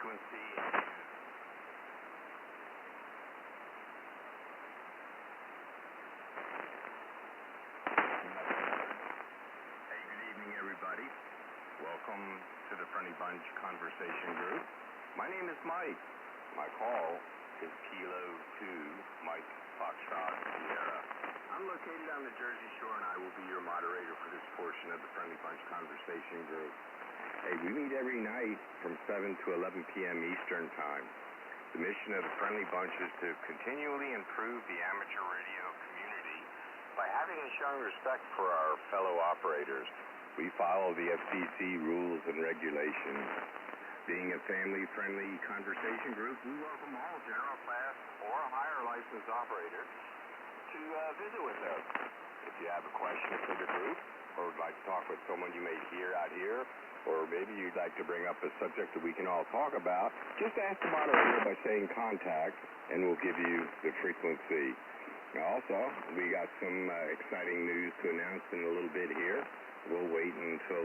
frequency. Hey, good evening, everybody. Welcome to the Friendly Bunch Conversation Group. My name is Mike. My call is Kilo 2, Mike Foxtrot Sierra. I'm located on the Jersey Shore, and I will be your moderator for this portion of the Friendly Bunch Conversation Group. Hey, we meet every night from 7 to 11 p.m. Eastern Time. The mission of the Friendly Bunch is to continually improve the amateur radio community by having and showing respect for our fellow operators. We follow the FCC rules and regulations. Being a family-friendly conversation group, we welcome all general class or higher licensed operators to visit with us. If you have a question for the group or would like to talk with someone you may hear out here, or maybe you'd like to bring up a subject that we can all talk about, just ask the moderator by saying contact, and we'll give you the frequency. Also, we got some exciting news to announce in a little bit here. We'll wait until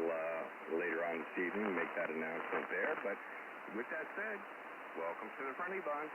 later on this evening to make that announcement there. But with that said, welcome to the Friendly Bunch.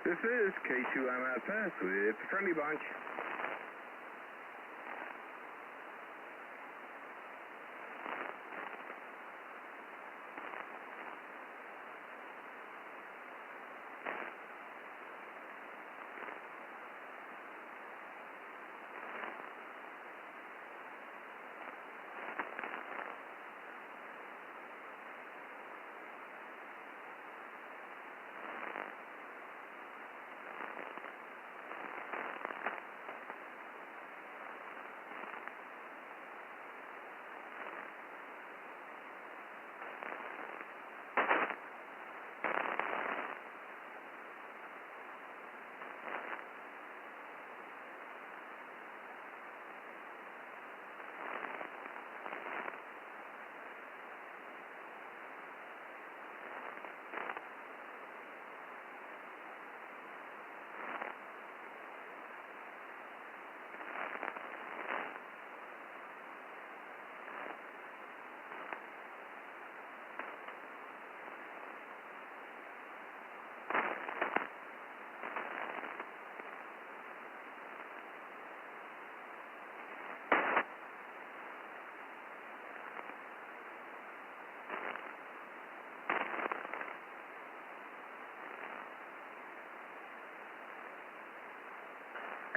This is K2MFS with the Friendly Bunch.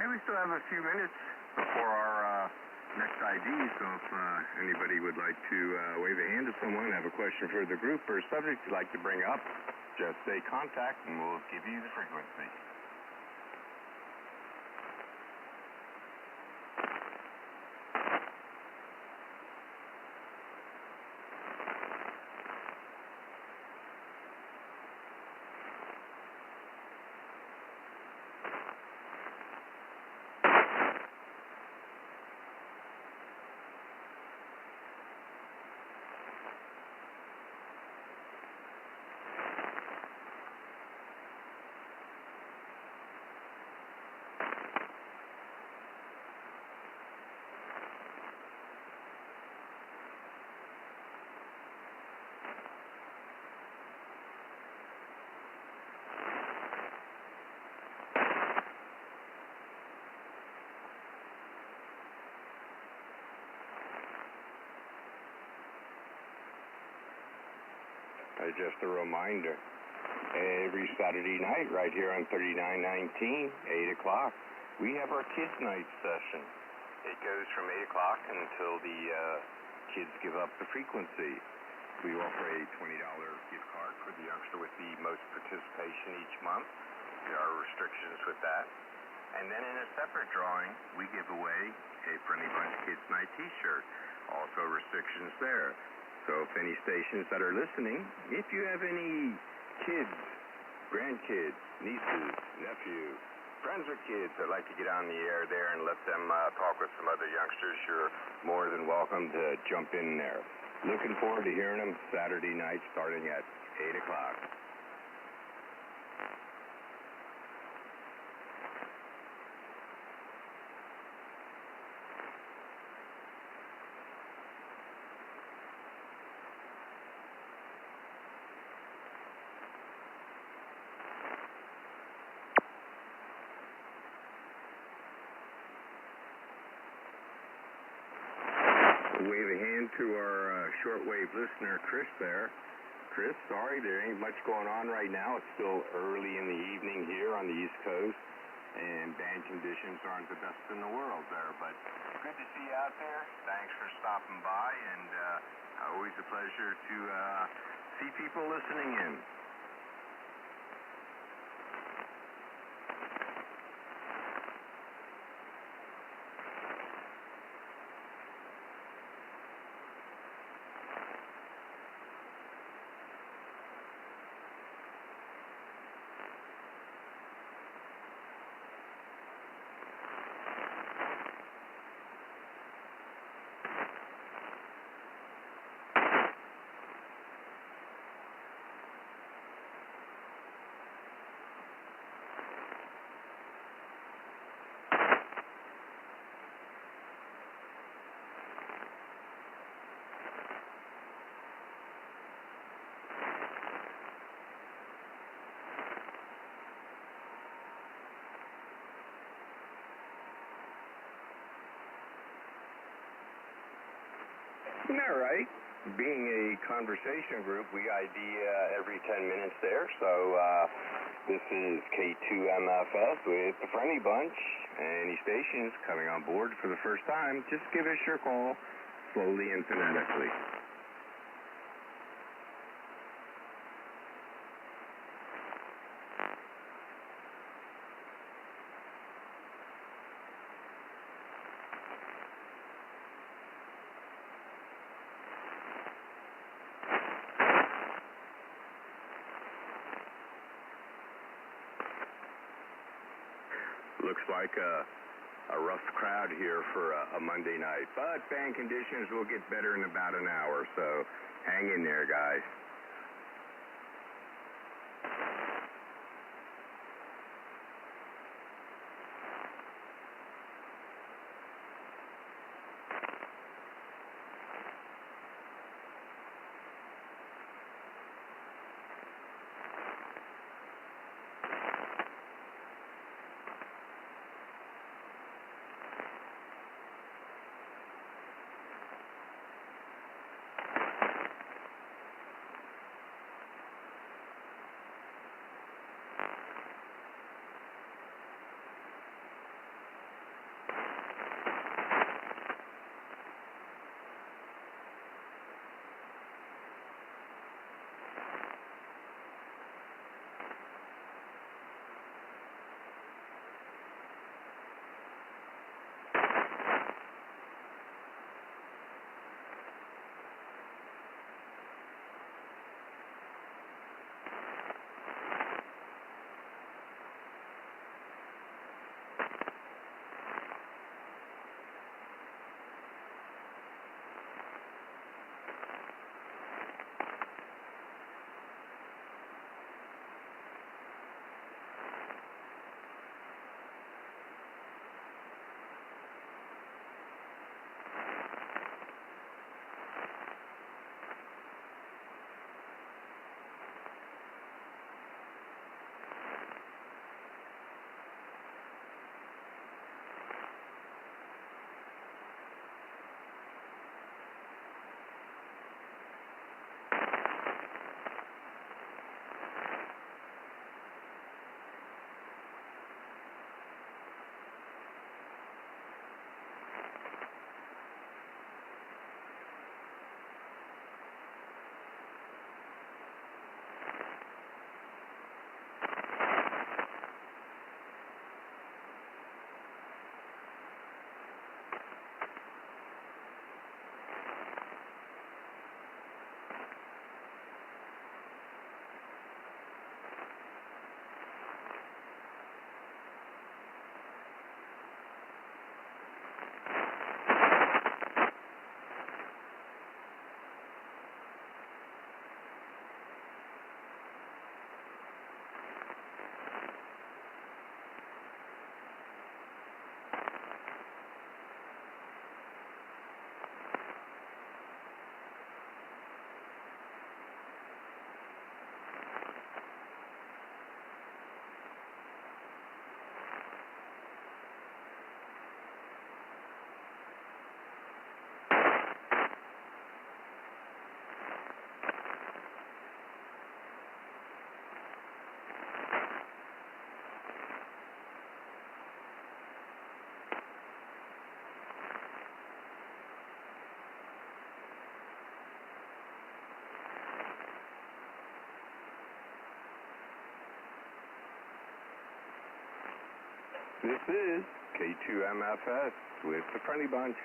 Hey, we still have a few minutes before our next ID, so if anybody would like to wave a hand to someone, have a question for the group or a subject you'd like to bring up, just say contact and we'll give you the frequency. Just a reminder, every Saturday night right here on 3919, 8 o'clock, we have our kids' night session. It goes from 8 o'clock until the kids give up the frequency. We offer a $20 gift card for the youngster with the most participation each month. There are restrictions with that. And then in a separate drawing, we give away a Friendly Bunch Kids Night t-shirt. Also restrictions there. So if any stations that are listening, if you have any kids, grandkids, nieces, nephews, friends with kids that like to get on the air there and let them talk with some other youngsters, you're more than welcome to jump in there. Looking forward to hearing them Saturday night starting at 8 o'clock. Wave a hand to our shortwave listener, Chris there. Chris, sorry, there ain't much going on right now. It's still early in the evening here on the East Coast, and band conditions aren't the best in the world there, but good to see you out there. Thanks for stopping by, and always a pleasure to see people listening in. Isn't that right? Being a conversation group, we ID every 10 minutes there. So this is K2MFS with the Friendly Bunch. Any stations coming on board for the first time, just give us your call slowly and phonetically. Looks like a rough crowd here for a Monday night, but band conditions will get better in about an hour, so hang in there, guys. This is K2MFS with the Friendly Bunch.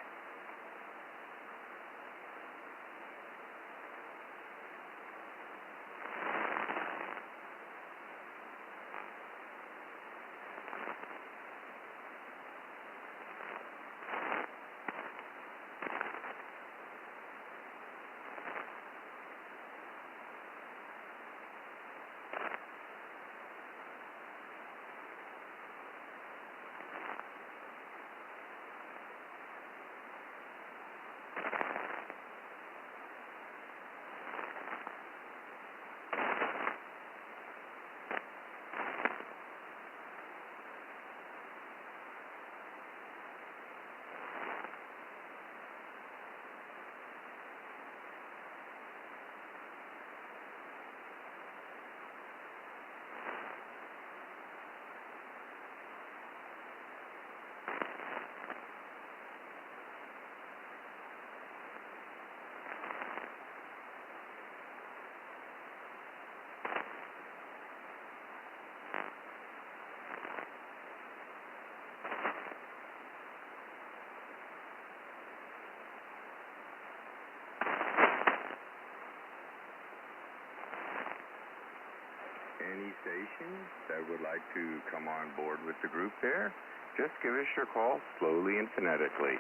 Any stations that would like to come on board with the group there, just give us your call slowly and phonetically.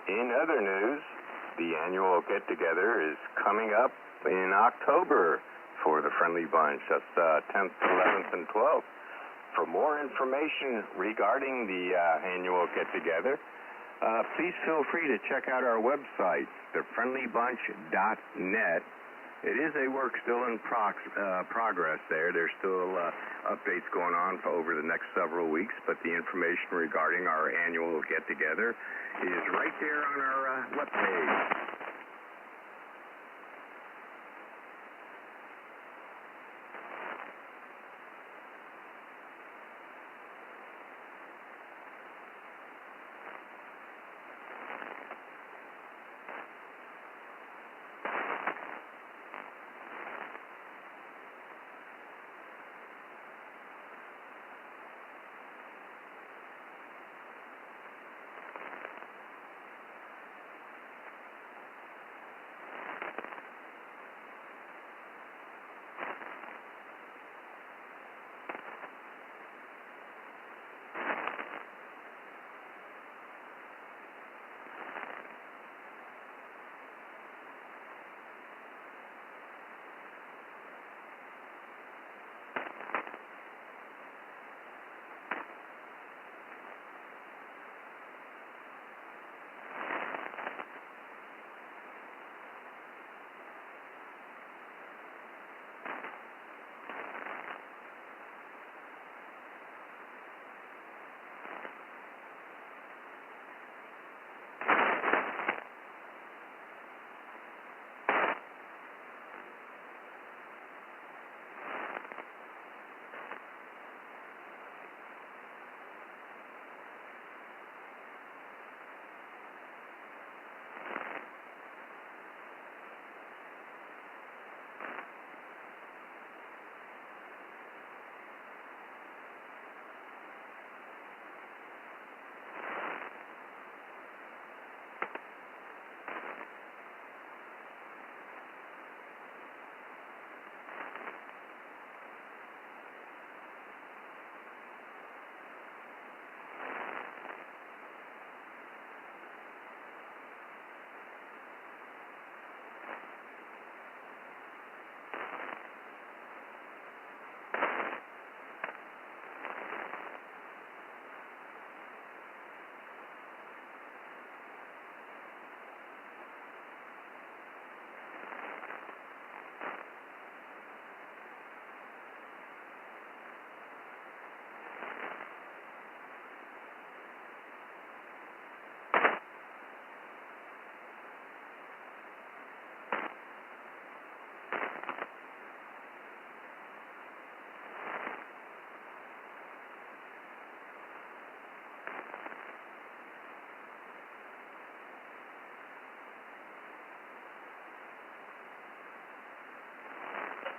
In other news, the annual get-together is coming up in October for the Friendly Bunch. That's 10th, 11th, and 12th. For more information regarding the annual get-together, please feel free to check out our website, thefriendlybunch.net. It is a work still in progress there. There's still updates going on for over the next several weeks, but the information regarding our annual get-together is right there on our webpage.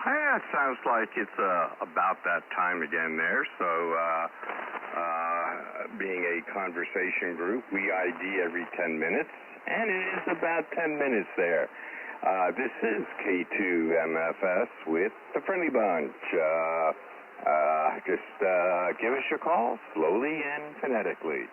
It sounds like it's about that time again there. So, being a conversation group, we ID every 10 minutes, and it is about 10 minutes there. This is K2MFS with the Friendly Bunch. Just give us your call slowly and phonetically.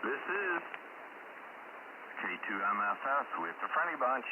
This is K2MFS with the Friendly Bunch.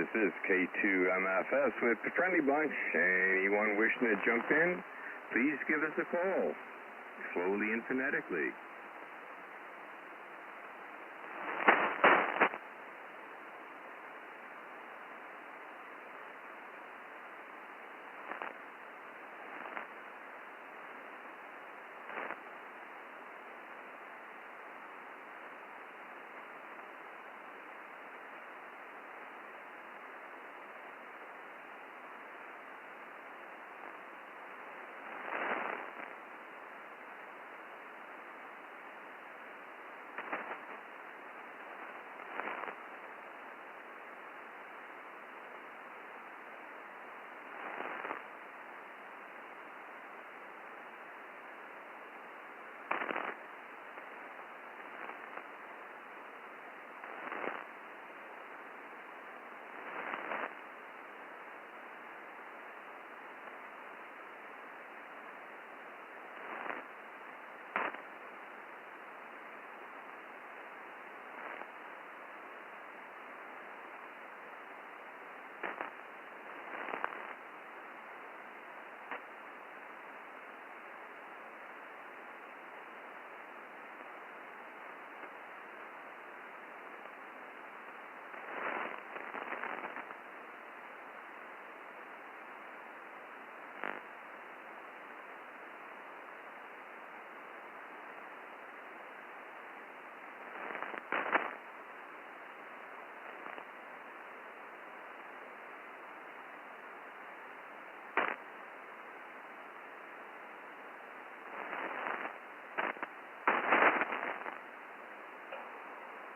This is K2MFS with the Friendly Bunch. Anyone wishing to jump in, please give us a call, slowly and phonetically.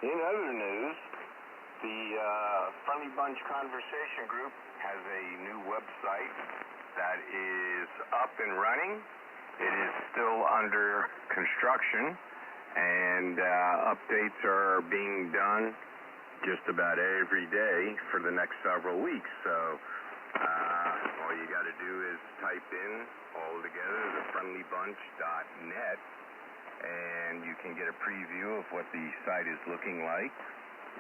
In other news, the Friendly Bunch Conversation Group has a new website that is up and running. It is still under construction, and updates are being done just about every day for the next several weeks. So all you got to do is type in all together thefriendlybunch.net, and you can get a preview of what the site is looking like.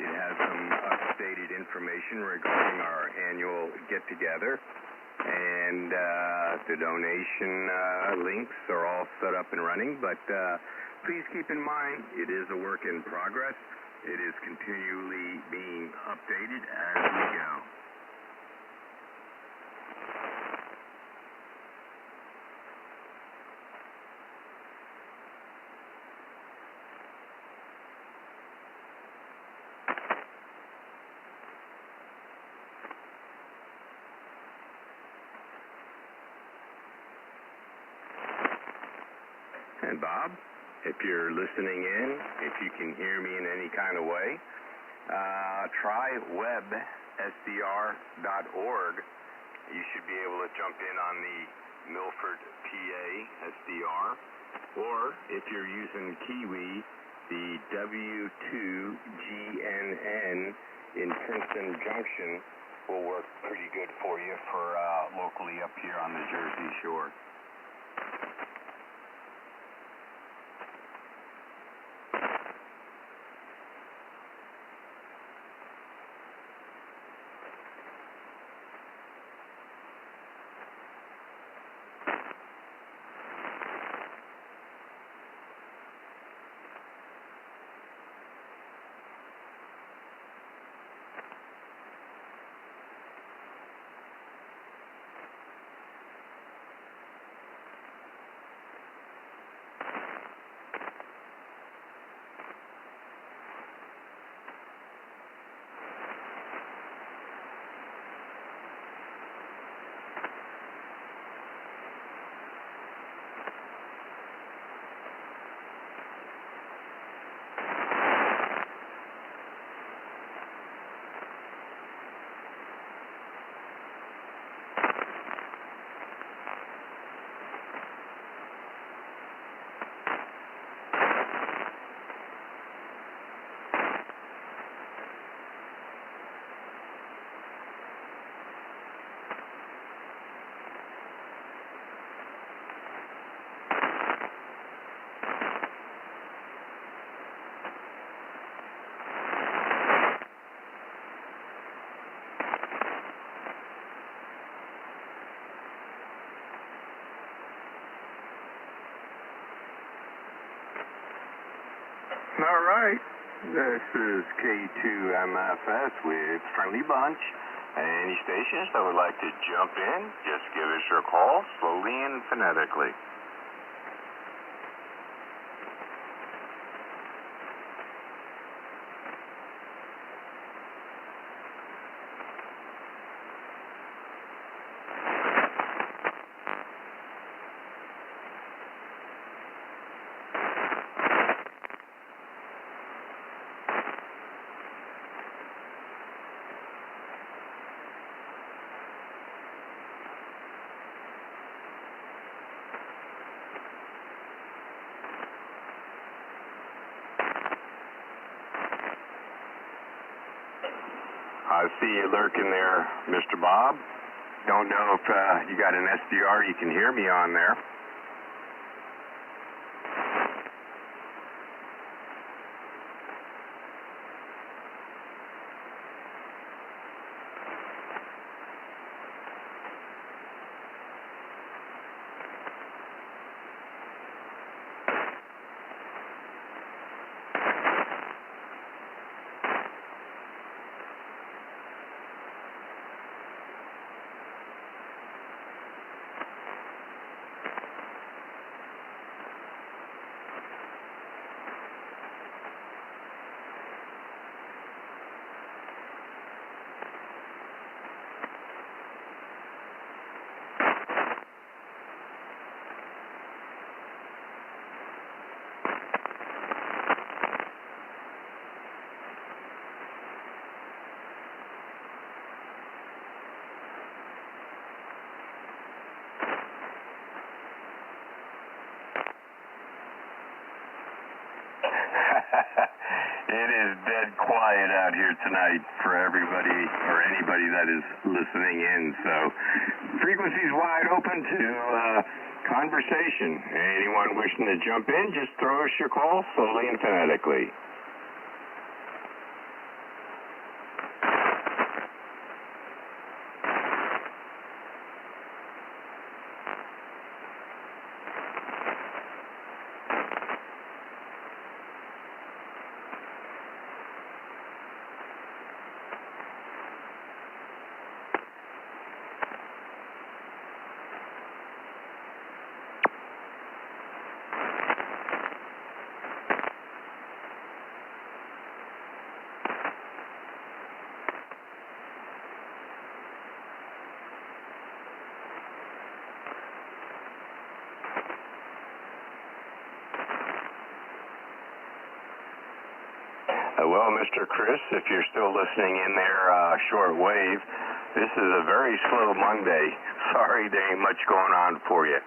It has some updated information regarding our annual get-together, and the donation links are all set up and running, but please keep in mind it is a work in progress. It is continually being updated as we go. And Bob, if you're listening in, if you can hear me in any kind of way, try websdr.org. You should be able to jump in on the Milford, PA SDR, or if you're using Kiwi, the W2GNN in Princeton Junction will work pretty good for you for locally up here on the Jersey Shore. This is K2MFS with Friendly Bunch. Any stations that would like to jump in, just give us your call slowly and phonetically. I see you lurking there, Mr. Bob. Don't know if you got an SDR you can hear me on there. It is dead quiet out here tonight for everybody or anybody that is listening in. So frequency's wide open to conversation. Anyone wishing to jump in, just throw us your call slowly and phonetically. Well, Mr. Chris, if you're still listening in there, shortwave, this is a very slow Monday. Sorry there ain't much going on for you.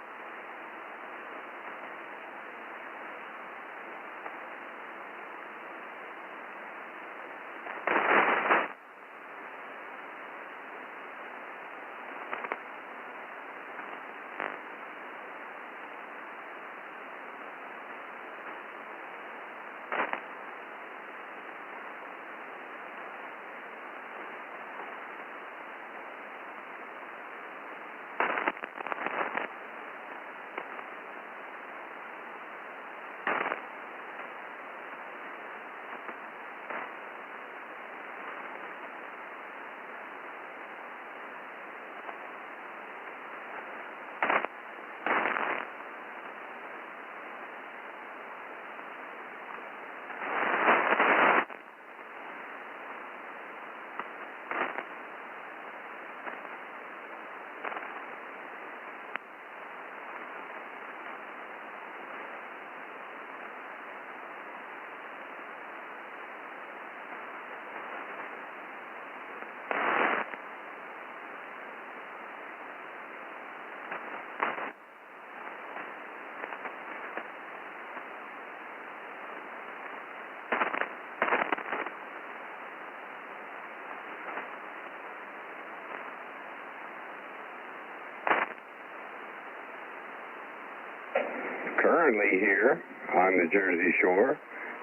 Currently here on the Jersey Shore,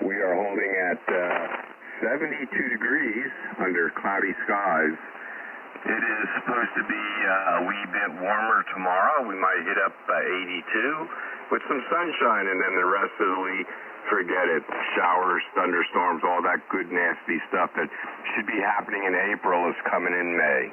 we are holding at 72 degrees under cloudy skies. It is supposed to be a wee bit warmer tomorrow. We might hit up 82 with some sunshine, and then the rest of the week Forget it. Showers, thunderstorms, all that good, nasty stuff that should be happening in April is coming in May.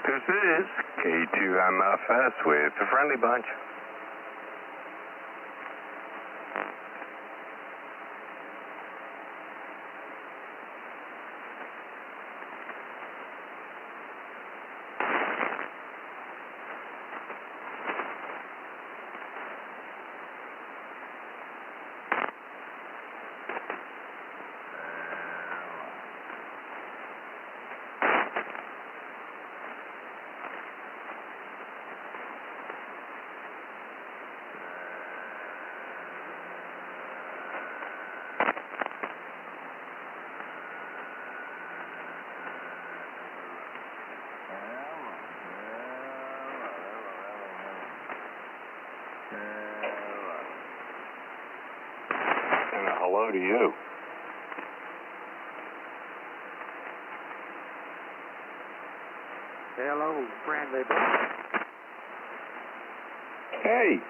This is K2MFS with the Friendly Bunch. And a hello to you. Hello, Friendly Bunch. Hey,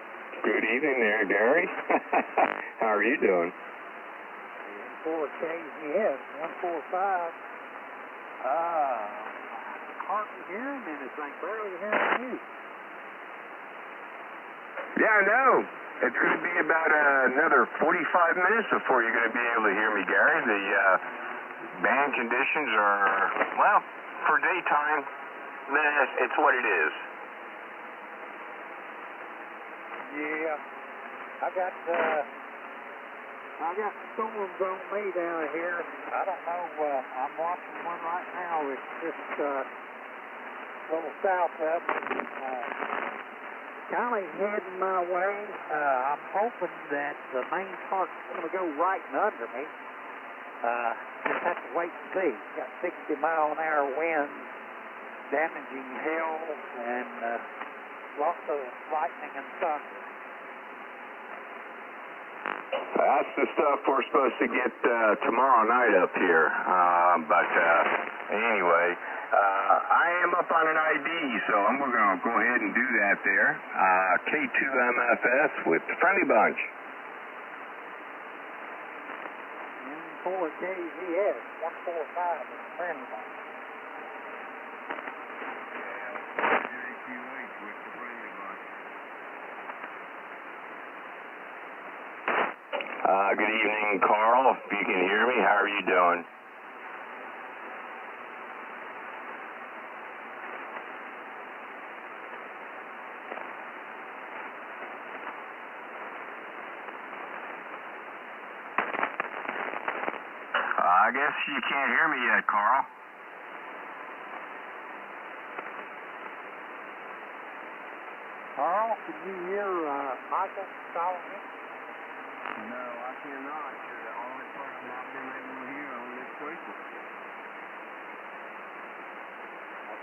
good evening there, Gary. How are you doing? For KZS 145. Hardly hearing anything, barely hearing you. Yeah, I know. It's going to be about another 45 minutes before you're going to be able to hear me, Gary. The band conditions are, well, for daytime, it's what it is. Yeah, I got storms on me down here. I don't know. I'm watching one right now. It's just a little south of me. Kind of heading my way. I'm hoping that the main part's going to go right and under me. Just have to wait and see. Got 60-mile-an-hour winds, damaging hail, and lots of lightning and thunder. That's the stuff we're supposed to get tomorrow night up here. But anyway, I am up on an ID, so I'm going to go ahead and do that there. K2MFS with the Friendly Bunch. For KZS 145 with the Friendly Bunch. Good evening, Carl. If you can hear me, how are you doing? I guess you can't hear me yet, Carl. Carl, can you hear Michael calling me? No, I cannot. You're the only person I've been able to hear on this frequency.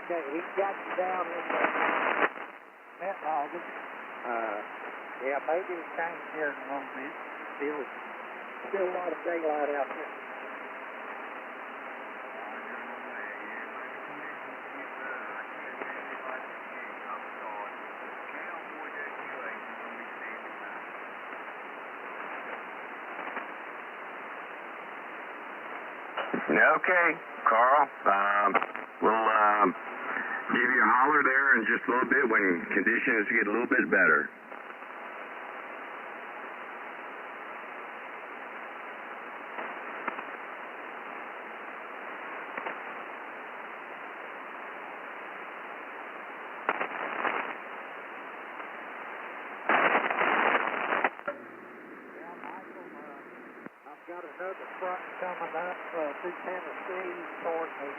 Okay, he's got you down in the net logging. Yeah, maybe it changed here in a little bit. Still a lot of daylight out there. Okay, Carl. We'll give you a holler there in just a little bit when conditions get a little bit better. I've got another front coming up through Tennessee toward me.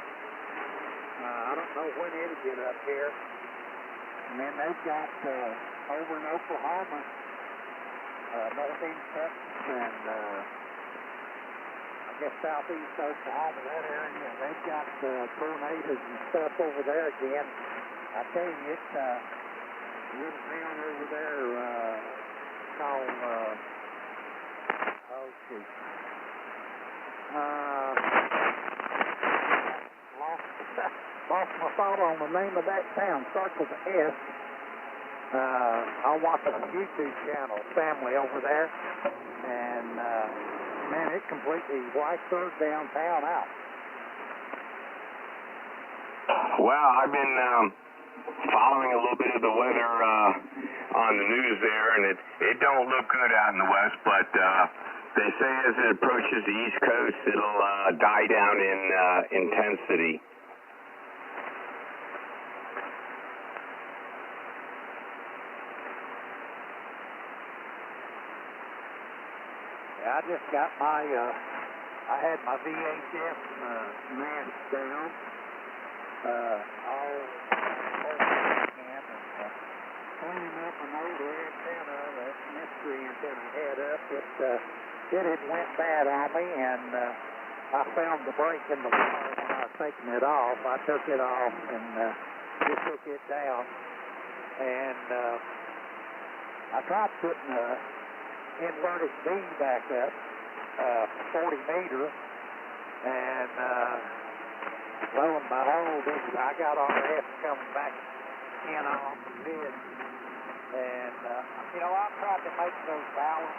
I don't know when it'll get up here. And then they've got over in Oklahoma, northeast Texas, and I guess southeast Oklahoma, that area. They've got tornadoes and stuff over there again. I tell you, it's a little town over there called, lost my thought on the name of that town. Starts with an S. I watch a YouTube channel, family over there, and man, it completely wiped their downtown out. Well, I've been following a little bit of the weather on the news there, and it don't look good out in the west, but they say as it approaches the East Coast, it'll die down in intensity. I just got my, I had my VHF mask down all weekend and cleaning up an old antenna, that mystery antenna I had up. It had went bad on me, and I found the break in the wire when I was taking it off. I took it off and just took it down, and I tried putting a inverted beam back up, 40 meter, and lo and behold, I got RF coming back in off the bid, and you know, I tried to make those balance,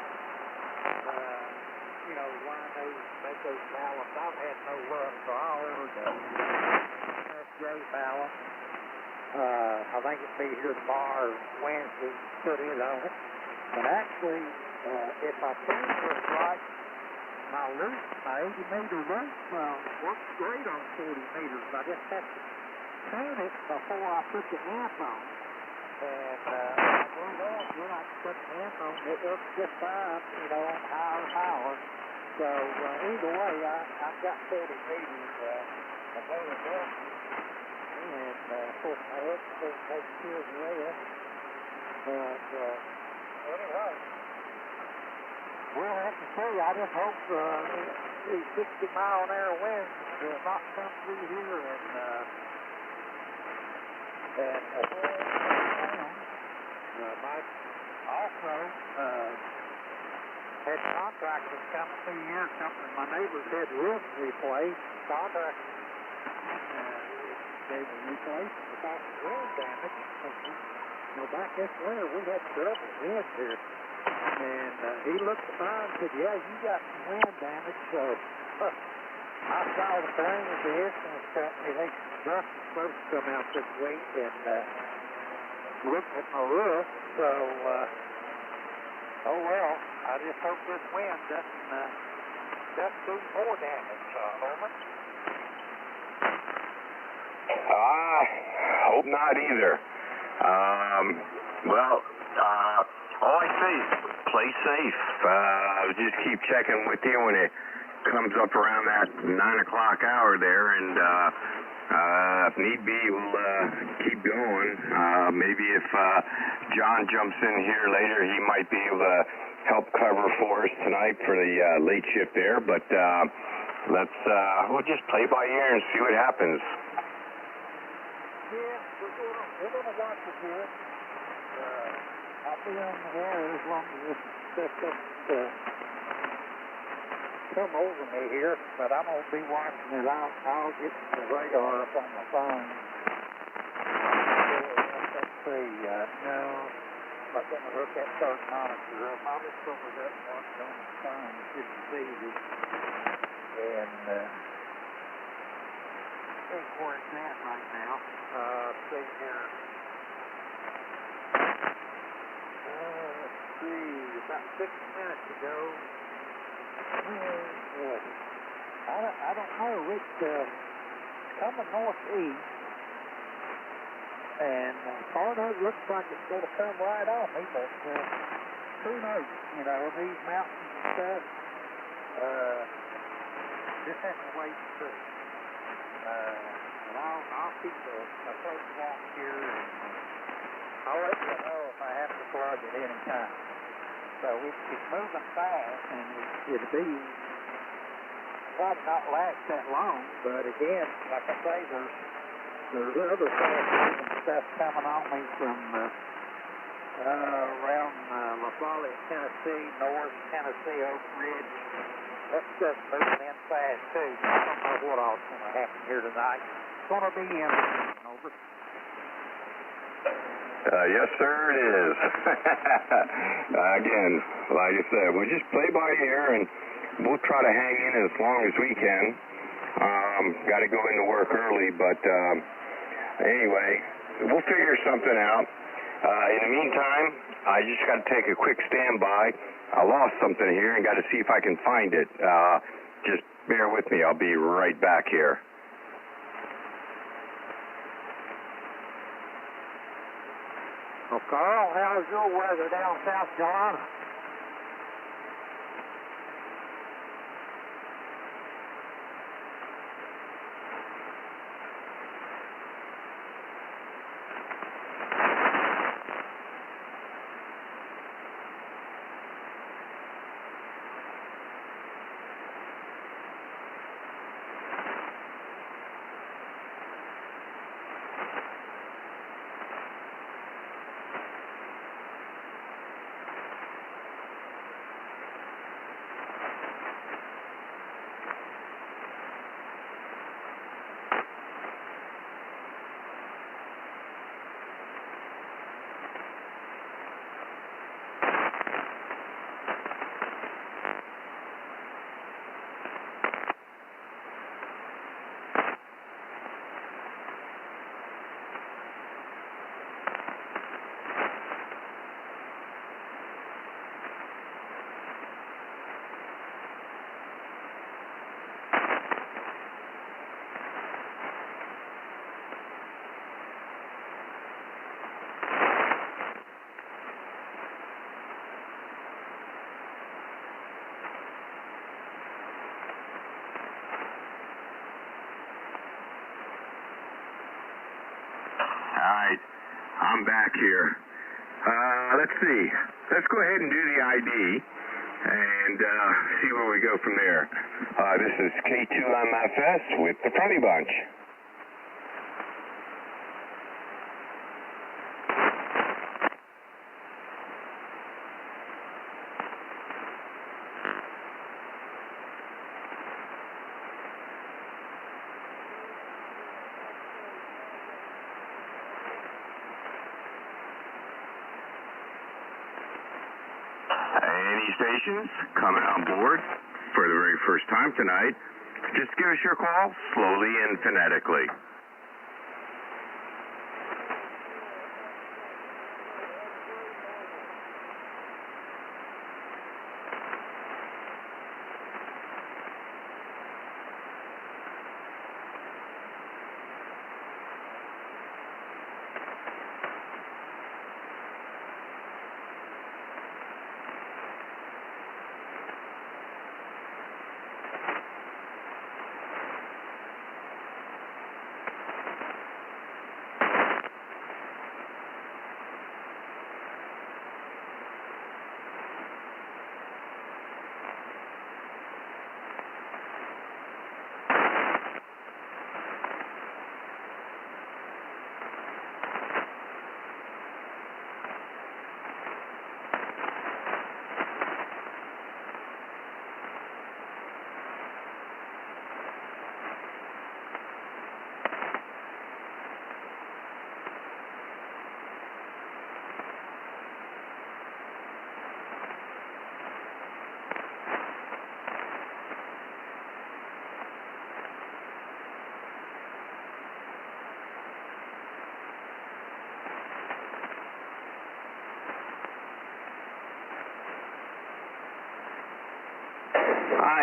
you know, line those, make those balance. I've had no luck, so I ordered a SJ balance. I think it'll be here tomorrow or Wednesday, put it on it. But actually, if I change it right, my loop, my 80 meter loop works great on 40 meters. I just have to tune it before I put the amp on. And when I put the amp on, it works just fine, you know, on higher power. So either way, I've got 40 meters available. And of course, my expert takes care of the rest. But anyway, we'll have to see. I just hope these 60-mile-an-hour winds will not come through here and Mike also had contractors come through here, something my neighbors had roofs replaced. Contractors they were replaced because of wind damage. You know, back this winter we had trouble wind here. And he looked at mine and said, yeah, you got some wind damage. So I saw the plane of the insurance company. They just supposed to come out this week and look at my roof. So, oh well, I just hope this wind doesn't do more damage, Norman. I hope not either. Well, all I say is play safe. Just keep checking with you when it comes up around that 9 o'clock hour there, and if need be, we'll keep going. Maybe if John jumps in here later, he might be able to help cover for us tonight for the late shift there. But we'll just play by ear and see what happens. Yeah, we're gonna watch it here. I'll be on the air as long as this stuff doesn't come over me here, but I'm gonna be watching it. I'll get the radar up on my phone. Let's see. No, I'm not gonna hook that third monitor up. I'll just over that and watch it on the phone. It's easy. And see where it's at right now. See here. Let's see. About 6 minutes ago. I don't know. It's coming northeast, and part of it looks like it's going to come right on me, but who knows? You know, these mountains and stuff. Just have to wait and see. And I'll keep a close watch here, and I'll let you know if I have to plug at any time. So it's moving fast, and it'll be probably not last that long. But again, like I say, there's other fast moving stuff coming on me from around La Follette, Tennessee, North Tennessee, Oak Ridge. That stuff's moving in fast too. I don't know what all's going to happen here tonight. It's going to be interesting. Over. Yes, sir, it is. Again, like I said, we'll just play by ear, and we'll try to hang in as long as we can. Got to go into work early, but anyway, we'll figure something out. In the meantime, I just got to take a quick standby. I lost something here and got to see if I can find it. Just bear with me. I'll be right back here. Well, Carl, how's your weather down South Carolina? Alright, I'm back here. Let's see. Let's go ahead and do the ID and see where we go from there. This is K2MFS with the Funny Bunch. Any stations coming on board for the very first time tonight, just give us your call slowly and phonetically.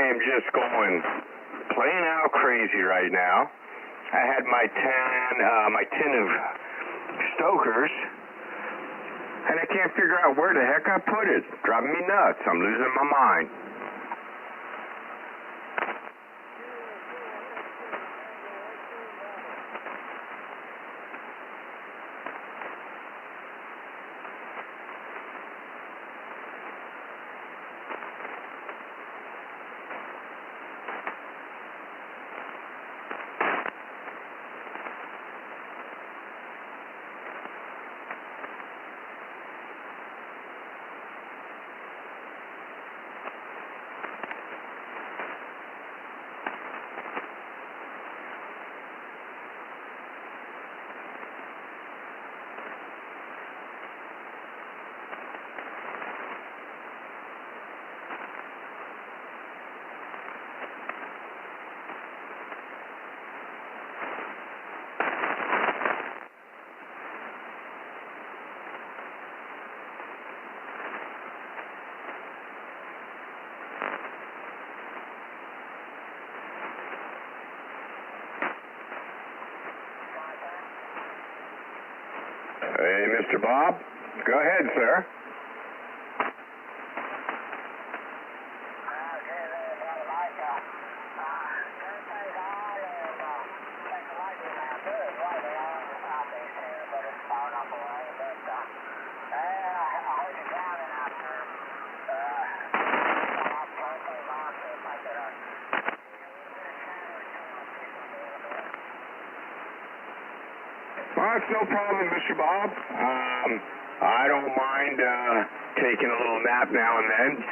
am just going plain out crazy right now. I had my tin of Stokers, and I can't figure out where the heck I put it. Driving me nuts. I'm losing my mind. Hey, Mr. Bob. Go ahead, sir. Well, it's no problem, Mr. Bob. I don't mind taking a little nap now and then.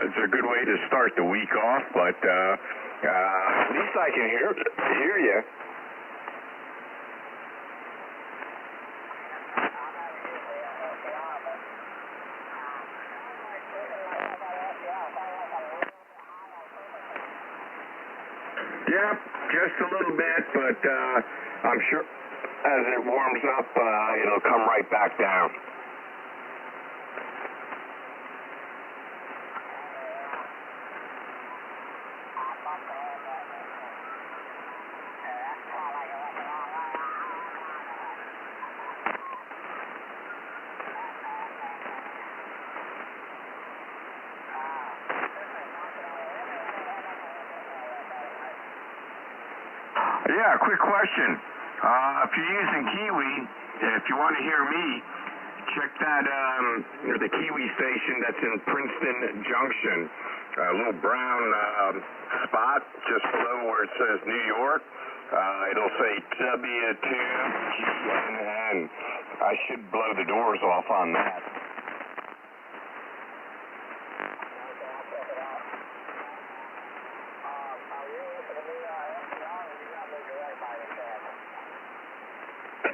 It's a good way to start the week off, but at least I can hear you. Yep, just a little bit, but I'm sure as it warms up, it'll come right back down. Yeah, quick question. If you're using Kiwi, if you want to hear me, check that, the Kiwi station that's in Princeton Junction. A little brown spot just below where it says New York. It'll say W2GNN. I should blow the doors off on that.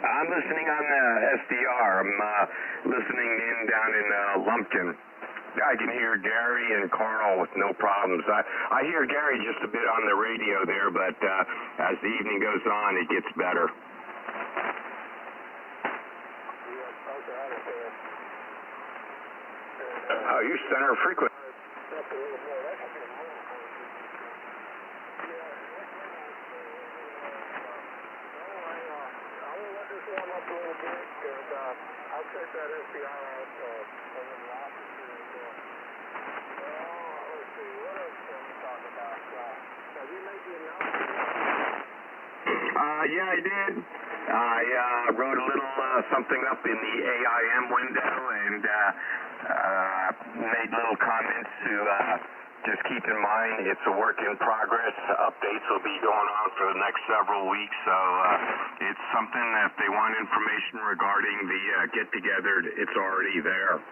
I'm listening on the SDR. I'm listening in down in Lumpkin. I can hear Gary and Carl with no problems. I hear Gary just a bit on the radio there, but as the evening goes on, it gets better. Oh, you center frequency. I'll take that SDR out and then the office here and let's see, what else can we talk about? Have you made the announcement? Yeah, I did. I wrote a little something up in the AIM window and made little comments to just keep in mind it's a work in progress. Updates will be going on for the next several weeks, so it's something that if they want information regarding the get-together, it's already there.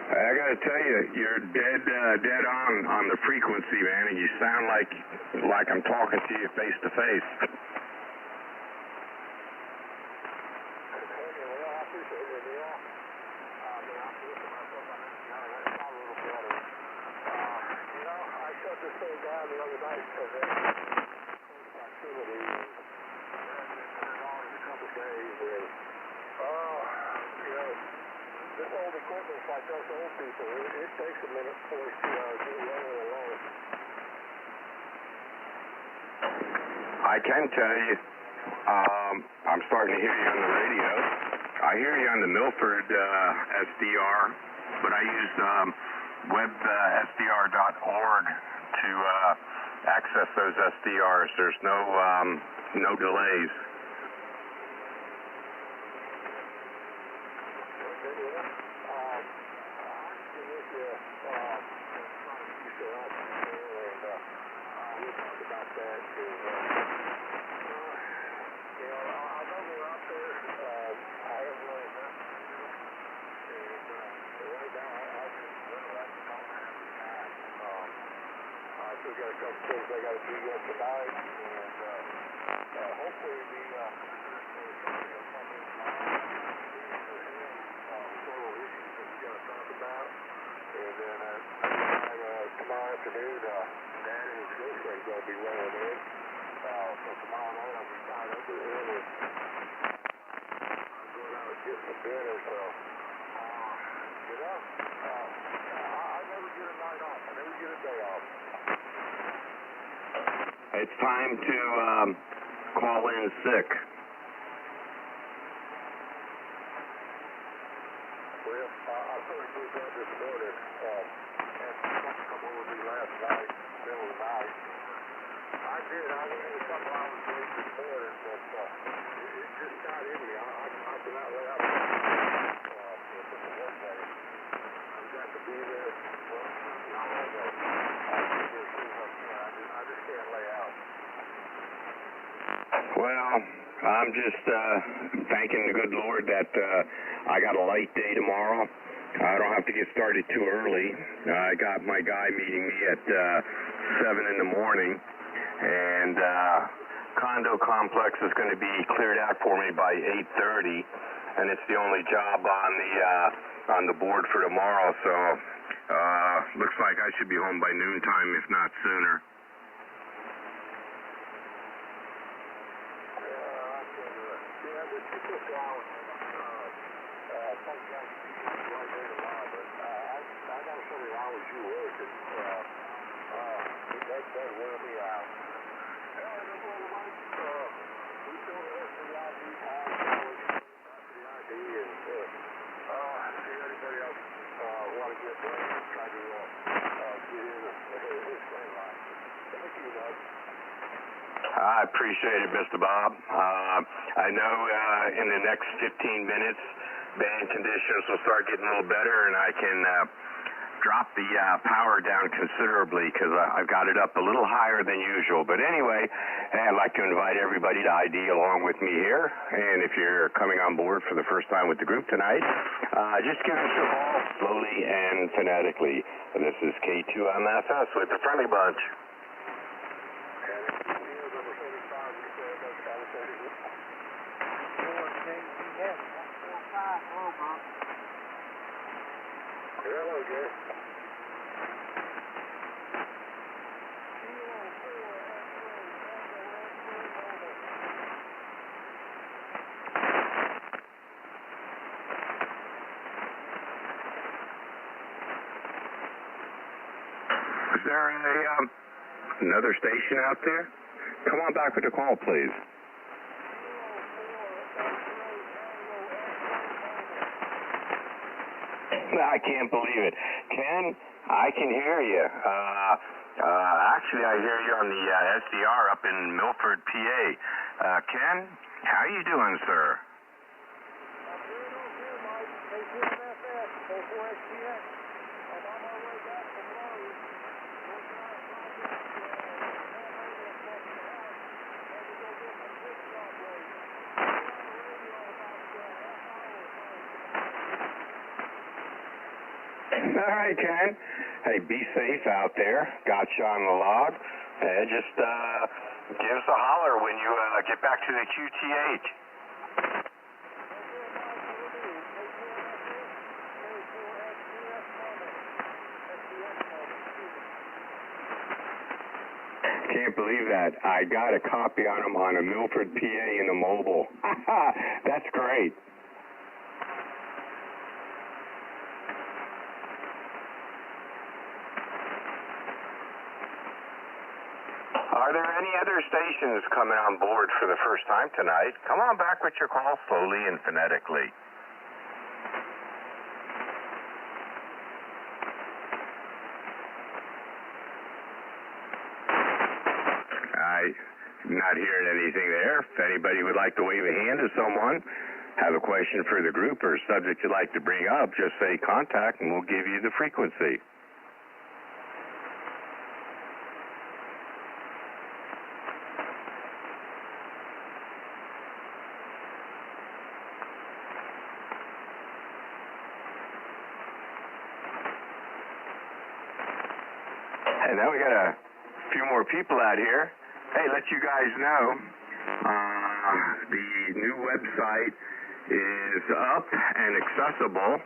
I gotta tell you, you're dead on the frequency, man, and you sound like I'm talking to you face to face. came down the other night because of close proximity. $100 a couple days, and you know, this old equipment's like us old people. It takes a minute for us to get rolling along. I can tell you, I'm starting to hear you on the radio. I hear you on the Milford SDR, but I use websdr.org to access those SDRs. There's no delays. We got a couple things I got to do yet tonight, and hopefully the company will come in several issues that we got to talk about, and then tomorrow afternoon, Dad and his girlfriend going to be rolling in, so tomorrow night I'll be tied up with him, and I'm going out and get some dinner, so, you know, I never get a night off, I never get a day off. It's time to call in sick. Well, I really moved up this morning, and someone come over to me last night, middle of the night. I did. I went in a couple hours late this morning, but it just got in me. I cannot lay out for the work day. I've got to be there. Well, I don't know. I'll be there as soon as I can. I just can't lay out. Well, I'm just thanking the good Lord that I got a light day tomorrow. I don't have to get started too early. I got my guy meeting me at 7 in the morning, and condo complex is going to be cleared out for me by 8:30, and it's the only job on the board for tomorrow. So looks like I should be home by noontime, if not sooner. I appreciate it, Mr. Bob. I know in the next 15 minutes, band conditions will start getting a little better, and I can drop the power down considerably because I've got it up a little higher than usual. But anyway, I'd like to invite everybody to ID along with me here. And if you're coming on board for the first time with the group tonight, just give us a call slowly and phonetically. This is K2MFS with the Friendly Bunch. Hello, Jay. Is there another station out there? Come on back with the call, please. I can't believe it. Ken, I can hear you. Actually, I hear you on the SDR up in Milford, PA. Ken, how you doing, sir? I'm doing okay, Mike. K2MFS, 44XTX. I'm on my way back from Lowe's. All right, Ken. Hey, be safe out there. Got you on the log. Just give us a holler when you get back to the QTH. can't believe that. I got a copy on them on a Milford, PA in the mobile. That's great. Are there any other stations coming on board for the first time tonight? Come on back with your call slowly and phonetically. I'm not hearing anything there. If anybody would like to wave a hand to someone, have a question for the group or a subject you'd like to bring up, just say contact and we'll give you the frequency. And now we got a few more people out here. Hey, let you guys know, the new website is up and accessible.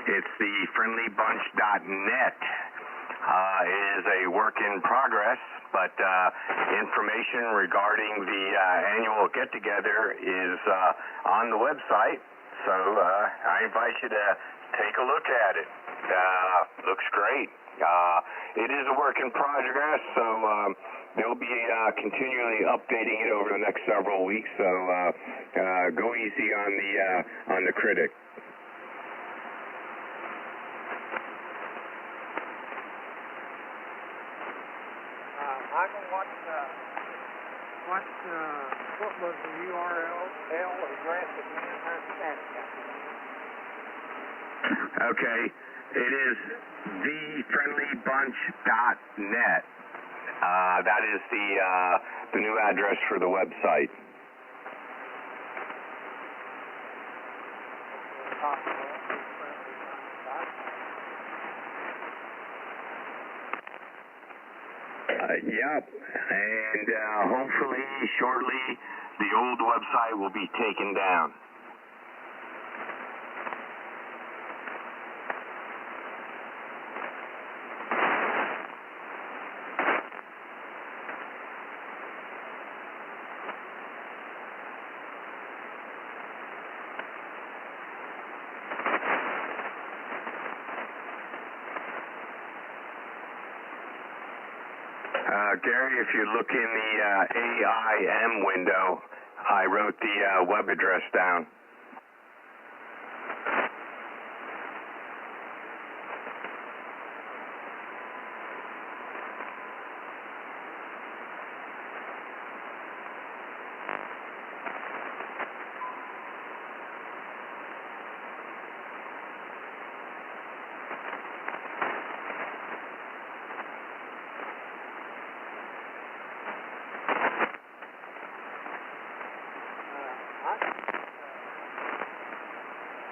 It's the friendlybunch.net. Is a work in progress, but information regarding the annual get-together is on the website. So I invite you to take a look at it. Looks great. It is a work in progress, so they'll be continually updating it over the next several weeks. So go easy on the critic. Michael, what was the URL address again? Okay, it is thefriendlybunch.net. That is the new address for the website. Yep, and hopefully shortly the old website will be taken down. Gary, if you look in the AIM window, I wrote the web address down.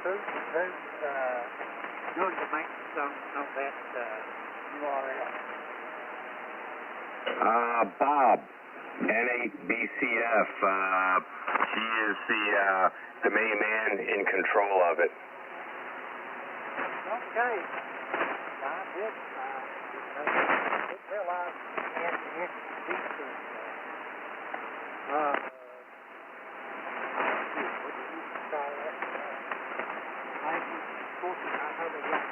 Who's going to make some of that URL? Bob, NABCF. He is the main man in control of it. Okay. I did realize I had to introduce this. I know they got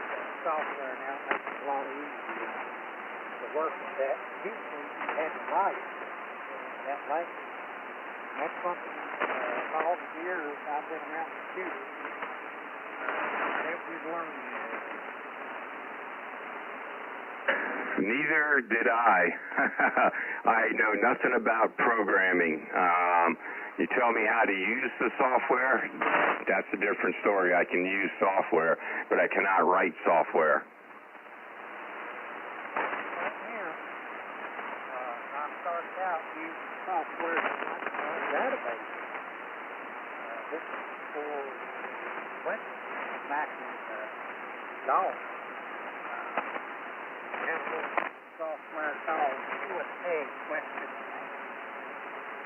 software now, it makes it a lot easier to work with that. Usually you had to write that language. And that's something all the years I've been around computers, never learned that. Neither did I. I know nothing about programming. You tell me how to use the software, that's a different story. I can use software, but I cannot write software. Here, I started out using software database. This is for Windows back in DOS. We have a little software called EST question.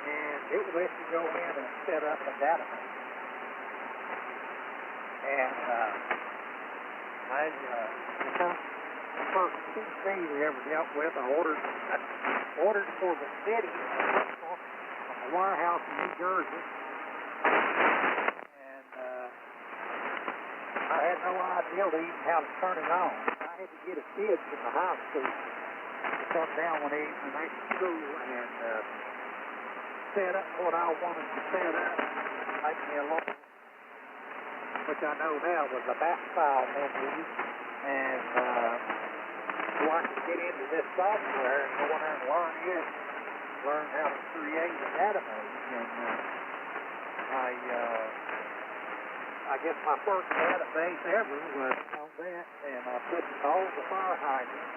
And it would let you go in and set up a database. And the first PC we ever dealt with. I ordered for the city from a warehouse in New Jersey. And I had no idea even how to turn it on. I had to get a kid from the high school to come down one evening after school and set up what I wanted to set up, make me a little, which I know now was a back file menu, and so I could get into this software and go in there and learn how to create a database. And I guess my first database ever was on that, and I put all the fire hydrants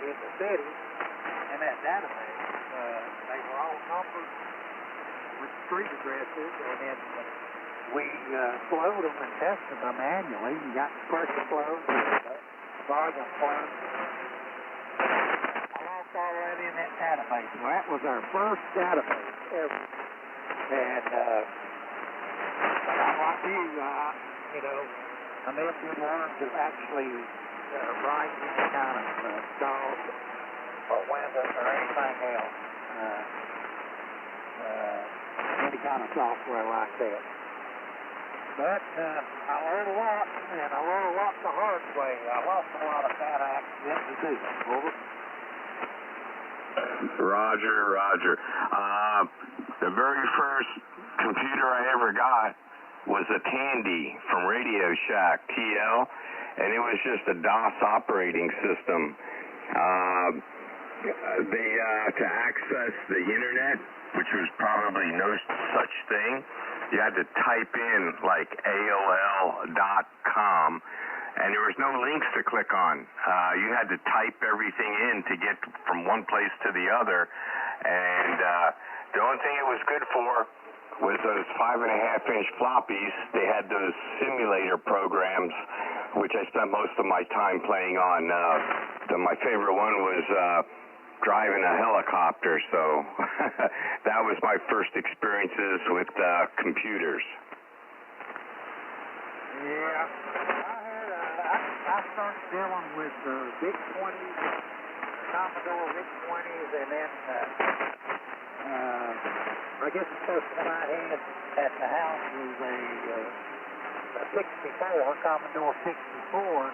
in the city in that database. They were all numbered with street addresses, and then we flowed them and tested them manually. You got the pressure flow, volume flow. I lost all that in that database. Well, that was our first database ever. And like you, I never did learn to actually write any kind of DOS or Windows or anything else. Any kind of software like that. But I learned a lot, and I learned a lot the hard way. I lost a lot of data accidentally too. Over. Roger. The very first computer I ever got was a Tandy from Radio Shack, TL, and it was just a DOS operating system. To access the internet, which was probably no such thing, you had to type in like AOL.com, and there was no links to click on. You had to type everything in to get from one place to the other, and the only thing it was good for was those 5.5-inch floppies. They had those simulator programs, which I spent most of my time playing on. My favorite one was driving a helicopter, so that was my first experiences with computers. Yeah, I started dealing with VIC-20s, Commodore VIC-20s, and then I guess the first one I had at the house was a 64, Commodore 64,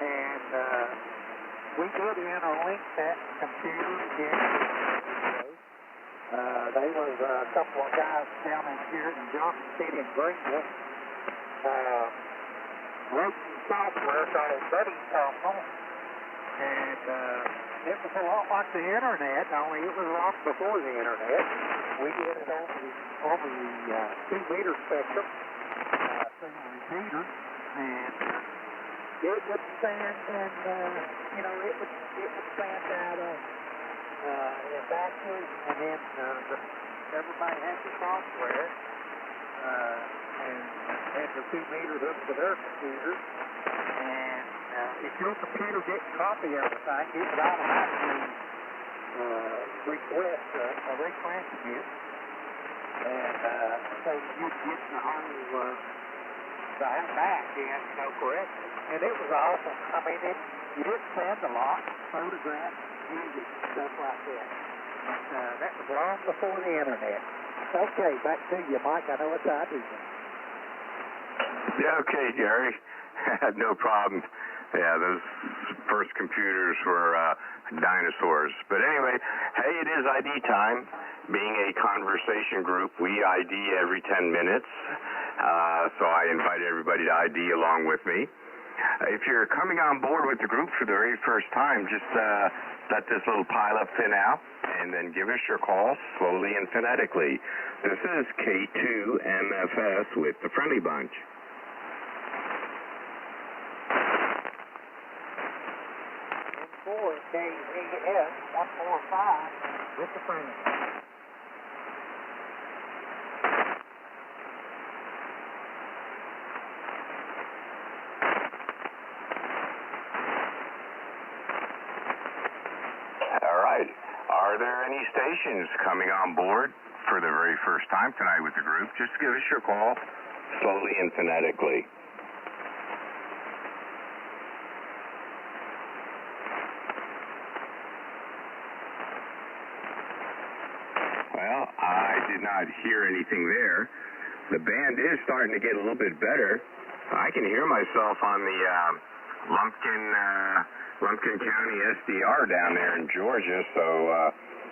and we did interlink that computer together. There was a couple of guys down in here in Johnson City in Greenville wrote some software called Buddy Terminal, and it was a lot like the internet, only it was a lot before the internet. We did it over the 2-meter spectrum, single repeater, and it would stand and, it would stand out in backwards, and then everybody had the software, and had the 2-meter hooked to their computer, and if your computer didn't copy everything, it would automatically request a retransmit, and so you'd get the whole back in, correctly. And it was awesome. I mean, you didn't spend a lot, photographs, music, stuff like that. But that was long before the internet. Okay, back to you, Mike. I know it's I do. Yeah, okay, Gary. No problem. Yeah, those first computers were dinosaurs. But anyway, hey, it is ID time. Being a conversation group, we ID every 10 minutes. So I invite everybody to ID along with me. If you're coming on board with the group for the very first time, just let this little pile-up thin out, and then give us your call slowly and phonetically. This is K2MFS with the Friendly Bunch. N4 KZS 145 with the Friendly Bunch. Are there any stations coming on board for the very first time tonight with the group? Just give us your call slowly and phonetically. could not hear anything there. The band is starting to get a little bit better. I can hear myself on the Lumpkin County SDR down there in Georgia, so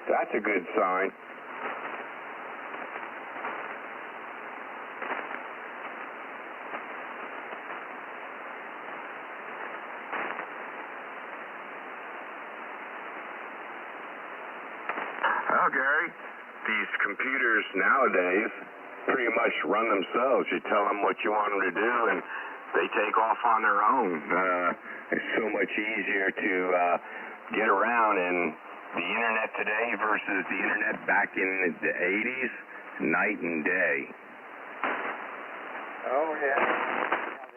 that's a good sign. Well, Gary, these computers nowadays pretty much run themselves. You tell them what you want them to do, and they take off on their own. It's so much easier to get around, and the internet today versus the internet back in the 80s, night and day. Oh, yeah.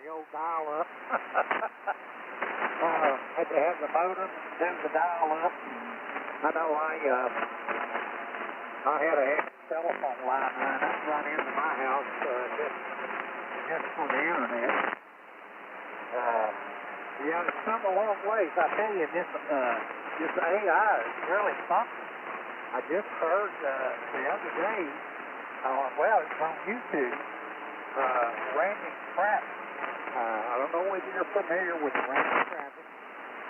The old dial-up. Had to have the modem, then the dial-up. I know I had a telephone line run into my house just for the internet. Yeah, it's come a long ways. I tell you, this AI is really something. I just heard the other day, it's on YouTube, Randy Kravitz. I don't know if you're familiar with Randy Kravitz,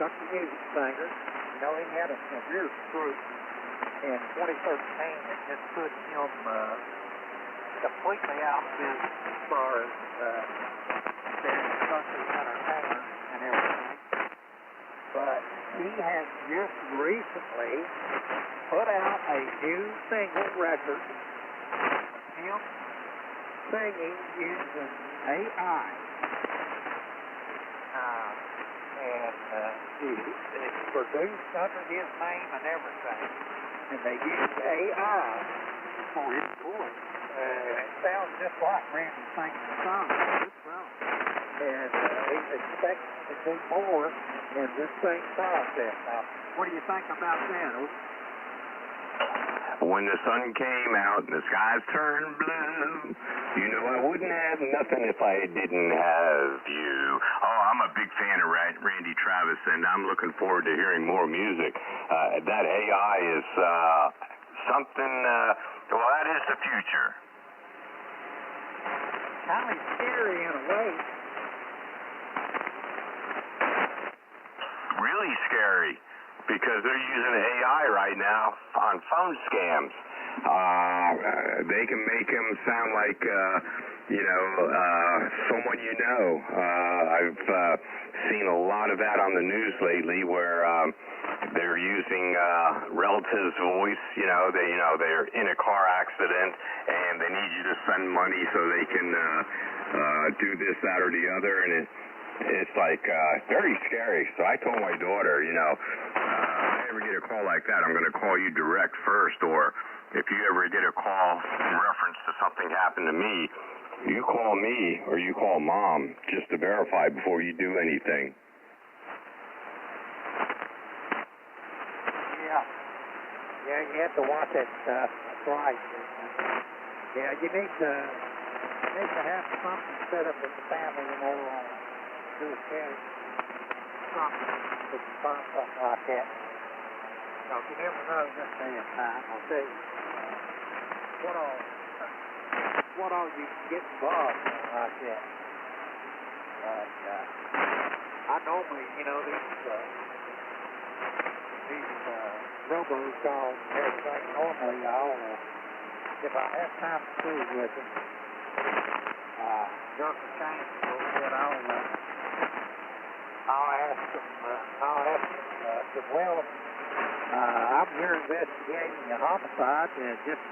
country music singer. You know, he had a severe stroke in 2013. It just put him completely out of business as far as being a country entertainer and everything. But he has just recently put out a new single record of him singing using AI. It's produced under his name and everything. And they use AI for his voice. It sounds just like Randy singing the song. And he's expecting to do more in this same process. Now, what do you think about that? When the sun came out and the skies turned blue, you know I wouldn't have nothing if I didn't have you. Oh, I'm a big fan of Randy Travis, and I'm looking forward to hearing more music. That AI is something, that is the future. Kind of scary in a way. Really scary, because they're using AI right now on phone scams. They can make them sound like, someone you know. I've seen a lot of that on the news lately, where they're using relatives' voice. They're in a car accident and they need you to send money so they can do this, that, or the other, and it's like very scary. So I told my daughter, if I ever get a call like that, I'm going to call you direct first, or if you ever get a call in reference to something happened to me, you call me or you call Mom just to verify before you do anything. Yeah, you have to watch it right. Yeah, you need to have something set up with the family, do a test, something like that. You never know this day and time. I'll tell you what all you can get involved in like that. But I normally, these robocalls and everything, normally if I have time to fool with them, jerk the chain a little bit, I'll ask them, I'm here investigating a homicide, and just,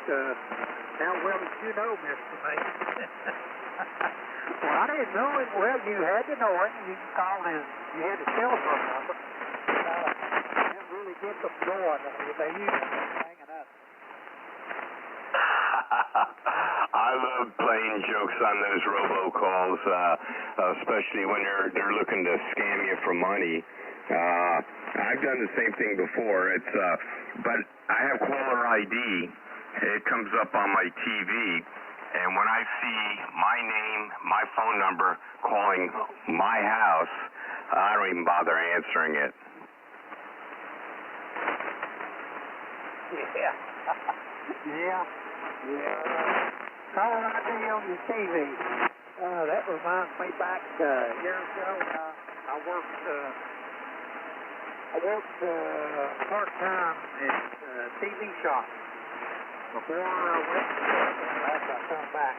how well did you know Mr. Mason? Well, I didn't know him. Well, you had to know him. You had a telephone number. That really gets them going. They use it hanging up. I love playing jokes on those robocalls, especially when they're looking to scam you for money. I've done the same thing before. But I have caller ID. It comes up on my TV, and when I see my name, my phone number calling my house, I don't even bother answering it. Yeah. Yeah. Yeah. Caller ID on your TV. That reminds me back years ago. I worked part-time at TV shop before I went to after I come back.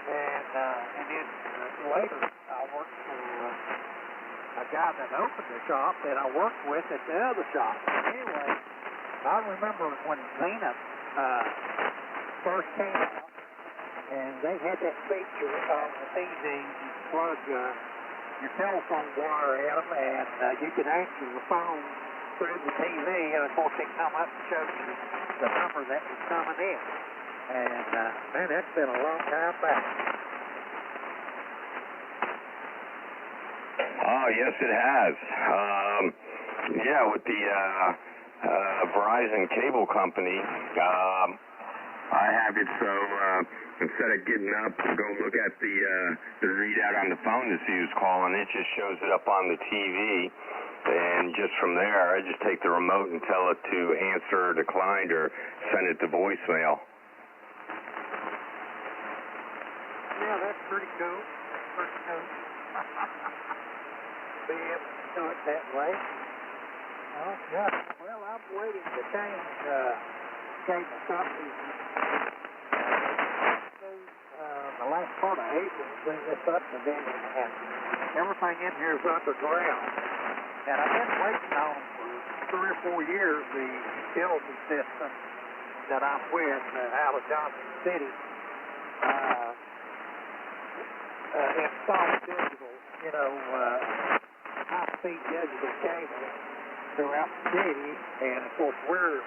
And then later I worked for a guy that opened the shop that I worked with at the other shop. Anyway, I remember when Xena first came out, and they had that feature on the TV, you plug your telephone wire in them, and you could answer the phone through the TV, and of course it come up and showed you the number that was coming in. And man, that's been a long time back. Oh, yes, it has. Yeah, with the Verizon cable company, I have it so instead of getting up to go look at the readout on the phone to see who's calling, it just shows it up on the TV. And just from there, I just take the remote and tell it to answer or decline or send it to voicemail. Yeah, that's pretty cool. Pretty cool. Be able to do it that way. Oh, yeah. Well, I'm waiting to change cable companies. The last part of April, bring this subdivision, and everything in here is underground. And I've been waiting on for 3 or 4 years the utility system that I'm with out of Johnson City. Install digital, high-speed digital cable throughout the city, and of course we're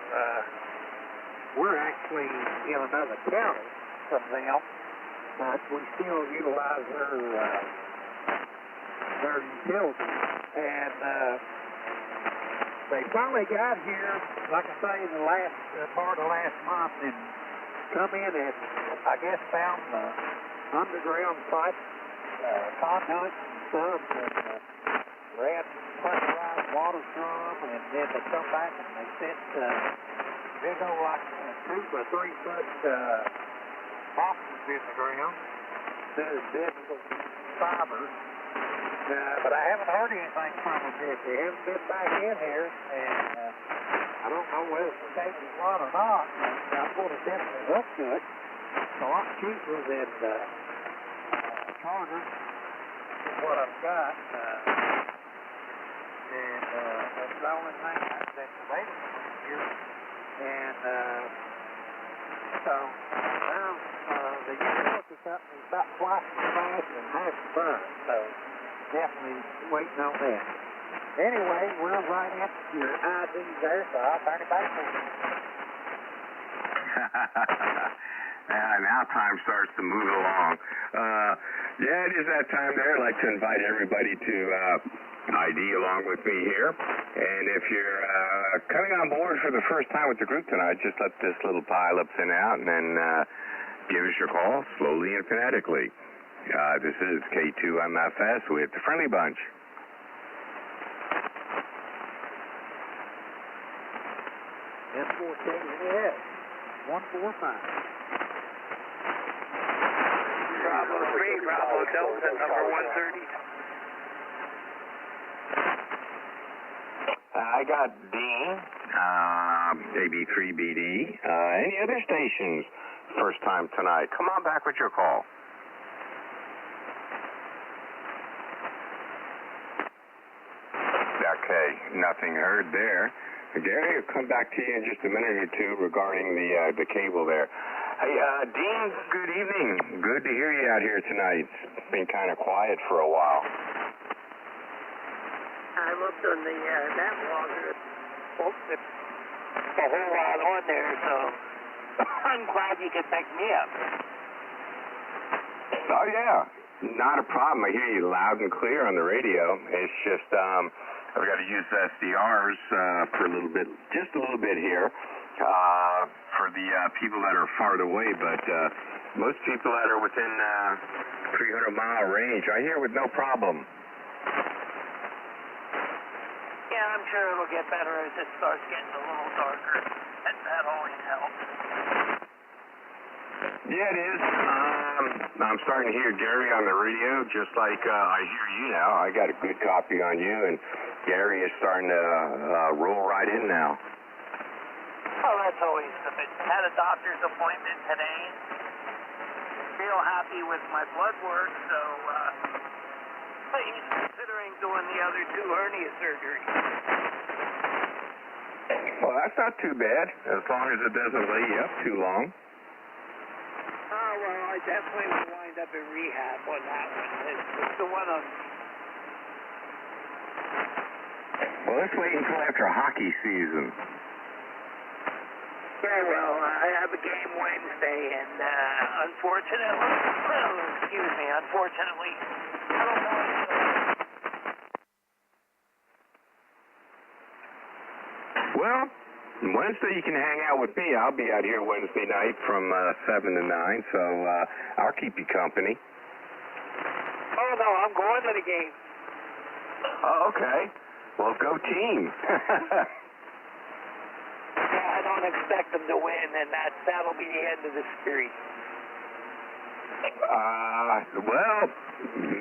actually in another county from them, but we still utilize their utilities. And they finally got here, like I say, the last part of last month, and come in and I guess found the underground pipe conduit and stuff, and ran pressurized water through them, and then they come back and they sent big old like 2 or 3 foot boxes in the ground, digital fiber. But I haven't heard anything from them yet. They haven't been back in here, and I don't know whether the cable's run or not. I'm going to definitely look to it. It's a lot cheaper than charter is what I've got. And that's the only thing that's available here. And so now the utility company is about twice as fast and half the burn. So definitely waiting on that. Anyway, we're right at your IDs there, so I'll turn it back to you. Now time starts to move along. Yeah, it is that time there. I'd like to invite everybody to ID along with me here. And if you're coming on board for the first time with the group tonight, just let this little pileup thin out and then give us your call slowly and phonetically. This is K2MFS with the Friendly Bunch. S4KS 145. Bravo 3, Bravo Delta, number 130. I got Dean, AB3BD. Any other stations first time tonight? Come on back with your call. Okay, nothing heard there. Gary, I'll come back to you in just a minute or two regarding the cable there. Hey, Dean, good evening. Good to hear you out here tonight. It's been kind of quiet for a while. I looked on the nav logger. Folks, a whole lot on there, so I'm glad you could pick me up. Oh, yeah. Not a problem. I hear you loud and clear on the radio. It's just I've got to use SDRs for a little bit, just a little bit here, for the people that are far away. But most people that are within 300-mile range, I hear with no problem. Yeah, I'm sure it'll get better as it starts getting a little darker. That always helps. Yeah, it is. I'm starting to hear Gary on the radio, just like I hear you now. I got a good copy on you, and Gary is starting to roll right in now. Oh, that's always good. Had a doctor's appointment today. Real happy with my blood work, so he's considering doing the other 2 hernia surgeries. Well, that's not too bad, as long as it doesn't lay you up too long. Oh, well, I definitely will wind up in rehab on that one. It's the one on... Well, let's wait until after hockey season. Yeah, well, I have a game Wednesday, and unfortunately, I don't know. Well, Wednesday you can hang out with me. I'll be out here Wednesday night from 7 to 9, so I'll keep you company. Oh, no, I'm going to the game. Oh, okay. Well, go team. Yeah, I don't expect them to win, and that'll be the end of the series. Well,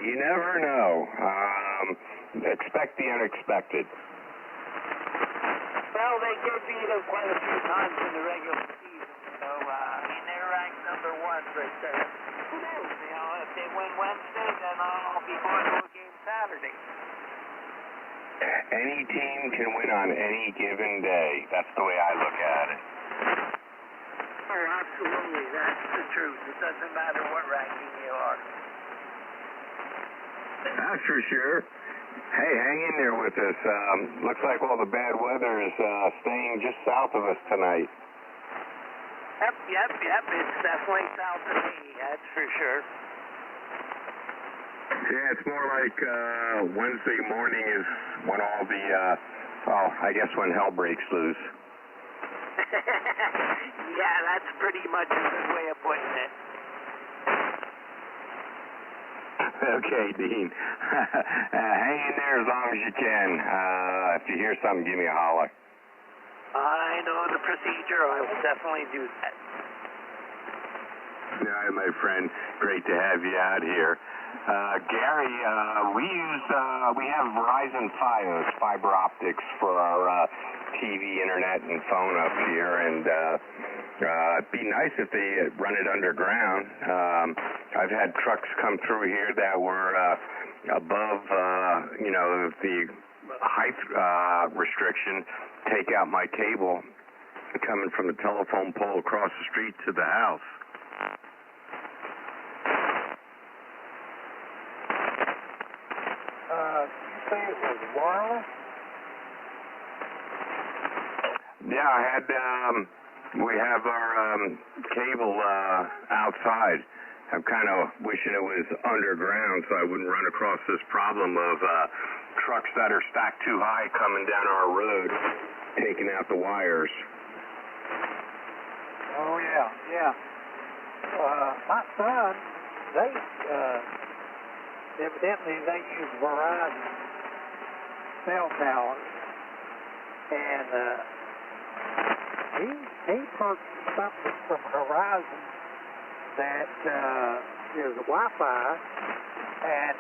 you never know. Expect the unexpected. Well, they did beat them quite a few times in the regular season, so, they're ranked number 1, but who knows? If they win Wednesday, then I'll be going to a game Saturday. Any team can win on any given day. That's the way I look at it. Oh, absolutely. That's the truth. It doesn't matter what ranking you are. That's for sure. Hey, hang in there with us. Looks like all the bad weather is staying just south of us tonight. Yep. It's definitely south of me, that's for sure. Yeah, it's more like Wednesday morning is when all the, I guess when hell breaks loose. Yeah, that's pretty much a good way of putting it. Okay, Dean. Hang in there as long as you can. If you hear something, give me a holler. I know the procedure. I will definitely do that. All right, my friend. Great to have you out here. Gary, we have Verizon Fios, fiber optics for our TV, internet, and phone up here, and it'd be nice if they run it underground. I've had trucks come through here that were above, the height restriction, take out my cable coming from the telephone pole across the street to the house. You say it was wireless? Yeah, I had, we have our cable outside. I'm kind of wishing it was underground so I wouldn't run across this problem of trucks that are stacked too high coming down our road, taking out the wires. Oh, yeah. My son, evidently they use Verizon cell towers, and he purchased something from Verizon that is Wi-Fi, and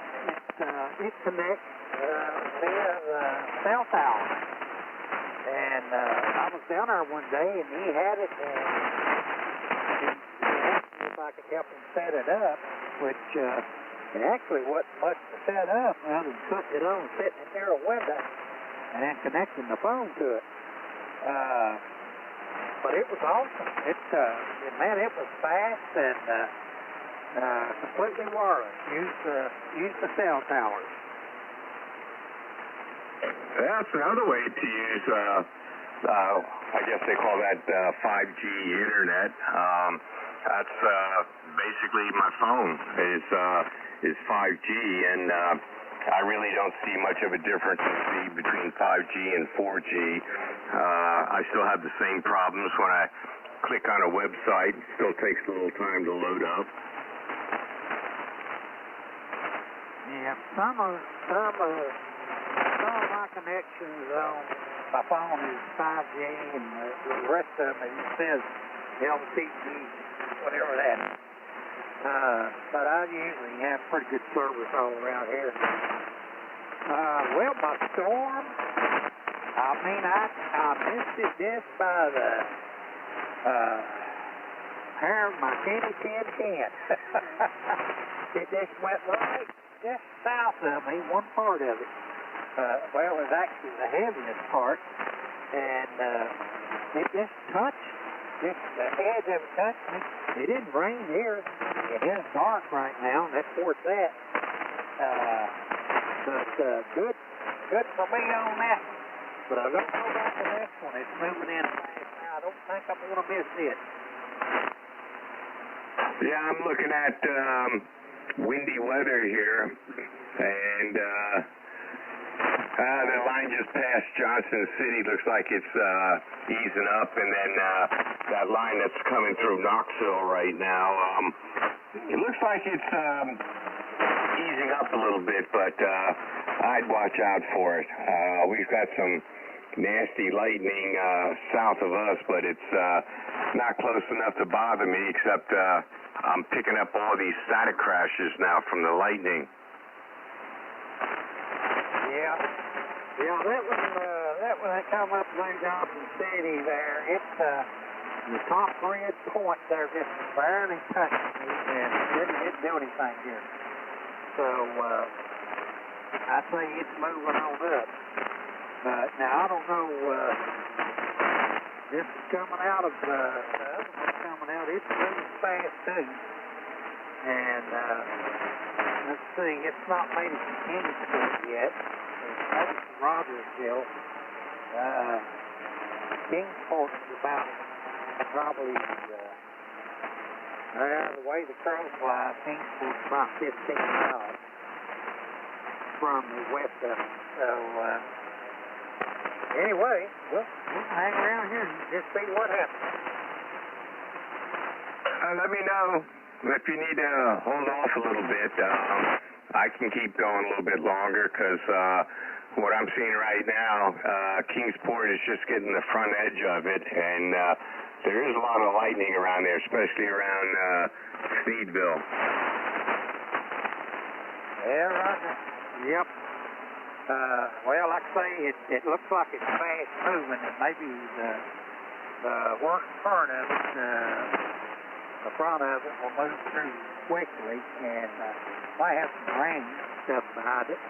it connects via the cell tower. And I was down there one day, and he had it, and he asked me if I could help him set it up, which it actually wasn't much to set up other than putting it on, sitting it near a window, and then connecting the phone to it. But it was awesome. It was fast and completely wireless. Use the cell towers. That's another way to use, I guess they call that 5G internet. That's basically my phone is 5G, and I really don't see much of a difference in speed between 5G and 4G. I still have the same problems when I click on a website. It still takes a little time to load up. Yeah, some of my connections on my phone is 5G, and the rest of them it says LTE. whatever that is. But I usually have pretty good service all around here. Well, my storm, I mean, I missed it just by the hair of my candy can. It just went right just south of me, one part of it. Well, it was actually the heaviest part, and it just touched, just the edge of it touched me. It didn't rain here. It is dark right now, and that's where it's at. But good for me on that. But I don't know about the next one. It's moving in fast now. I don't think I'm going to miss it. Yeah, I'm looking at windy weather here, and the line just past Johnson City looks like it's easing up, and then that line that's coming through Knoxville right now, it looks like it's easing up a little bit, but I'd watch out for it. We've got some nasty lightning south of us, but it's not close enough to bother me, except I'm picking up all these static crashes now from the lightning. Yeah, that one that come up through Johnson City there, it's the top red point there just barely touched me, and it didn't do anything here. So I say it's moving on up. But now I don't know. This is coming out of the other one coming out. It's moving fast too. And let's see, it's not made it to Kingsport yet. It's made it to Rogersville. Kingsport is about probably the way the crow flies. Kingsport's about 15 miles from the west of it. So anyway, we'll hang around here and just see what happens. Let me know if you need to hold off a little bit. I can keep going a little bit longer because what I'm seeing right now, Kingsport is just getting the front edge of it, and there is a lot of lightning around there, especially around Sneedville. Yeah, Roger. Yep. Well, like I say, it looks like it's fast moving, and maybe the worst part of it, the front of it, will move through quickly, and might have some rain stuff behind it.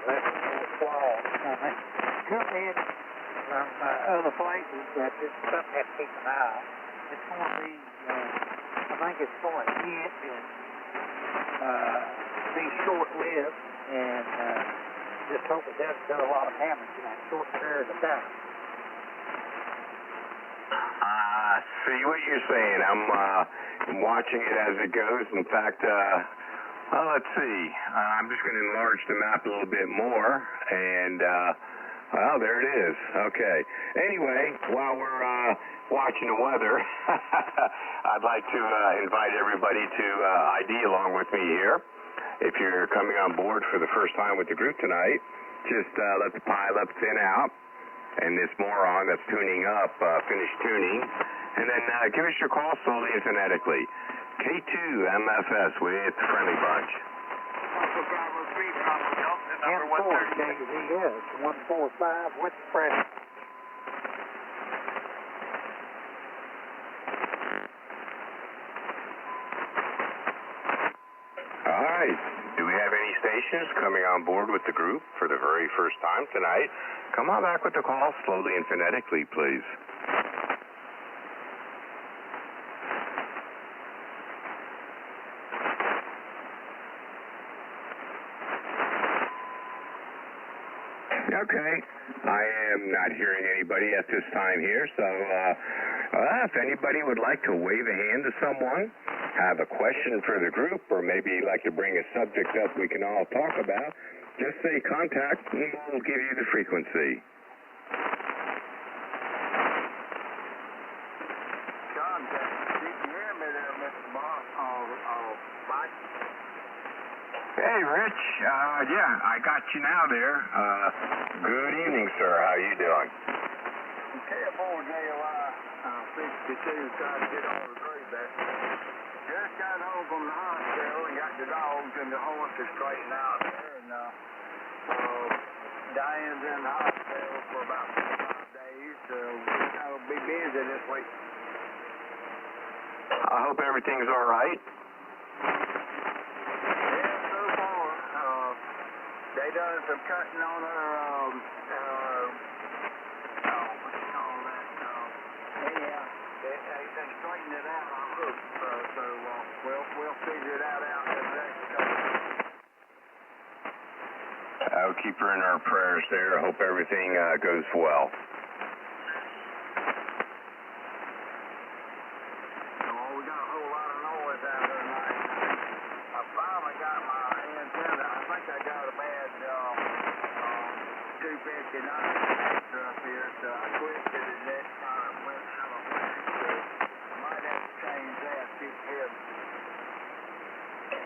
Let's flaws come in from other places that just something has to keep an eye on. It's going to be, I think it's going to hit and be short-lived, and just hope it doesn't do a lot of damage in that short period of time. See what you're saying. I'm watching it as it goes. In fact, well, let's see. I'm just going to enlarge the map a little bit more, and well, there it is. Okay. Anyway, while we're watching the weather, I'd like to invite everybody to ID along with me here. If you're coming on board for the first time with the group tonight, just let the pilot thin out, and this moron that's tuning up finish tuning, and then give us your call slowly and phonetically. K2MFS with Friendly Bunch. Also, Bravo 3, Bravo Delta, number 136. KZS 145 with press. All right. Do we have any stations coming on board with the group for the very first time tonight? Come on back with the call slowly and phonetically, please. Okay. I am not hearing anybody at this time here, so if anybody would like to wave a hand to someone, have a question for the group, or maybe you'd like to bring a subject up we can all talk about, just say contact and we'll give you the frequency. John, did you hear me there, Mr. Boss? Mike? Hey, Rich. Yeah, I got you now there. Good evening, sir. How you doing? KF4JY, 62 trying to get all the group back. Just got home from the hospital and got the dogs and the horses straightened out there. And Diane's in the hospital for about 5 days, so I'll be busy this week. I hope everything's all right. Yeah, so far. They done some cutting on her, what you call that? Yeah, they straightened it out on her. So we'll figure it out in the next couple of weeks. I'll keep her in our prayers there. Hope everything goes well. Oh, we got a whole lot of noise out there tonight. I finally got my antenna. I think I got a bad 259 up here, so I twisted it and it kind of went out of whack. So I might have to change that. Keep hearing.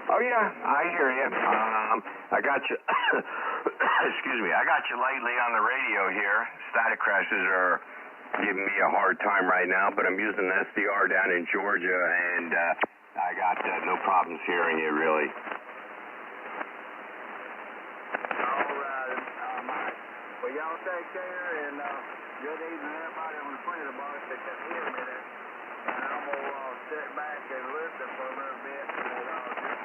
Oh yeah, I hear you. I got you. Excuse me. I got you lately on the radio here. Static crashes are giving me a hard time right now, but I'm using the SDR down in Georgia, and I got no problems hearing you really. All right, Mike. Well, y'all take care, and good evening, everybody on the Freedom Box that can hear me there. And I'm going to sit back and listen for a little bit, and just go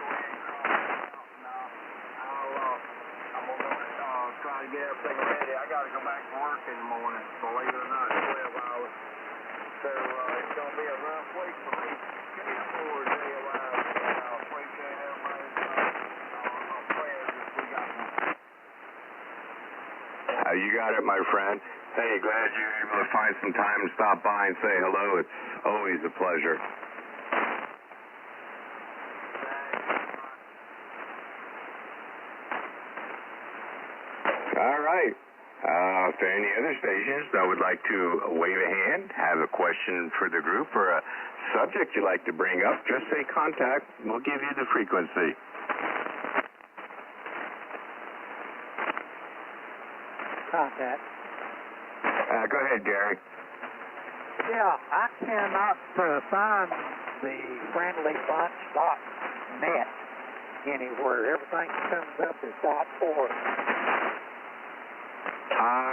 ahead and call me out. I'm going to try to get everything ready. I got to go back to work in the morning, believe it or not, 12 hours. So it's going to be a rough week for me. Give me a forward day a while. I appreciate everybody's prayers that we got one. You got it, my friend. Hey, glad you were able to find some time to stop by and say hello. It's always a pleasure. All right. If there are any other stations that would like to wave a hand, have a question for the group, or a subject you'd like to bring up, just say contact. We'll give you the frequency. Contact. Go ahead, Gary. Yeah, I cannot find the friendlybunch.net anywhere. Everything comes up as .org.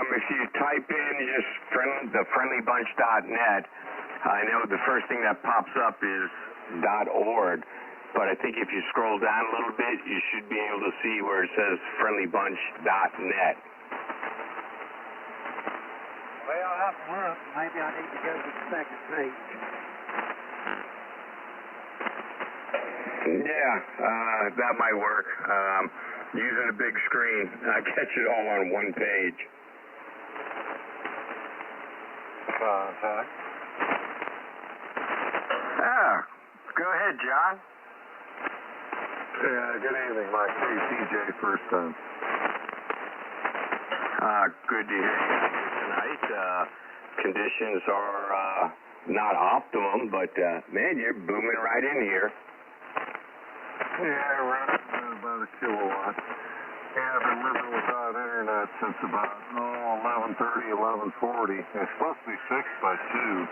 If you type in just the friendlybunch.net, I know the first thing that pops up is .org, but I think if you scroll down a little bit, you should be able to see where it says friendlybunch.net. Well, I'll have to look. Maybe I need to go to the second page. Yeah, that might work. Using a big screen, I catch it all on one page. Contact. Go ahead, John. Yeah, good evening, Mike. TJ, first time. Good to hear you tonight. Conditions are not optimum, but man, you're booming right in here. Yeah, around about a kilowatt. Yeah, I've been living without internet since about 11:30, 11:40. It's supposed to be fixed by 2.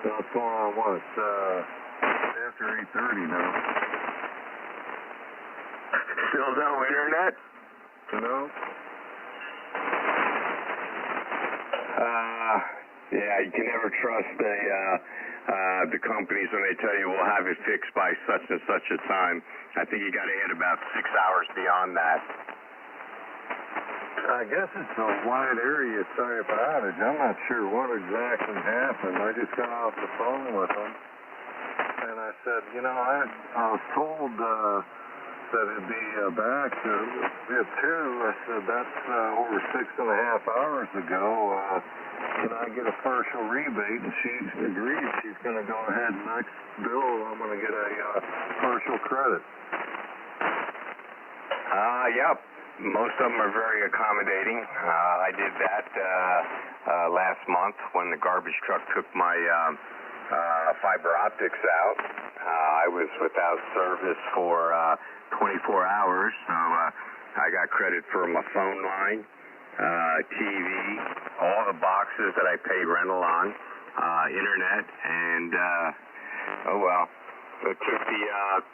So it's going on what? After 8:30 now. Still no internet? No. Yeah, you can never trust the companies when they tell you we'll have it fixed by such and such a time. I think you got to add about 6 hours beyond that. I guess it's a wide area type outage. I'm not sure what exactly happened. I just got off the phone with them, and I said, I was told that it'd be back to bit 2. I said, that's over 6.5 hours ago. Can I get a partial rebate? And she agreed she's going to go ahead and next bill I'm going to get a partial credit. Yep. Most of them are very accommodating. I did that last month when the garbage truck took my fiber optics out. I was without service for 24 hours, so I got credit for my phone line, TV, all the boxes that I paid rental on, internet, and oh well. It took the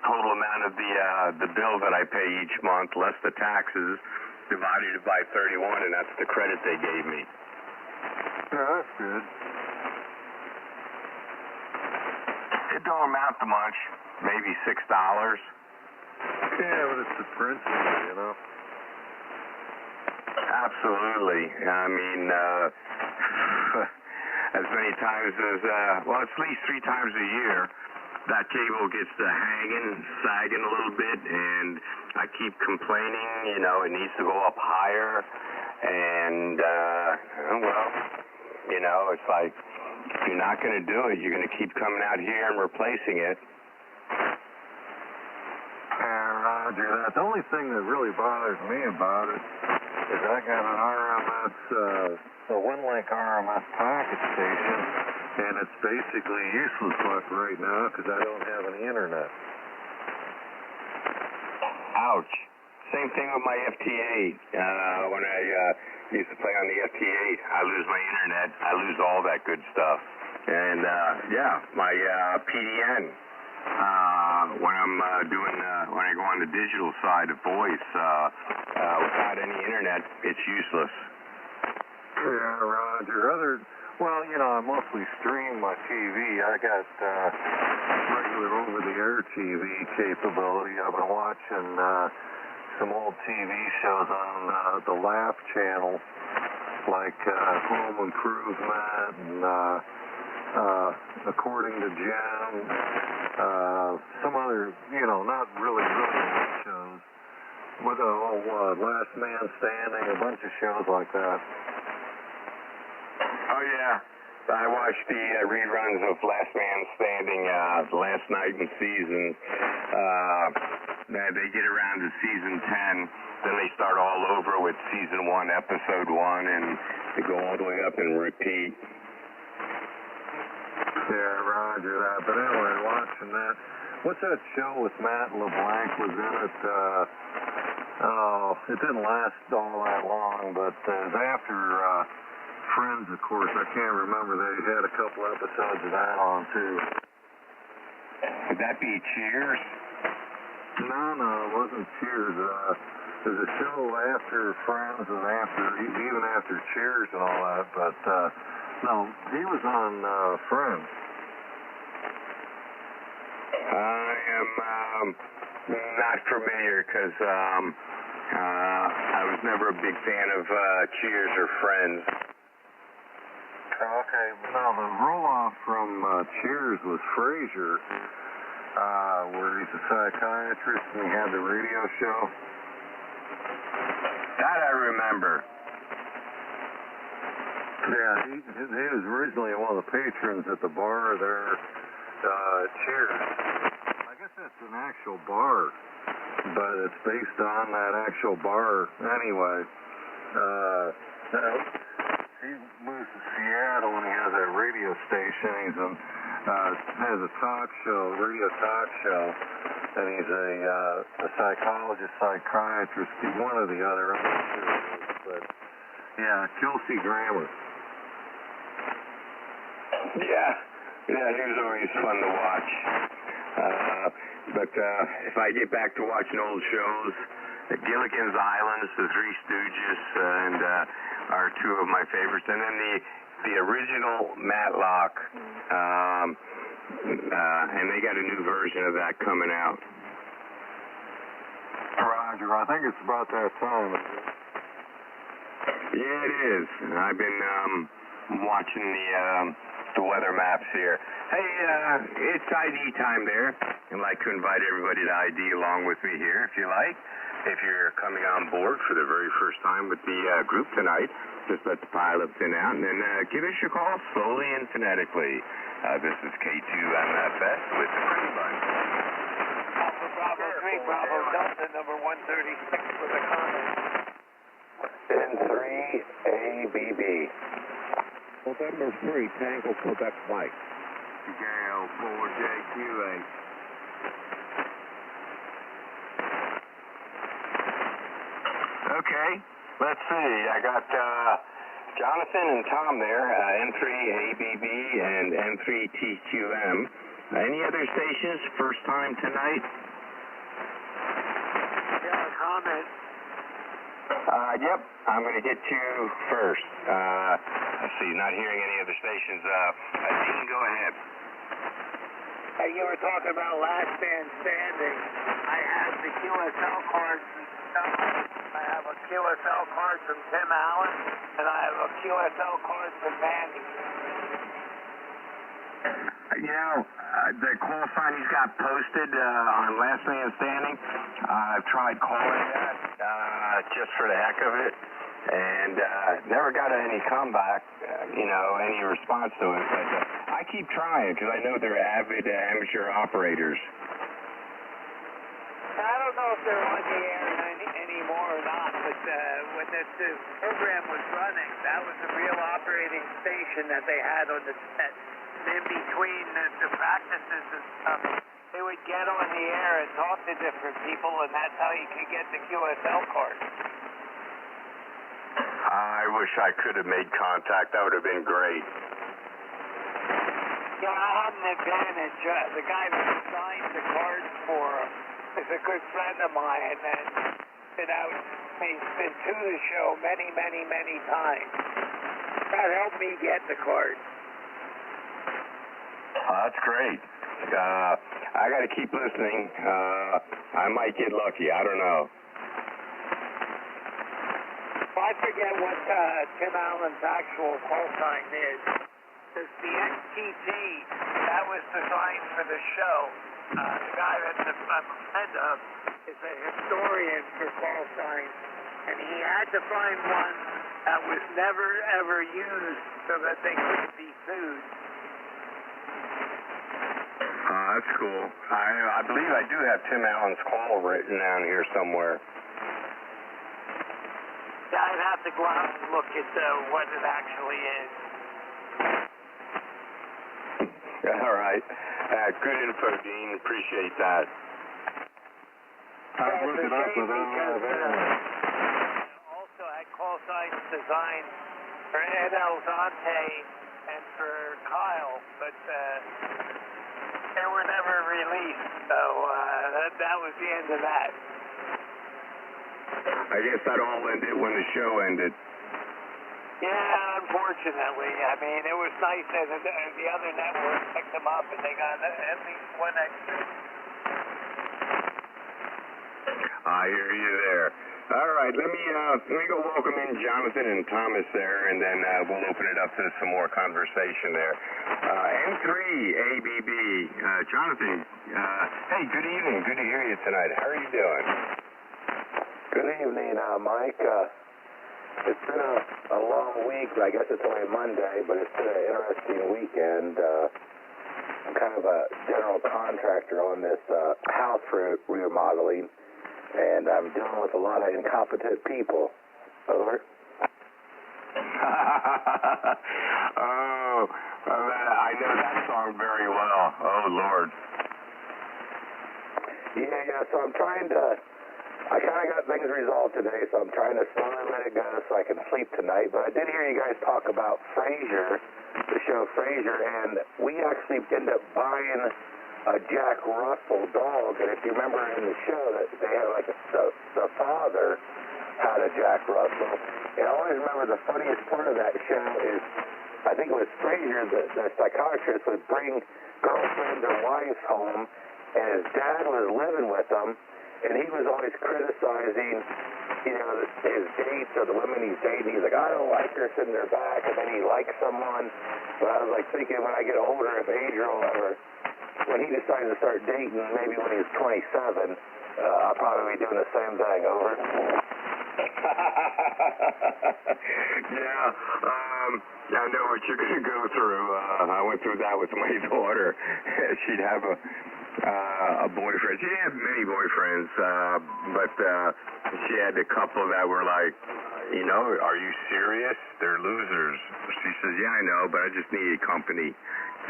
total amount of the bill that I pay each month, less the taxes, divided it by 31, and that's the credit they gave me. Yeah, that's good. It don't amount to much, maybe $6. Yeah, but it's the principle, you know. Absolutely. I mean, as many times as, well, at least 3 times a year, that cable gets to hanging, sagging a little bit, and I keep complaining, you know, it needs to go up higher, and, well, you know, it's like, if you're not going to do it, you're going to keep coming out here and replacing it. Roger that. The only thing that really bothers me about it is I got an RMS, a WinLink RMS packet station, and it's basically useless left right now because I don't have any internet. Ouch. Same thing with my FT8. When I used to play on the FT8, I lose my internet. I lose all that good stuff. And, yeah, my PDN. When I'm when I go on the digital side of voice, without any internet, it's useless. Yeah, Roger. Well, you know, I mostly stream my TV. I got regular over-the-air TV capability. I've been watching some old TV shows on the Laugh channel, like Home Improvement and According to Jim, some other, you know, not really old shows, with Last Man Standing, a bunch of shows like that. Oh, yeah. I watched the reruns of Last Man Standing last night in season. They get around to season 10, then they start all over with season 1, episode 1, and they go all the way up and repeat. Yeah, Roger that. But anyway, watching that. What's that show with Matt LeBlanc was in it? It didn't last all that long, but it was after Friends, of course. I can't remember. They had a couple episodes of that on, too. Would that be Cheers? No, it wasn't Cheers. There's a show after Friends and even after Cheers and all that, but no, he was on Friends. I am not familiar because I was never a big fan of Cheers or Friends. Okay, now the roll-off from Cheers was Frasier, where he's a psychiatrist and he had the radio show. That I remember. Yeah, he was originally one of the patrons at the bar there, Cheers. I guess that's an actual bar, but it's based on that actual bar anyway. He moves to Seattle and he has a radio station. He's has a talk show, radio talk show, and he's a psychologist, psychiatrist, one or the other. I'm not sure who it is, but yeah, Kelsey Grammer. Yeah, he was always fun to watch. But if I get back to watching old shows, Gilligan's Island, The Three Stooges, and are 2 of my favorites. And then the original Matlock, and they got a new version of that coming out. Roger, I think it's about that time. Yeah, it is. I've been watching the weather maps here. Hey, it's ID time there. I'd like to invite everybody to ID along with me here, if you like. If you're coming on board for the very first time with the group tonight, just let the pilot thin out and then give us your call slowly and phonetically. This is K2MFS with the Pretty Bunch. Alpha Bravo 3, Bravo Delta, number 136 with a comment. N3ABB. November 3, Tango, Quebec, Mike. JL4JQ8. Okay, let's see. I got Jonathan and Tom there, N3ABB and N3TQM. Any other stations? First time tonight? Yeah, comment. Yep, I'm going to get you first. Let's see, not hearing any other stations. Dean, go ahead. Hey, you were talking about last man standing. I have the QSL card from I have a QSL card from Tim Allen, and I have a QSL card from Mandy. The call sign he's got posted on Last Man Standing, I've tried calling that just for the heck of it, and never got any comeback, any response to it. But I keep trying because I know they're avid amateur operators. I don't know if they're on the air anymore or not, but when the program was running, that was a real operating station that they had on the set. In between the practices and stuff, they would get on the air and talk to different people, and that's how you could get the QSL card. I wish I could have made contact. That would have been great. Yeah, I had an advantage. The guy that signed the cards for him is a good friend of mine, and he's been to the show many, many, many times. That helped me get the card. That's great. I got to keep listening. I might get lucky. I don't know. Well, I forget what Tim Allen's actual call sign is. It's the XTT that was designed for the show. The guy that I'm a friend of is a historian for call signs, and he had to find one that was never, ever used so that they couldn't be sued. That's cool. I believe I do have Tim Allen's call written down here somewhere. Yeah, I'd have to go out and look at what it actually is. All right. Good info, Dean. Appreciate that. I've looked it up, but I don't have it. Also had call signs designed for Ed Alzante and for Kyle, but they were never released, so that was the end of that. I guess that all ended when the show ended. Yeah, unfortunately. I mean, it was nice that the other network picked them up and they got at least one extra. I hear you there. All right, let me go welcome in Jonathan and Thomas there, and then we'll open it up to some more conversation there. N3ABB, Jonathan, hey, good evening. Good to hear you tonight. How are you doing? Good evening, Mike. It's been a long week. I guess it's only Monday, but it's been an interesting weekend. I'm kind of a general contractor on this house remodeling, and I'm dealing with a lot of incompetent people. Over. I know that song very well. Oh, Lord. Yeah, so I'm trying to... I kind of got things resolved today, so I'm trying to slowly let it go so I can sleep tonight. But I did hear you guys talk about Frasier, the show Frasier, and we actually ended up buying a Jack Russell dog. And if you remember in the show, that they had like the father had a Jack Russell. And I always remember the funniest part of that show is, I think it was Frasier, the psychiatrist would bring girlfriends or wives home, and his dad was living with them. And he was always criticizing, his dates or the women he's dating. He's like, I don't like her sitting there back, and then he likes someone. But I was like thinking, when I get older, if Adriel ever, when he decides to start dating, maybe when he's 27, I'll probably be doing the same thing. Over. I know what you're going to go through. I went through that with my daughter. She'd have a boyfriend. She had many boyfriends, but she had a couple that were like, are you serious? They're losers. She says, yeah, I know, but I just needed company.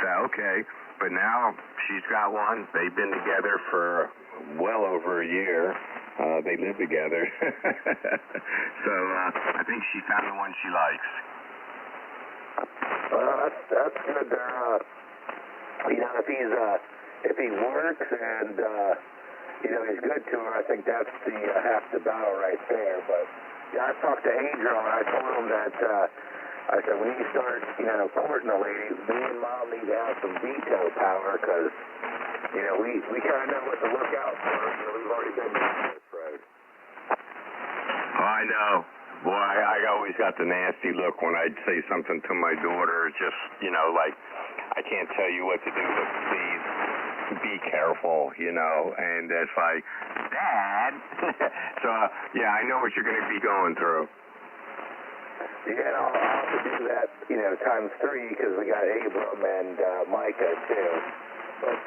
So, okay. But now she's got one. They've been together for well over a year. They live together. So I think she found the one she likes. that's good. They're, you know, if he works and you know he's good to her, I think that's the half the battle right there. But yeah, I talked to Adriel and I told him that I said when you start, you know, courting a lady, me and Mom need to have some veto power because you know we kind of know what to look out for. You know, we've already been down this road. Oh, I know. Boy, I always got the nasty look when I'd say something to my daughter, just, you know, like, I can't tell you what to do, but please be careful, you know, and it's like, Dad. So, yeah, I know what you're going to be going through. Yeah, I'll have to do that, you know, times 3 because we got Abram and Micah, too. But,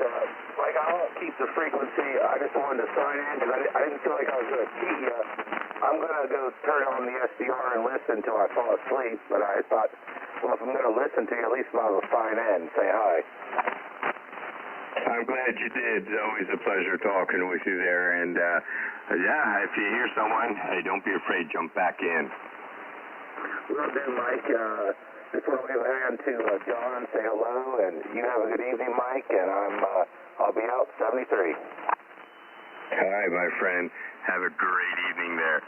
like, I won't keep the frequency. I just wanted to sign in because I didn't feel like I was going to cheat you. I'm going to go turn on the SDR and listen until I fall asleep. But I thought, well, if I'm going to listen to you, at least might as well sign in and say hi. I'm glad you did. It's always a pleasure talking with you there. And, yeah, if you hear someone, hey, don't be afraid. Jump back in. Will do, Mike. Just want to wave a hand to John, say hello, and you have a good evening, Mike, and I'll be out 73. Hi, my friend. Have a great evening there.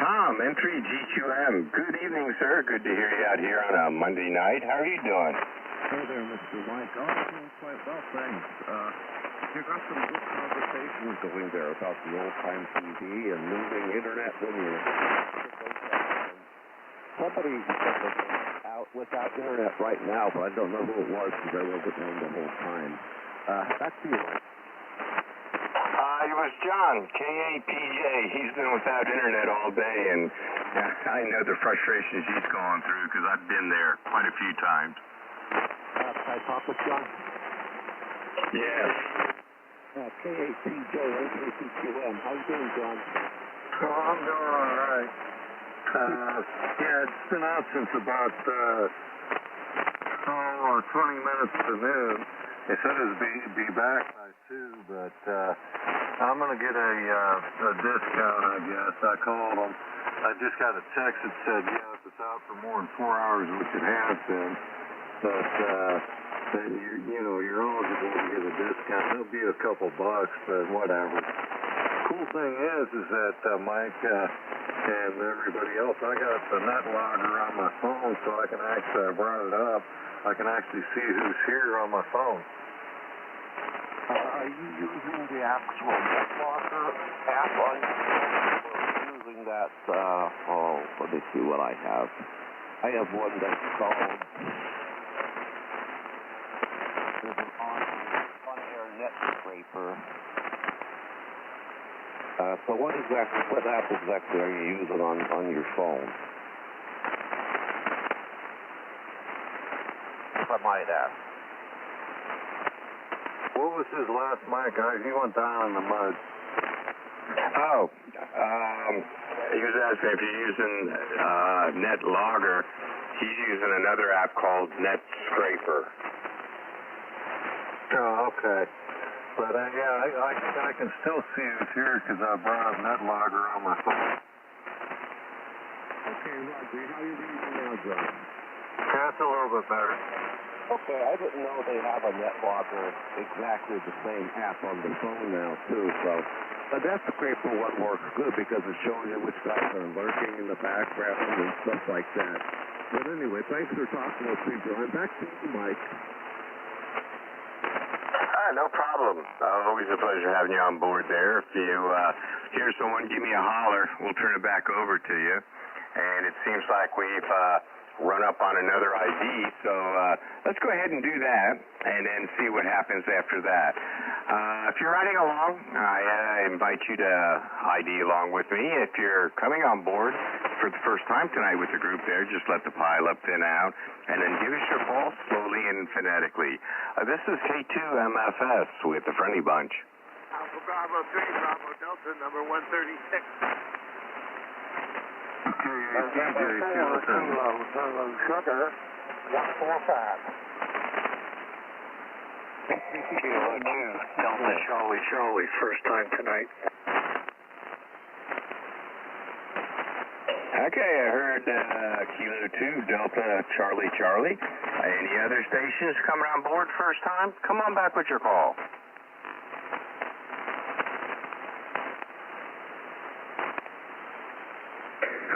Tom, entry GQM. Good evening, sir. Good to hear you out here on a Monday night. How are you doing? Hey there, Mr. Mike. Oh, I'm doing quite well, thanks. You got some good conversations going there about the old-time TV and moving internet when you're... Somebody out without internet right now, but I don't know who it was because I wasn't on the whole time. Back to you, Mike. It was John, K-A-P-J. He's been without internet all day, and I know the frustrations he's going through because I've been there quite a few times. Can I talk with John? Yes. K-A-P-J, H-A-P-Q-M. How you doing, John? Oh, I'm doing all right. Yeah, it's been out since about 20 minutes to noon. They said it'd be back by 2, but I'm gonna get a discount, I guess. I called them. I just got a text that said, yeah, if it's out for more than 4 hours, which it has been, but then you're eligible to get a discount. It'll be a couple bucks, but whatever. Cool thing is that Mike and everybody else, I got the net logger on my phone, so I can actually, I brought it up, I can actually see who's here on my phone. Are you using the actual NetLocker app on your phone, or using that, let me see what I have. I have one that's called, there's an on-air net scraper. So what app exactly are you using on your phone? If I might ask. What was his last mic? He went down in the mud. Oh, he was asking if you're using Net Logger. He's using another app called Net Scraper. Oh, okay. But yeah, I can still see who's here because I brought up Net Logger on my phone. Okay, Roger, how are you reading now, John? That's a little bit better. Okay, I didn't know they have a NetLogger exactly the same app on the phone now, too, so... But that scraper one works good because it shows you which guys are lurking in the background and stuff like that. But anyway, thanks for talking with me, John. Back to you, Mike. No problem. Always a pleasure having you on board there. If you hear someone, give me a holler. We'll turn it back over to you. And it seems like we've run up on another ID, so let's go ahead and do that and then see what happens after that. If you're riding along, I invite you to ID along with me. If you're coming on board for the first time tonight with the group there, just let the pileup thin out and then give us your call slowly and phonetically. This is K2MFS with the Friendly Bunch. Alpha Bravo 3, Bravo Delta, number 136. Sugar, 145. Delta Charlie, first time tonight. Okay, I heard Kilo 2, Delta, Charlie, Charlie. Any other stations coming on board first time? Come on back with your call.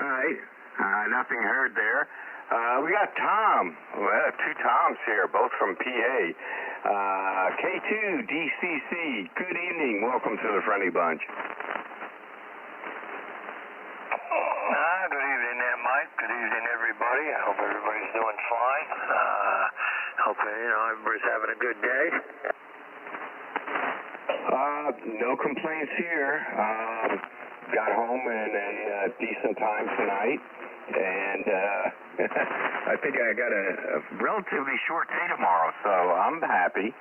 All right, nothing heard there. We got Tom. Well, two Toms here, both from PA. K2, DCC, good evening. Welcome to the Friendly Bunch. Good evening there, Mike. Good evening, everybody. I hope everybody's doing fine. Hope everybody's having a good day. No complaints here. Got home in a decent time tonight, and I think I got a relatively short day tomorrow, so I'm happy.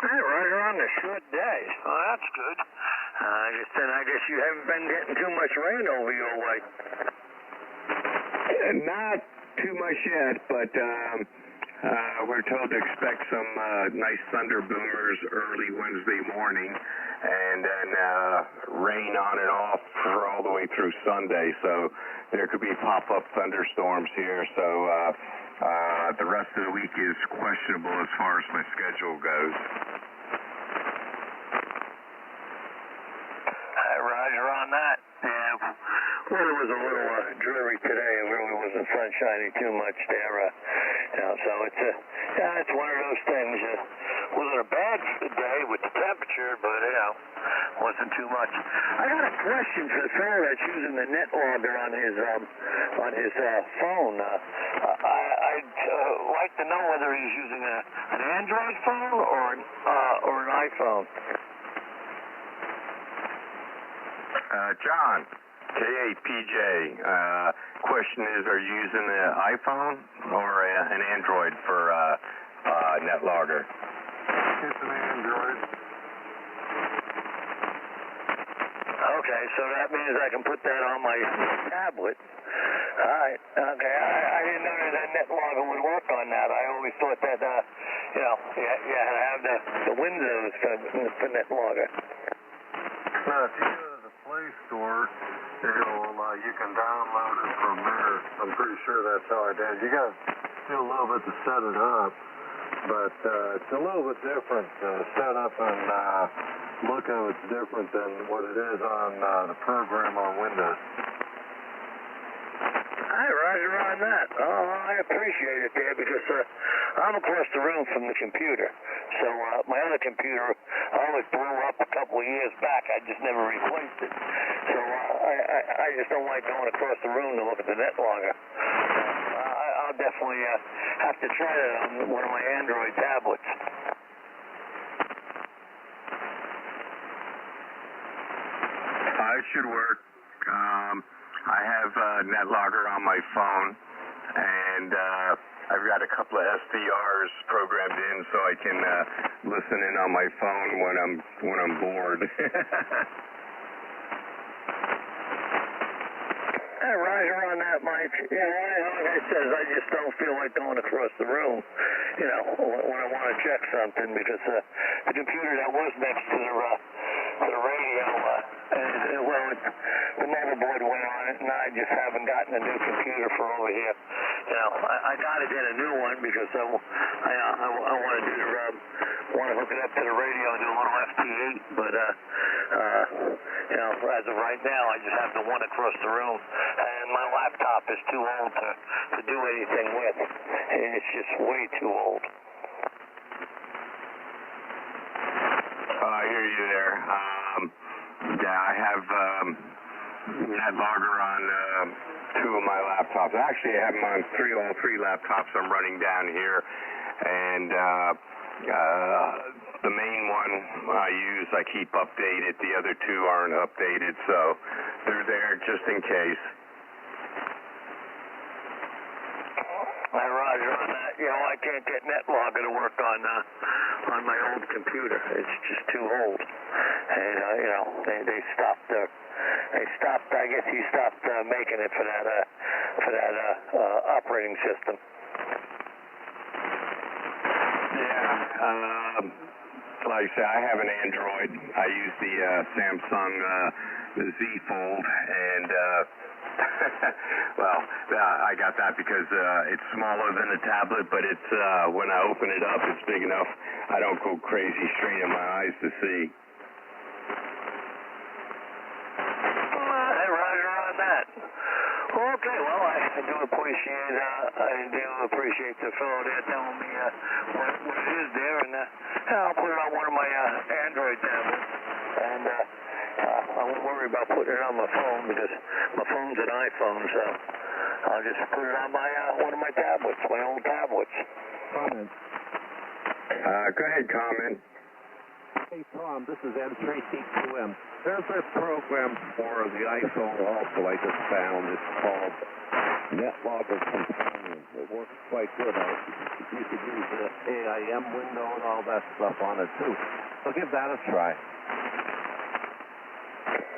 Right around a short day. Oh, that's good. I guess you haven't been getting too much rain over your way. Not too much yet, but we're told to expect some nice thunder boomers early Wednesday morning, and then rain on and off for all the way through Sunday. So there could be pop-up thunderstorms here. So the rest of the week is questionable as far as my schedule goes. Roger on that. Yeah. Well, it was a little dreary today. It really wasn't sunshining too much there. So it's one of those things. Wasn't a bad day with the temperature, but wasn't too much. I got a question for the fellow that's using the net logger on his phone. I'd like to know whether he's using an Android phone or an iPhone. John, KAPJ, question is, are you using the iPhone or an Android for net logger? It's an Android. Okay, so that means I can put that on my tablet. All right. Okay, I didn't know that net logger would work on that. I always thought that, you had to have the Windows for net logger. If you go to the Play Store, you can download it from there. I'm pretty sure that's how I did. You got to do a little bit to set it up, but it's a little bit different. Setup and look of it's different than what it is on the program on Windows. Hi, Roger on that. Oh, I appreciate it there because I'm across the room from the computer. So my other computer always blew up a couple of years back. I just never replaced it. So I just don't like going across the room to look at the net logger. I'll definitely have to try that on one of my Android tablets. It should work. I have NetLogger on my phone, and I've got a couple of SDRs programmed in so I can listen in on my phone when I'm bored. Roger on that, Mike. Like I said, I just don't feel like going across the room, when I want to check something because the computer that was next to the radio, the motherboard went on it, and I just haven't gotten a new computer for over here. I got to get a new one because I want to hook it up to the radio and do a little FT8, but as of right now, I just have the one across the room, and my laptop is too old to do anything with. It's just way too old. I hear you there. I have NetLogger on two of my laptops. Actually, I have them on all three laptops I'm running down here, and the main one I use, I keep updated. The other two aren't updated, so they're there just in case. Roger on that. I can't get NetLogger to work on my old computer. It's just too old. And they stopped. I guess he stopped making it for that operating system. Yeah. like I said, I have an Android. I use the Samsung the Z Fold, and well, I got that because it's smaller than a tablet, but it's when I open it up, it's big enough. I don't go crazy straining my eyes to see. Roger on that. Okay, well, I do appreciate the fellow there telling me what it is there, and I'll put it on one of my Android tablets, and I won't worry about putting it on my phone because my phone's an iPhone, so I'll just put it on my one of my tablets, my old tablets. Comment. Go ahead, comment. Hey, Tom, this is N3C2M. There's a program for the iPhone also I just found. It's called NetLogger Companion. It works quite good. You could use the AIM window and all that stuff on it, too. So give that a try.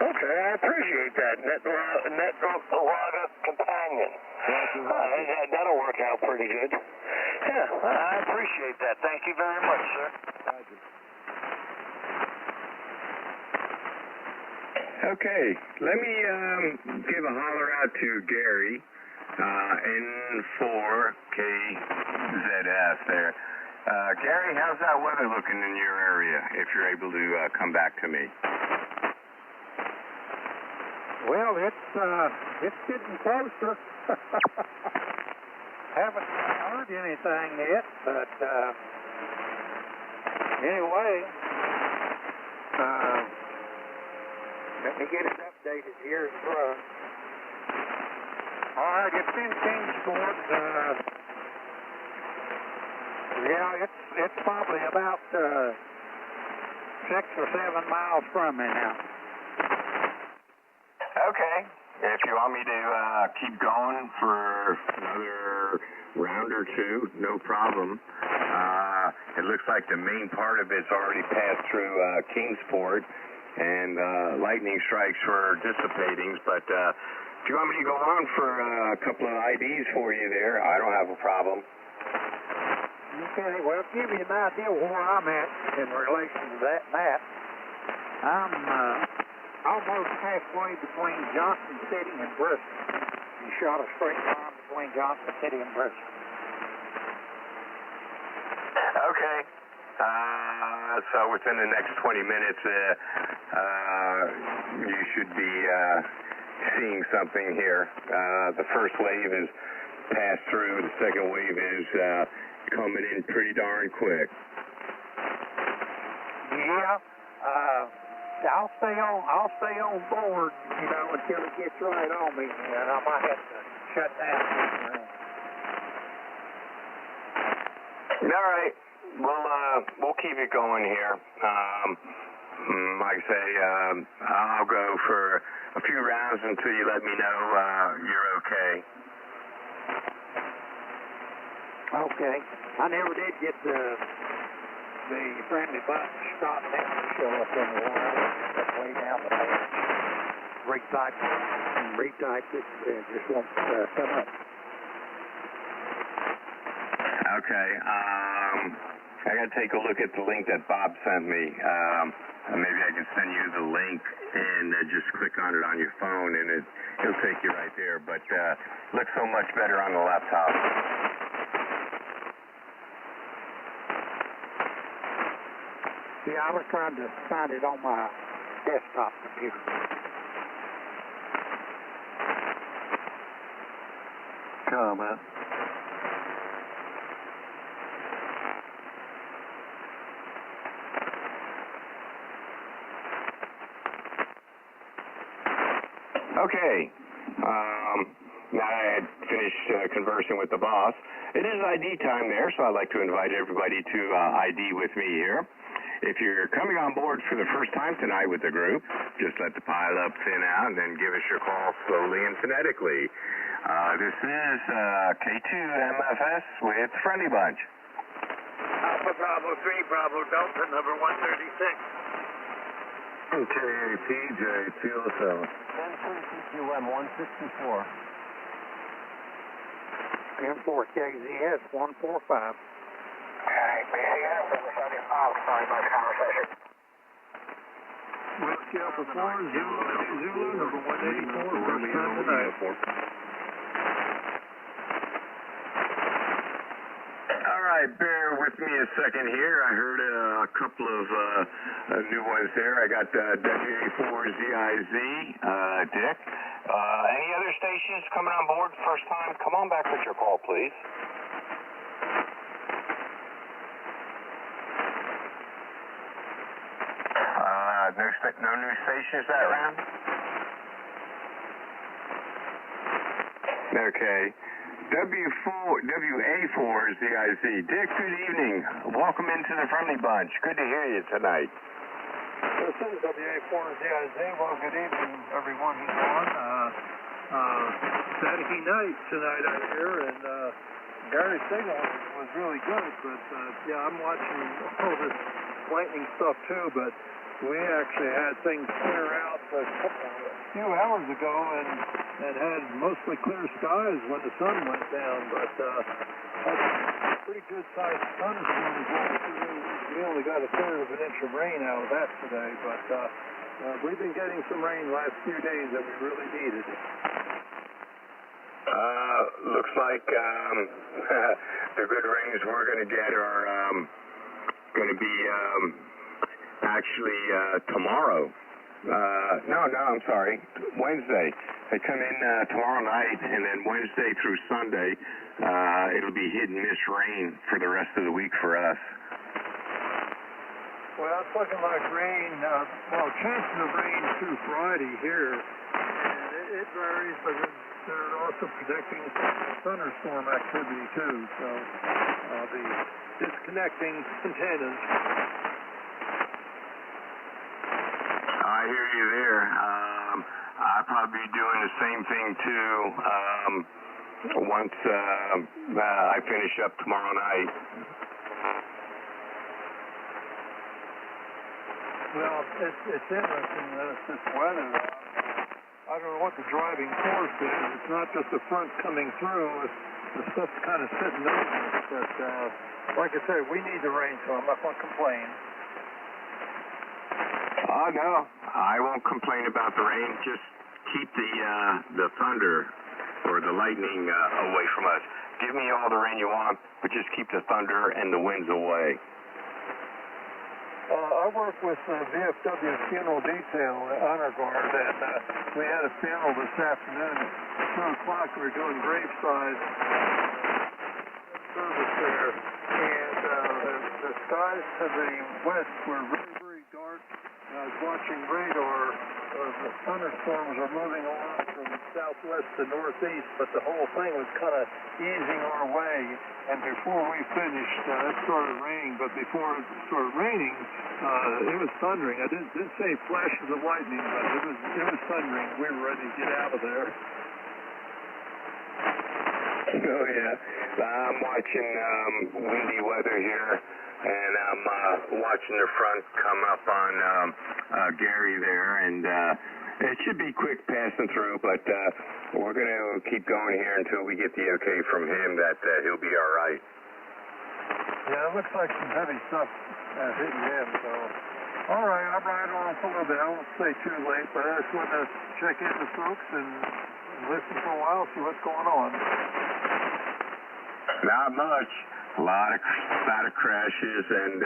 Okay, I appreciate that. NetLogger Companion. That'll work out pretty good. Yeah, I appreciate that. Thank you very much, sir. Okay, let me give a holler out to Gary, N4KZF there. Gary, how's that weather looking in your area, if you're able to come back to me? Well, it's getting closer. Haven't heard anything yet, but anyway, let me get it updated here. All right, it's in Kingsport. Yeah, it's probably about 6 or 7 miles from me now. Okay. If you want me to keep going for another round or two, no problem. It looks like the main part of it's already passed through Kingsport, and lightning strikes were dissipating, but if you want me to go on for a couple of IDs for you there, I don't have a problem. Okay, well, give you an idea where I'm at in relation to that map. I'm almost halfway between Johnson City and Bristol. You shot a straight line between Johnson City and Bristol. Okay. So within the next 20 minutes, you should be seeing something here. The first wave is passed through. The second wave is coming in pretty darn quick. Yeah. I'll stay on board, you know, until it gets right on me, and I might have to shut down. All right. We'll keep it going here. Like I say, I'll go for a few rounds until you let me know you're okay. Okay. I never did get the friendly bunch stop down to show up anywhere. I way down the page. Retyped it, just won't come up. Okay. I got to take a look at the link that Bob sent me. Maybe I can send you the link and just click on it on your phone, and it'll take you right there. But looks so much better on the laptop. Yeah, I was trying to find it on my desktop computer. Comment. Okay. Now I had finished conversing with the boss. It is ID time there, so I'd like to invite everybody to ID with me here. If you're coming on board for the first time tonight with the group, just let the pile up thin out and then give us your call slowly and phonetically. This is K2MFS with Friendly Bunch. Alpha Bravo 3, Bravo Delta, number 136. KPJ 207. N3CQM 164. M4KZS 145. Alright, may I get up for the 75? Sorry about the conversation. Whiskey Alpha 4, Zulu, number 184, first time tonight. All right, bear with me a second here. I heard a couple of new ones there. I got WA4ZIZ, Dick. Any other stations coming on board first time? Come on back with your call, please. No new stations that round? Okay. WA4ZIZ. Dick, good evening. Welcome into the Friendly Bunch. Good to hear you tonight. This is WA4ZIZ. Well, good evening, everyone who's on. Staticky night tonight out here, and Gary's signal was really good, but yeah, I'm watching all this lightning stuff too, but we actually had things clear out a few hours ago and had mostly clear skies when the sun went down, but had pretty good sized thunderstorms. We only got a third of an inch of rain out of that today, but we've been getting some rain the last few days that we really needed. Looks like the good rains we're going to get are going to be actually tomorrow. No, I'm sorry. Wednesday. They come in tomorrow night, and then Wednesday through Sunday, it'll be hit and miss rain for the rest of the week for us. Well, it's looking like rain. Chances of rain through Friday here, and it varies, but they're also predicting thunderstorm activity too, so I'll be disconnecting antennas. I hear you there. I'll probably be doing the same thing too once I finish up tomorrow night. Well, it's interesting, this weather. I don't know what the driving force is. It's not just the front coming through. The stuff's kind of sitting over us. But like I said, we need the rain, so I'm not going to complain. Oh, no. I won't complain about the rain. Just keep the thunder or the lightning away from us. Give me all the rain you want, but just keep the thunder and the winds away. I work with VFW Funeral Detail Honor Guard, and we had a funeral this afternoon at 2 o'clock. We were doing graveside service there, and the skies to the west were very, very dark. I was watching radar. The thunderstorms are moving along from southwest to northeast, but the whole thing was kind of easing our way. And before we finished, it started raining. But before it started raining, it was thundering. I didn't say flashes of lightning, but it was thundering. We were ready to get out of there. Oh yeah, I'm watching windy weather here, and I'm watching the front come up on Gary there, and it should be quick passing through, but we're going to keep going here until we get the okay from him that he'll be all right. Yeah, it looks like some heavy stuff hitting him, so. All right, I'll ride on for a little bit. I won't stay too late, but I just wanted to check in with folks and listen for a while, see what's going on. Not much. A lot of crashes, and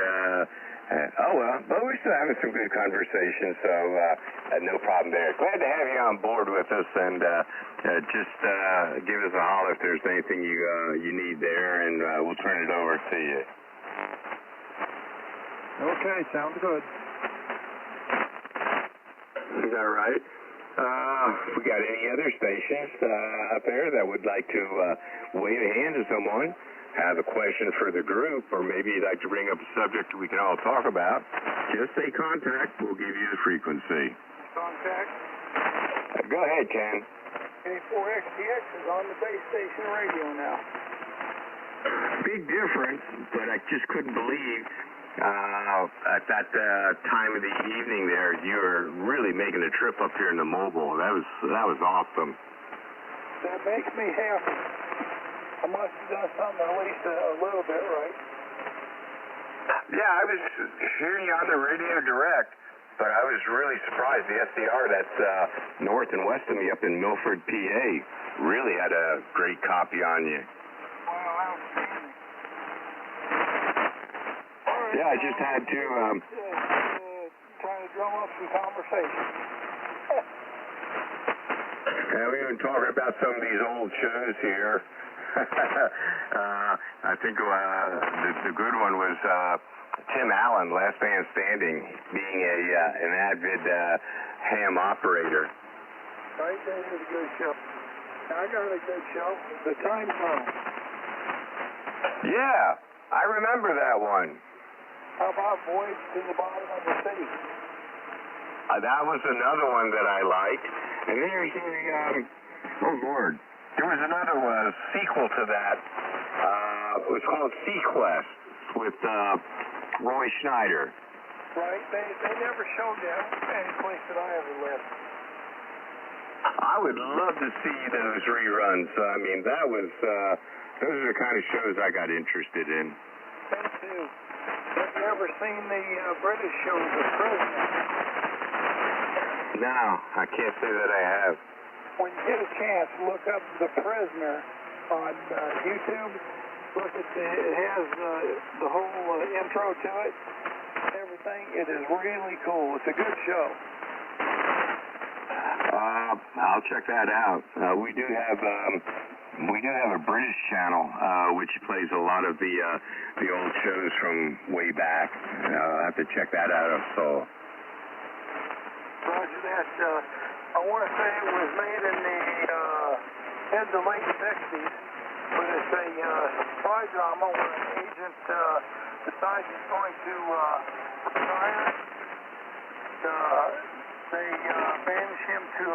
but we're still having some good conversation, so no problem there. Glad to have you on board with us, and just give us a holler if there's anything you need there, and we'll turn it over to you. Okay, sounds good. Is that right? We got any other stations out there that would like to wave a hand to someone, have a question for the group, or maybe you'd like to bring up a subject we can all talk about, just say contact. We'll give you the frequency. Contact? Go ahead, Ken. A4XTX is on the base station radio now. Big difference, but I just couldn't believe at that time of the evening there, you were really making a trip up here in the mobile. That was awesome. That makes me happy. I must have done something at least a little bit right. Yeah, I was hearing you on the radio direct, but I was really surprised. The SDR that's north and west of me up in Milford, PA, really had a great copy on you. Wow, outstanding. Yeah, I just had to... trying to drum up some conversation. Yeah, we were talking about some of these old shows here. I think the good one was Tim Allen, Last Man Standing, being an avid ham operator. Right, that is a good show. I got a good show. The Time Zone. Yeah, I remember that one. How about Voyage to the Bottom of the Sea? That was another one that I liked. And there's oh Lord, there was another sequel to that. It was called Sequest with Roy Schneider. Right, they never showed that any place that I ever lived. I would love to see those reruns. I mean, that was those are the kind of shows I got interested in. Me too. Have you ever seen the British show, The Prisoner? No, I can't say that I have. When you get a chance, look up The Prisoner on YouTube. Look at it has the whole intro to it, everything. It is really cool. It's a good show. I'll check that out. We do have a British channel which plays a lot of the old shows from way back. I'll have to check that out also. Roger that. I want to say it was made in the late 60s, but it's a spy drama where an agent decides he's going to retire. They banish him to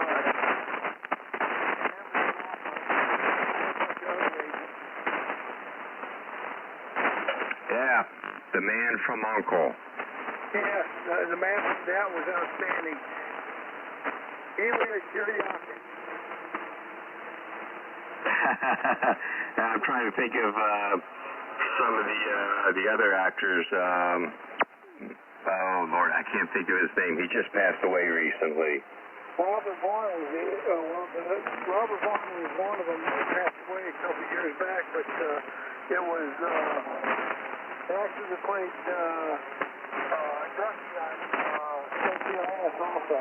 Yeah, The Man from U.N.C.L.E. Yes, the man from that was outstanding. EST Daily. I'm trying to think of some of the other actors. Oh Lord, I can't think of his name. He just passed away recently. Robert Vaughn was one of them. He passed away a couple years back, but it was the actor that played Dusty on CCIS also.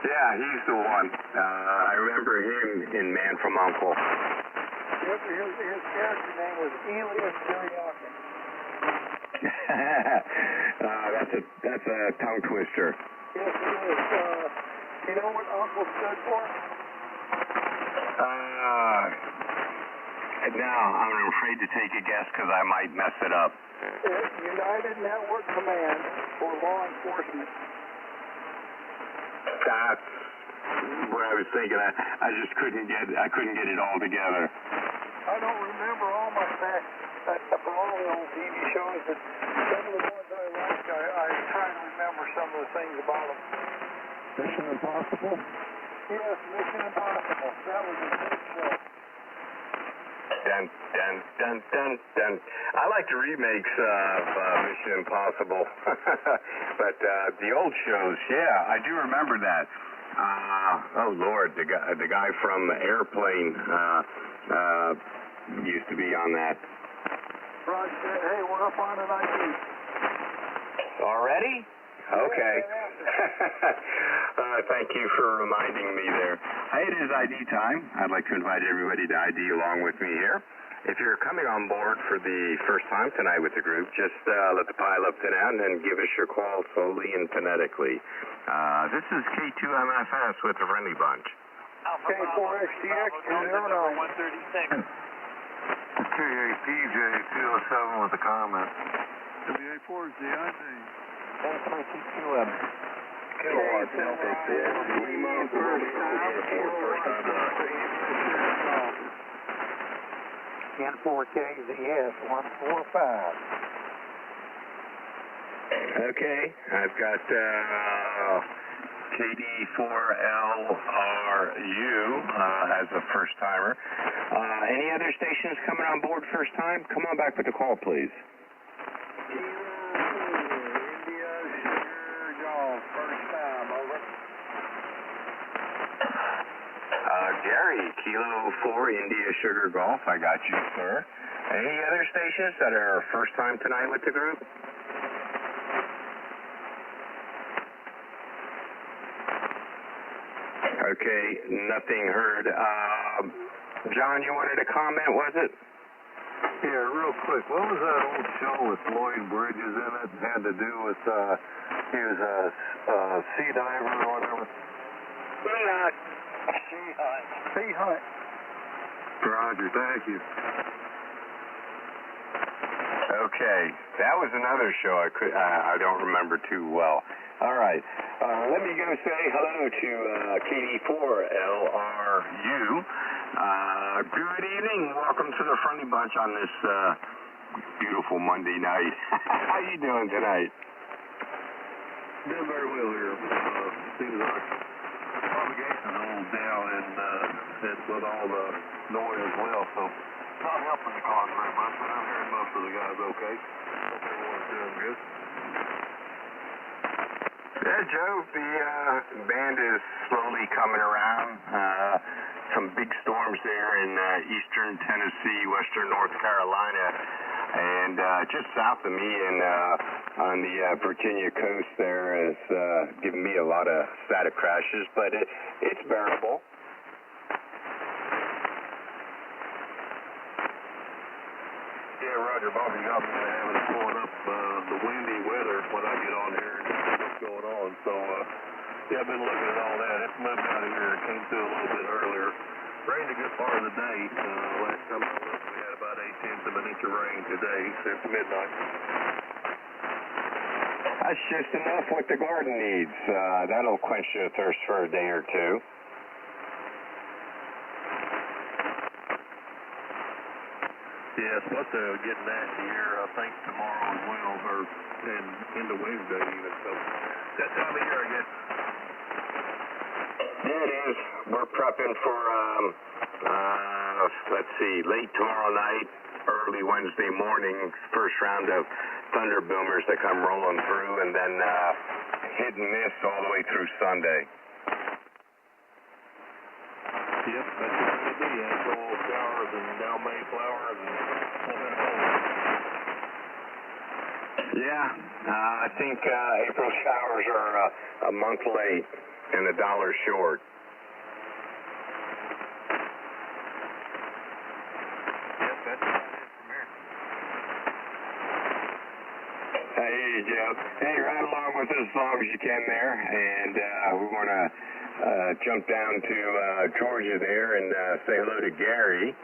Yeah, he's the one. I remember him in Man from U.N.C.L.E. His character name was EST Daily. That's a tongue twister. Yes, it is. You know what Uncle stood for? Now I'm afraid to take a guess because I might mess it up. United Network Command for Law Enforcement. That's what I was thinking. I just couldn't get it all together. I don't remember all my facts for all the old TV shows, but some of the ones I like, I try to remember some of the things about them. Mission Impossible? Yes, Mission Impossible. That was a good show. Dun, dun, dun, dun, dun. I like the remakes of Mission Impossible. But the old shows, yeah, I do remember that. Oh, Lord, the guy from Airplane used to be on that. Roger said, hey, we're up on an ID. Already? Okay. Thank you for reminding me there. Hey, it is ID time. I'd like to invite everybody to ID along with me here. If you're coming on board for the first time tonight with the group, just let the pilot pin out and then give us your call slowly and phonetically. This is K2MFS with the Friendly Bunch. K4XTX209. 136. KAPJ207 with a comment. WA4 is the ID. K3QM. Kilowatt Delta 4, Lima, N4KZS 145. Okay, I've got KD4LRU as a first timer. Any other stations coming on board first time? Come on back with the call, please. India Sugar Golf, first time, over. Gary, Kilo 4 India Sugar Golf, I got you, sir. Any other stations that are first time tonight with the group? Okay, nothing heard. John, you wanted to comment, was it? Yeah, real quick. What was that old show with Lloyd Bridges in it? It had to do with, he was a sea diver or whatever. Sea Hunt. Roger, thank you. Okay, that was another show I don't remember too well. All right, let me go say hello to KD4LRU. Good evening. Welcome to the Friendly Bunch on this beautiful Monday night. How you doing tonight? Doing very well here. Seems like propagation's a little down and with all the noise as well, so not helping the cause very much, but I'm hearing most of the guys okay. Hope everyone's doing good. Yeah, Joe, the band is slowly coming around. Some big storms there in eastern Tennessee, western North Carolina, and just south of me and on the Virginia coast there is giving me a lot of static crashes, but it's bearable. Yeah, Roger, Bobby got me having to pull up the windy weather when I get on here and see what's going on. So, yeah, I've been looking at all that. It's moved out of here. It came through a little bit earlier. Rained a good part of the day. Last time I looked, we had about 8/10 of an inch of rain today since midnight. That's just enough what the garden needs. That'll quench your thirst for a day or two. Yeah, it's supposed to get nasty here, I think, tomorrow as well, and into Wednesday even. So, that time of year, I guess. Yeah, it is. We're prepping for, let's see, late tomorrow night, early Wednesday morning, first round of thunder boomers that come rolling through, and then hit and miss all the way through Sunday. Yep, that's what it's going to be. April showers and now May flowers and all that whole. Yeah, I think April showers are a month late and $1 short. Yep, that's about it from here. Hey, Joe. Hey, ride along with us as long as you can there, and we want to jump down to Georgia there and say hello to Gary,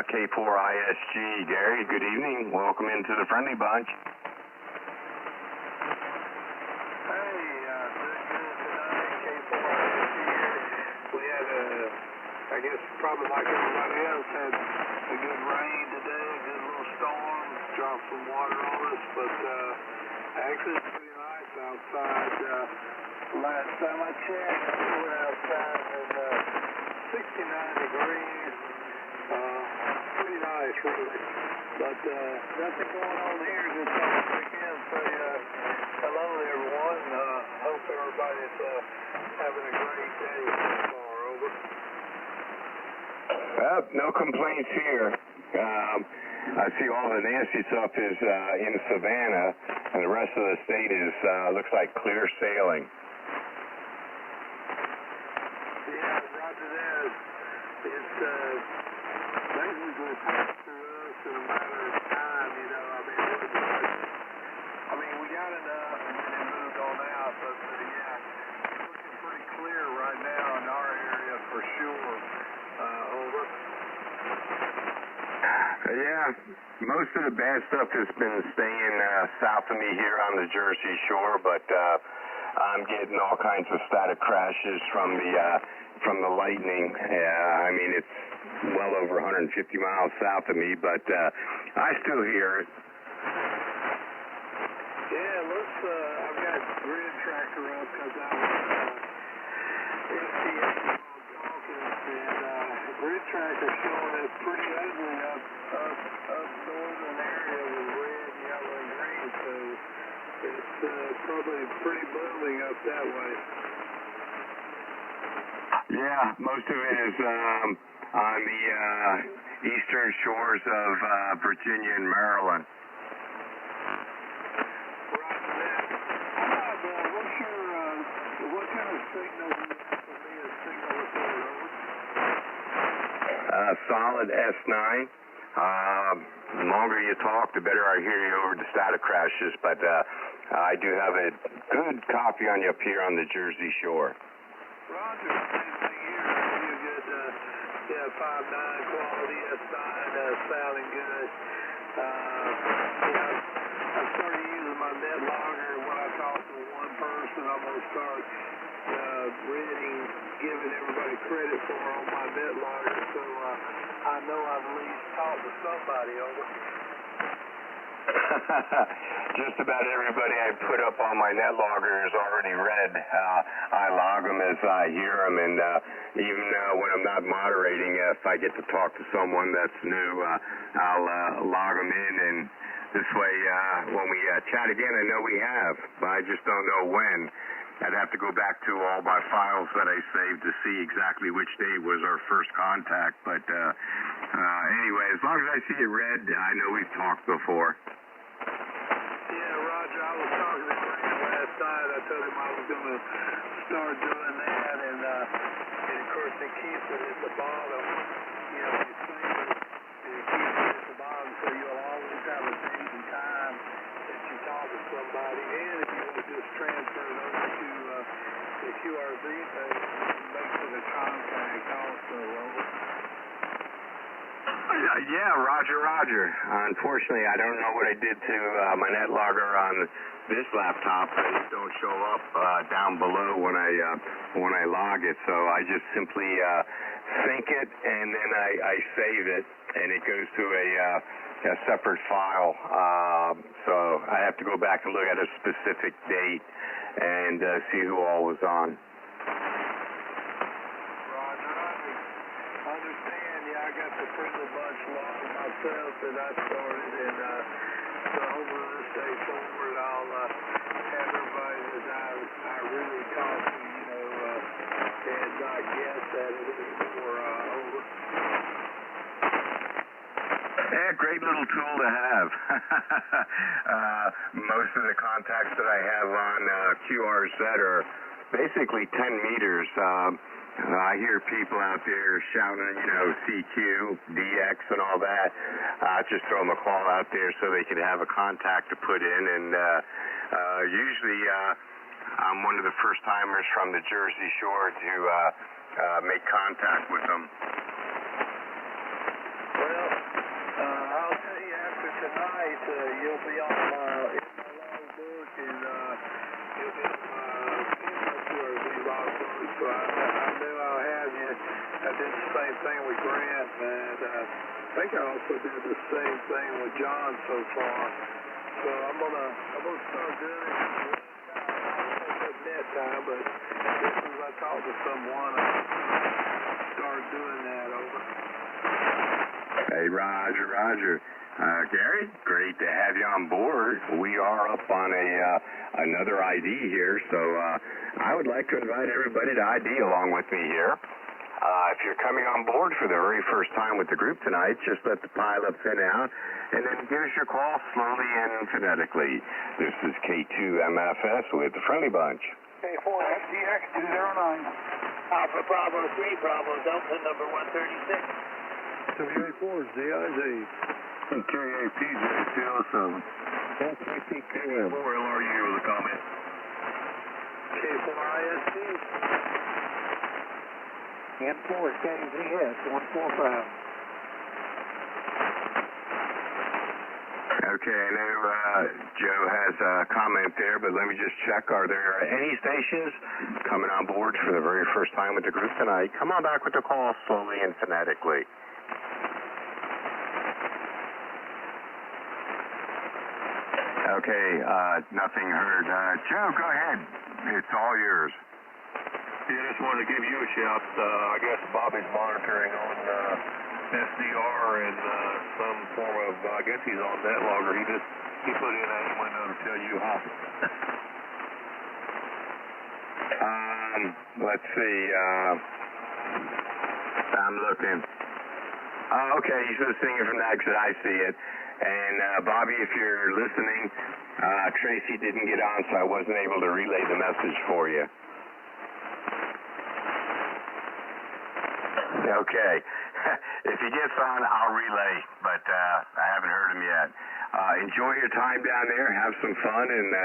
K4ISG. Gary, good evening. Welcome into the Friendly Bunch. I guess probably like everybody else had a good rain today, a good little storm, dropped some water on us, but actually it's pretty nice outside. Last time I checked, we were outside and 69 degrees, pretty nice really, but nothing going on here, just want to check in and say hello to everyone, hope everybody's having a great day so far, over. No complaints here. I see all the nasty stuff is in Savannah, and the rest of the state is looks like clear sailing. Yeah, roger that. It's basically going to pass through us in a matter of time, you know. I mean, we got enough and then it moved on out, but yeah, it's looking pretty clear right now in our area for sure. Over. Yeah, most of the bad stuff has been staying south of me here on the Jersey Shore, but I'm getting all kinds of static crashes from the lightning. I mean, it's well over 150 miles south of me, but I still hear it. Yeah, I've got grid tracker up because I was and grid tracker showing it pretty ugly up northern area with red, yellow, and green It's probably pretty booming up that way. Yeah, most of it is on the eastern shores of Virginia and Maryland. Roger that. What kind of signal do you have for me? A signal report, over? Solid S9. The longer you talk, the better I hear you over the static crashes, but I do have a good copy on you up here on the Jersey Shore. Roger, same thing here. You're good. 5.9 quality S9, sounding good. I started using my net logger when I talk to one person. I'm going to start giving everybody credit for on my net logger, so I know I've at least talked to somebody over. Just about everybody I put up on my net logger is already read. I log them as I hear them, and even when I'm not moderating, if I get to talk to someone that's new, I'll log them in, and this way, when we chat again, I know we have, but I just don't know when. I'd have to go back to all my files that I saved to see exactly which day was our first contact, but anyway, as long as I see it read, I know we've talked before. Yeah, Roger, I was talking to Grant last night. I told him I was going to start doing that, and of course it keeps it at the bottom. You know, you save it, and it keeps it at the bottom, so you'll always have a date and time that you talk to somebody, and if you want to just transfer it over to the QRZ thing, it makes it a contact also, over. Yeah, Roger. Unfortunately, I don't know what I did to my net logger on this laptop. They don't show up down below when I log it, so I just simply sync it, and then I save it, and it goes to a separate file. So I have to go back and look at a specific date and see who all was on. I got the Pringle Bunch log myself that I started, and so over this day forward, I'll have everybody that I really talk to, and not guess at it anymore, over. Yeah, great little tool to have. Most of the contacts that I have on QRZ are basically 10 meters. I hear people out there shouting, CQ, DX, and all that. Just throw them a call out there so they can have a contact to put in. And usually I'm one of the first timers from the Jersey Shore to make contact with them. Well, I'll tell you, after tonight, you'll be on my logbook, and you'll be on my QRZ logbook. So I knew I'll have you. I did the same thing with Grant, and I think I also did the same thing with John so far. So I'm gonna start doing it. At that time, but as soon as I talk to someone, I'll start doing that, over. Hey, Roger. Gary, great to have you on board. We are up on another ID here, so I would like to invite everybody to ID along with me here. If you're coming on board for the very first time with the group tonight, just let the pilot thin out, and then give us your call slowly and phonetically. This is K2MFS with the Friendly Bunch. K4 FTDX10. Alpha Bravo 3 Bravo Delta number 136. WA4 ZIZ. KAPJ207. KPKM. K4 LRU with a comment. K4IST. N4 KZS 145. Okay, I know Joe has a comment there, but let me just check. Are there any stations coming on board for the very first time with the group tonight? Come on back with the call slowly and phonetically. Okay, nothing heard. Joe, go ahead. It's all yours. Yeah, just wanted to give you a shout. I guess Bobby's monitoring on SDR and some form of, I guess he's on net logger. He just me put in a window to tell you how. Let's see. I'm looking. Okay, he's listening from the exit. I see it. And Bobby, if you're listening, Tracy didn't get on, so I wasn't able to relay the message for you. Okay. If he gets on, I'll relay, but I haven't heard him yet. Enjoy your time down there. Have some fun, and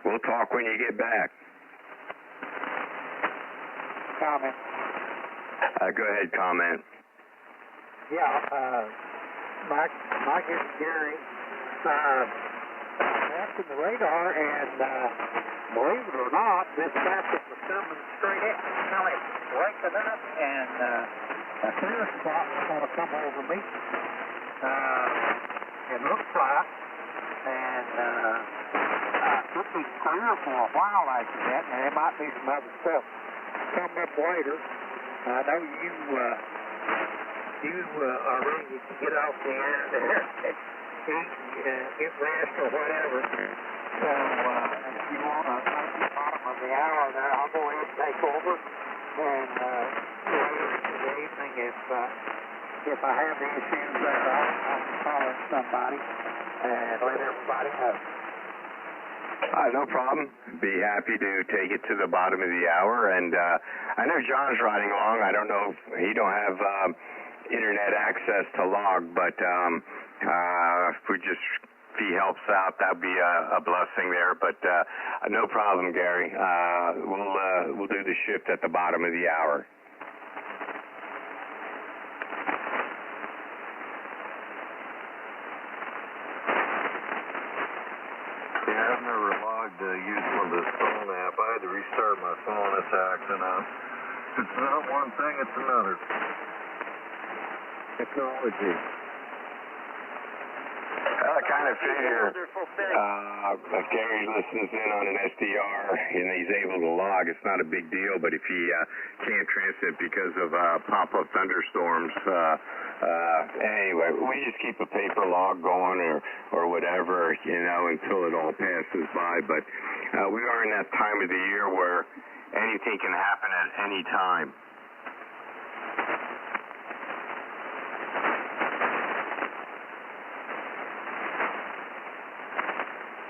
we'll talk when you get back. Comment. Go ahead, comment. Yeah, Mike is Gary. After the radar, and believe it or not, this traffic was coming straight at me, kind of waking up, and a clear spot was going to come over me. It looks like, and I could be clear for a while after that, and there might be some other stuff coming up later. I know you are ready to get off the air there, eat, get rest or whatever. So if you want to make the bottom of the hour there, I'll go ahead and take over. And later in the evening, if I have issues there, I'll call somebody and let everybody know. No problem. Be happy to take it to the bottom of the hour. And I know John's riding along. I don't know if he don't have internet access to log, but if he helps out, that'd be a blessing there. But no problem, Gary. We'll do the shift at the bottom of the hour. Yeah, I've never logged using one of this phone app. I had to restart my phone. It's acting up. It's not one thing, it's another. Technology. I kind of figure if Gary listens in on an SDR and he's able to log, it's not a big deal. But if he can't transmit because of pop-up thunderstorms, anyway, we just keep a paper log going or whatever, until it all passes by. But we are in that time of the year where anything can happen at any time.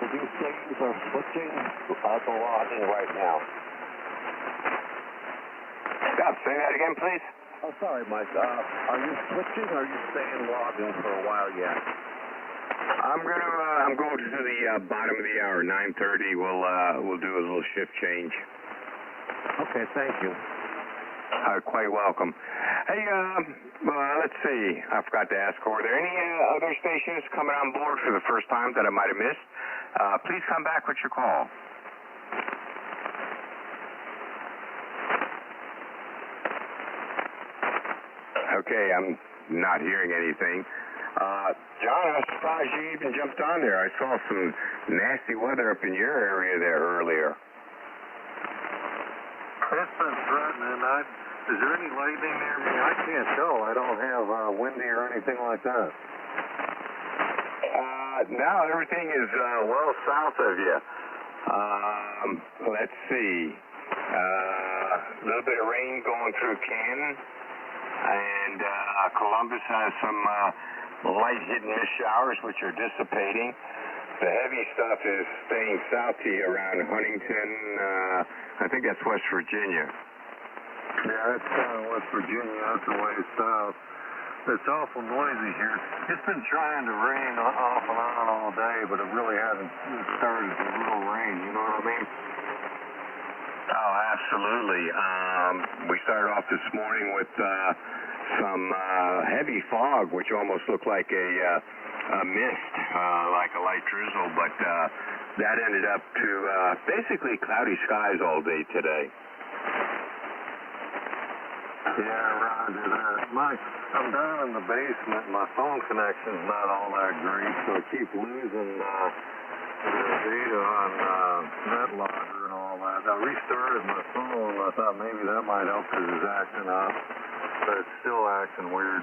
These things are switching the logging right now. Scott, say that again, please. Oh, sorry, Mike. Are you switching or are you staying logging for a while yet? I'm going to the bottom of the hour, 9:30. We'll do a little shift change. Okay, thank you. Quite welcome. Hey, let's see. I forgot to ask, were there any other stations coming on board for the first time that I might have missed? Please come back with your call. Okay, I'm not hearing anything. John, I was surprised you even jumped on there. I saw some nasty weather up in your area there earlier. It's been threatening. Is there any lightning near me? I can't tell. I don't have windy or anything like that. No, everything is well south of you. Let's see. A little bit of rain going through Canton, and Columbus has some light hit and miss showers, which are dissipating. The heavy stuff is staying south to you around Huntington. I think that's West Virginia. Yeah, it's West Virginia. That's a ways south. It's awful noisy here. It's been trying to rain off and on all day, but it really hasn't started to real rain. You know what I mean? Oh, absolutely. We started off this morning with some heavy fog, which almost looked like a mist, like a light drizzle, but that ended up to basically cloudy skies all day today. Yeah, roger that. I'm down in the basement. My phone connection's not all that great, so I keep losing the data on NetLogger and all that. I restarted my phone. I thought maybe that might help because it's acting up, but it's still acting weird.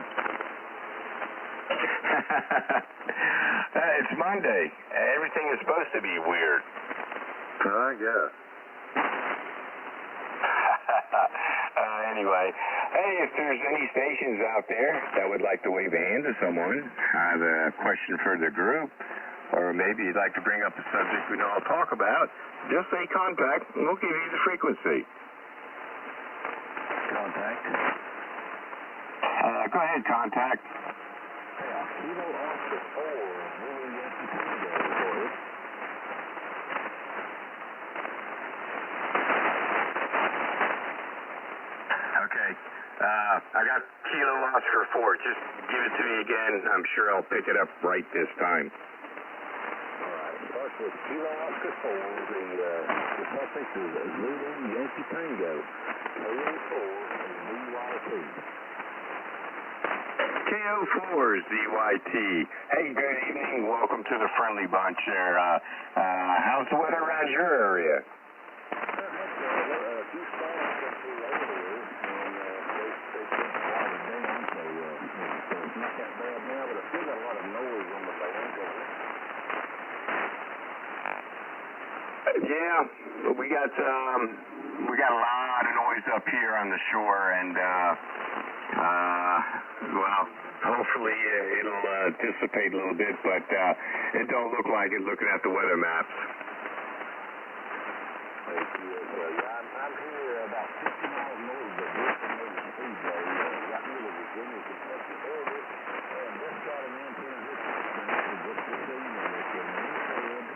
It's Monday. Everything is supposed to be weird. I guess. Anyway, hey, if there's any stations out there that would like to wave a hand to someone, have a question for the group, or maybe you'd like to bring up a subject we don't all talk about, just say contact, and we'll give you the frequency. Contact. Go ahead, contact. Kilo Oscar 4, moving Yankee Tango for you. Okay. I got Kilo Oscar 4. Just give it to me again. I'm sure I'll pick it up right this time. All right. Starts with Kilo Oscar 4. The suffix is Zulu Yankee Tango. KO4 and VYT. KO4 is DYT. Hey, good evening. Welcome to the Friendly Bunch there. How's the weather around your area? Yeah, we got a lot of noise up here on the shore, and well, hopefully it'll dissipate a little bit, but it don't look like it looking at the weather maps. I'm here about 50 miles north of the Wilson Speedway, right near the Virginia Kentucky border, and just got an antenna hit just this evening. It's in Newfoundland,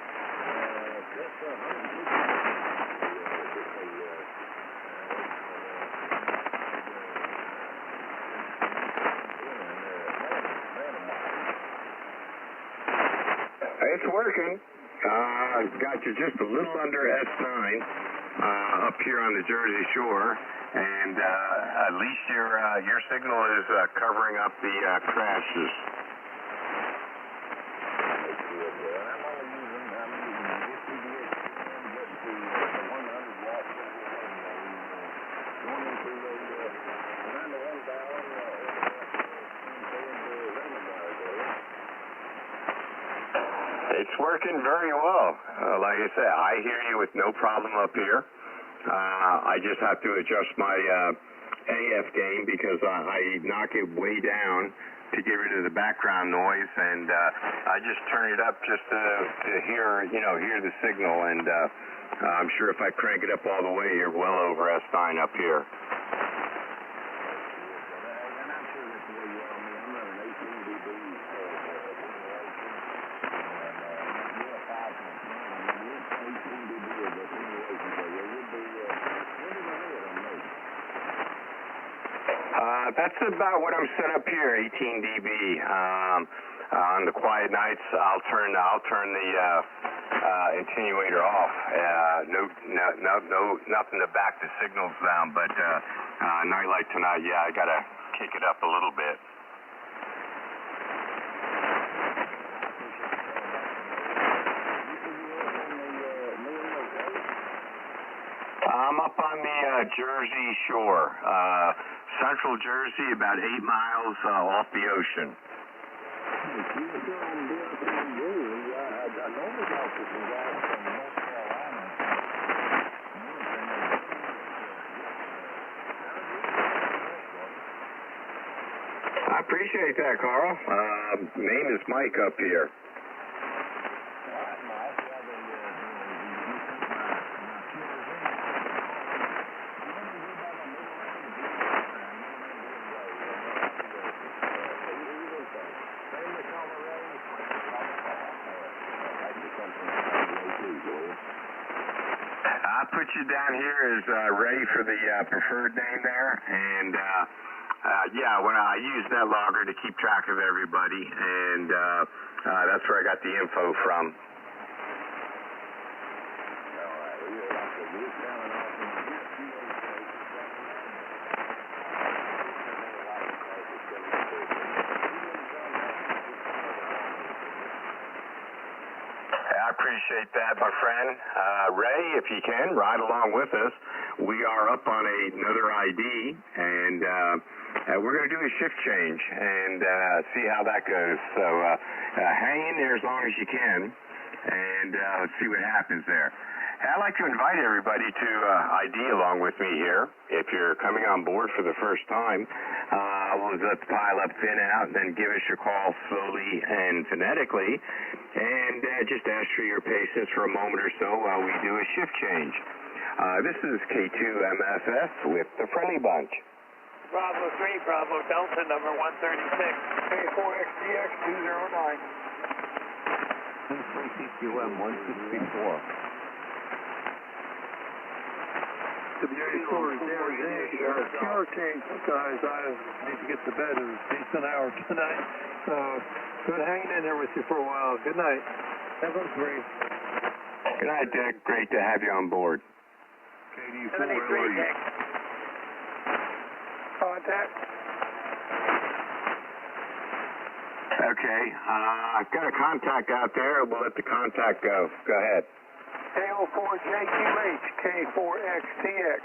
just 160 It's working. Got you just a little under S9 up here on the Jersey Shore, and at least your signal is covering up the crashes. It's working very well. Like I said, I hear you with no problem up here. I just have to adjust my AF gain because I knock it way down to get rid of the background noise, and I just turn it up just to hear the signal. And I'm sure if I crank it up all the way, you're well over S9 up here. That's about what I'm set up here, 18 dB. On the quiet nights, I'll turn the attenuator off. Nothing to back the signals down. But night like tonight, yeah, I gotta kick it up a little bit. I'm up on the Jersey Shore, Central Jersey, about 8 miles off the ocean. I appreciate that, Carl. Name is Mike up here. I put you down here as Ray for the preferred name there, and yeah, when I use NetLogger to keep track of everybody, and that's where I got the info from. I appreciate that, my friend. Ray, if you can, ride along with us. we are up on another ID, and we're going to do a shift change and see how that goes. So hang in there as long as you can, and let's see what happens there. I'd like to invite everybody to ID along with me here. If you're coming on board for the first time, let's pile up, thin out, and then give us your call slowly and phonetically, and just ask for your patience for a moment or so while we do a shift change. This is K2MFS with the Friendly Bunch. Bravo 3, Bravo Delta, number 136. K4XDX209. CQM 164. Car change, guys. I need to get to bed. It was a decent hour tonight. So, good hanging in there with you for a while. Good night. 73. Good night, Dick. Great to have you on board. KD4, 73, Dick. Contact. Okay, I've got a contact out there. We'll let the contact go. Go ahead. K04JQH, K4XTX.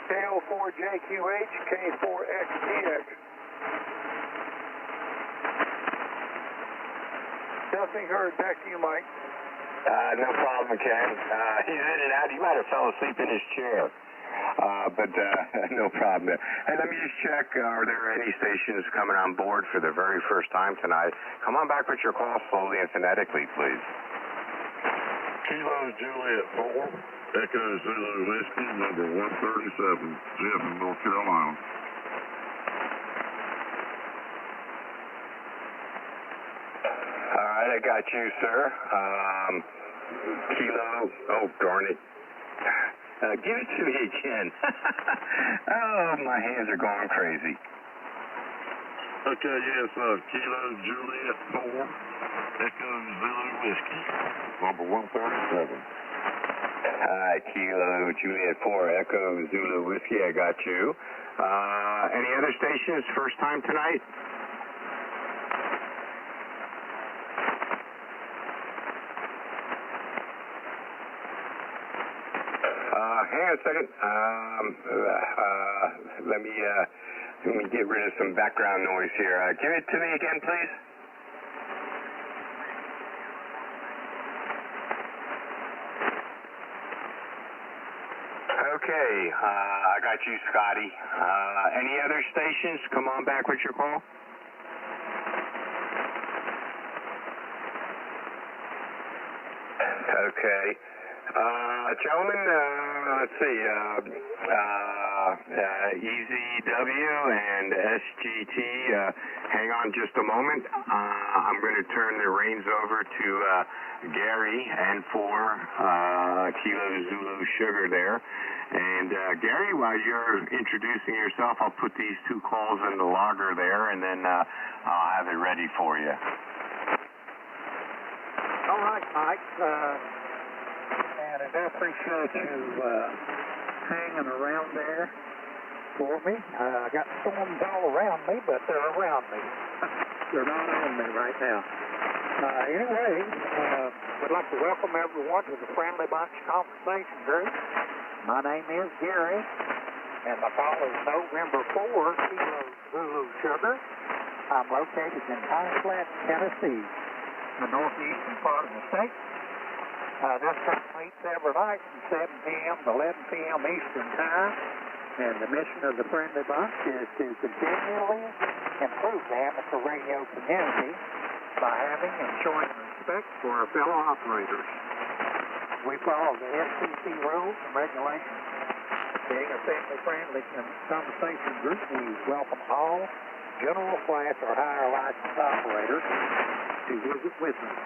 K04JQH, K4XTX. Nothing heard. Back to you, Mike. No problem, Ken. He's in and out. He might have fell asleep in his chair. But no problem. Hey, let me just check. Are there any stations coming on board for the very first time tonight? Come on back with your call slowly and phonetically, please. Kilo Juliet 4, Echo Zulu Whiskey, number 137, Jeff in North Carolina. All right, I got you, sir. Kilo, oh, darn it. Give it to me again. Oh, my hands are going crazy. Okay, yes, Kilo Juliet 4, Echo Zulu Whiskey, number 137. Kilo Juliet 4, Echo Zulu Whiskey, I got you. Any other stations first time tonight? Hang on a second. Let me get rid of some background noise here. Give it to me again, please. Okay, I got you, Scotty. Any other stations? Come on back with your call. Okay. Gentlemen, let's see, EZW and SGT, hang on just a moment. I'm going to turn the reins over to Gary and for Kilo Zulu Sugar there. And Gary, while you're introducing yourself, I'll put these two calls in the logger there, and then I'll have it ready for you. All right, Mike. And I appreciate you hanging around there for me. I got storms all around me, but they're around me. They're not on me right now. Anyway, we'd like to welcome everyone to the Friendly Bunch Conversation Group. My name is Gary, and my call is November 4, Kilo Zulu Sugar. I'm located in Pine Flat, Tennessee, the northeastern part of the state. This time meets every night from 7 p.m. to 11 p.m. Eastern Time, and the mission of the Friendly Bunch is to continually improve the amateur radio community by having and showing respect for our fellow operators. We follow the FCC rules and regulations. Being a family-friendly conversation group, we welcome all general class or higher license operators to visit with us.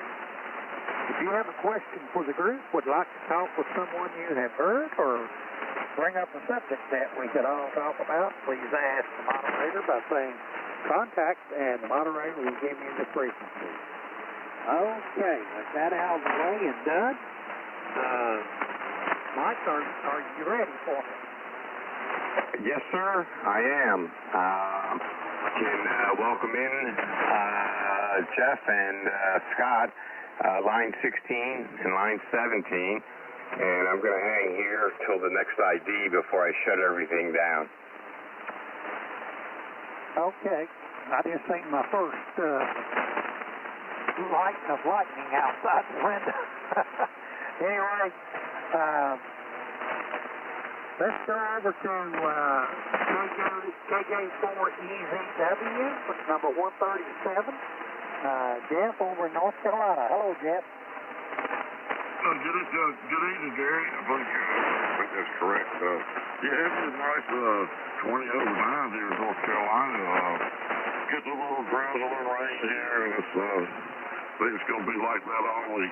If you have a question for the group, would like to talk with someone you have heard, or bring up a subject that we could all talk about, please ask the moderator by saying contact, and the moderator will give you the frequency. Okay, with that out of the way and done, Mike, are you ready for me? Yes, sir, I am. Can welcome in Jeff and Scott, line 16 and line 17, and I'm going to hang here till the next ID before I shut everything down. Okay. I just seen my first light of lightning outside the window. Anyway, let's go over to KJ4EZW, number 137. Jeff over in North Carolina. Hello, Jeff. Good evening, Gary. I think that's correct. Yeah, it's a nice 20 over 9 here in North Carolina. Get a little drizzle and rain here, and I think it's going to be like that all week.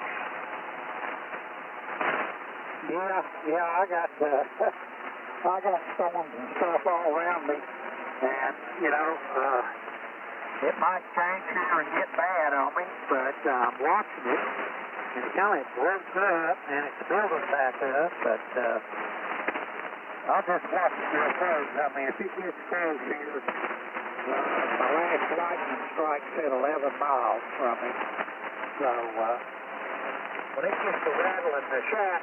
Yeah, I got storms and stuff all around me, and it might change here and get bad on me, but I'm watching it, and it kind of blows up, and it's building back up, but I'll just watch it real close. I mean, if it gets close here, my last lightning strike's at 11 miles from me, so when it gets to rattling the shack,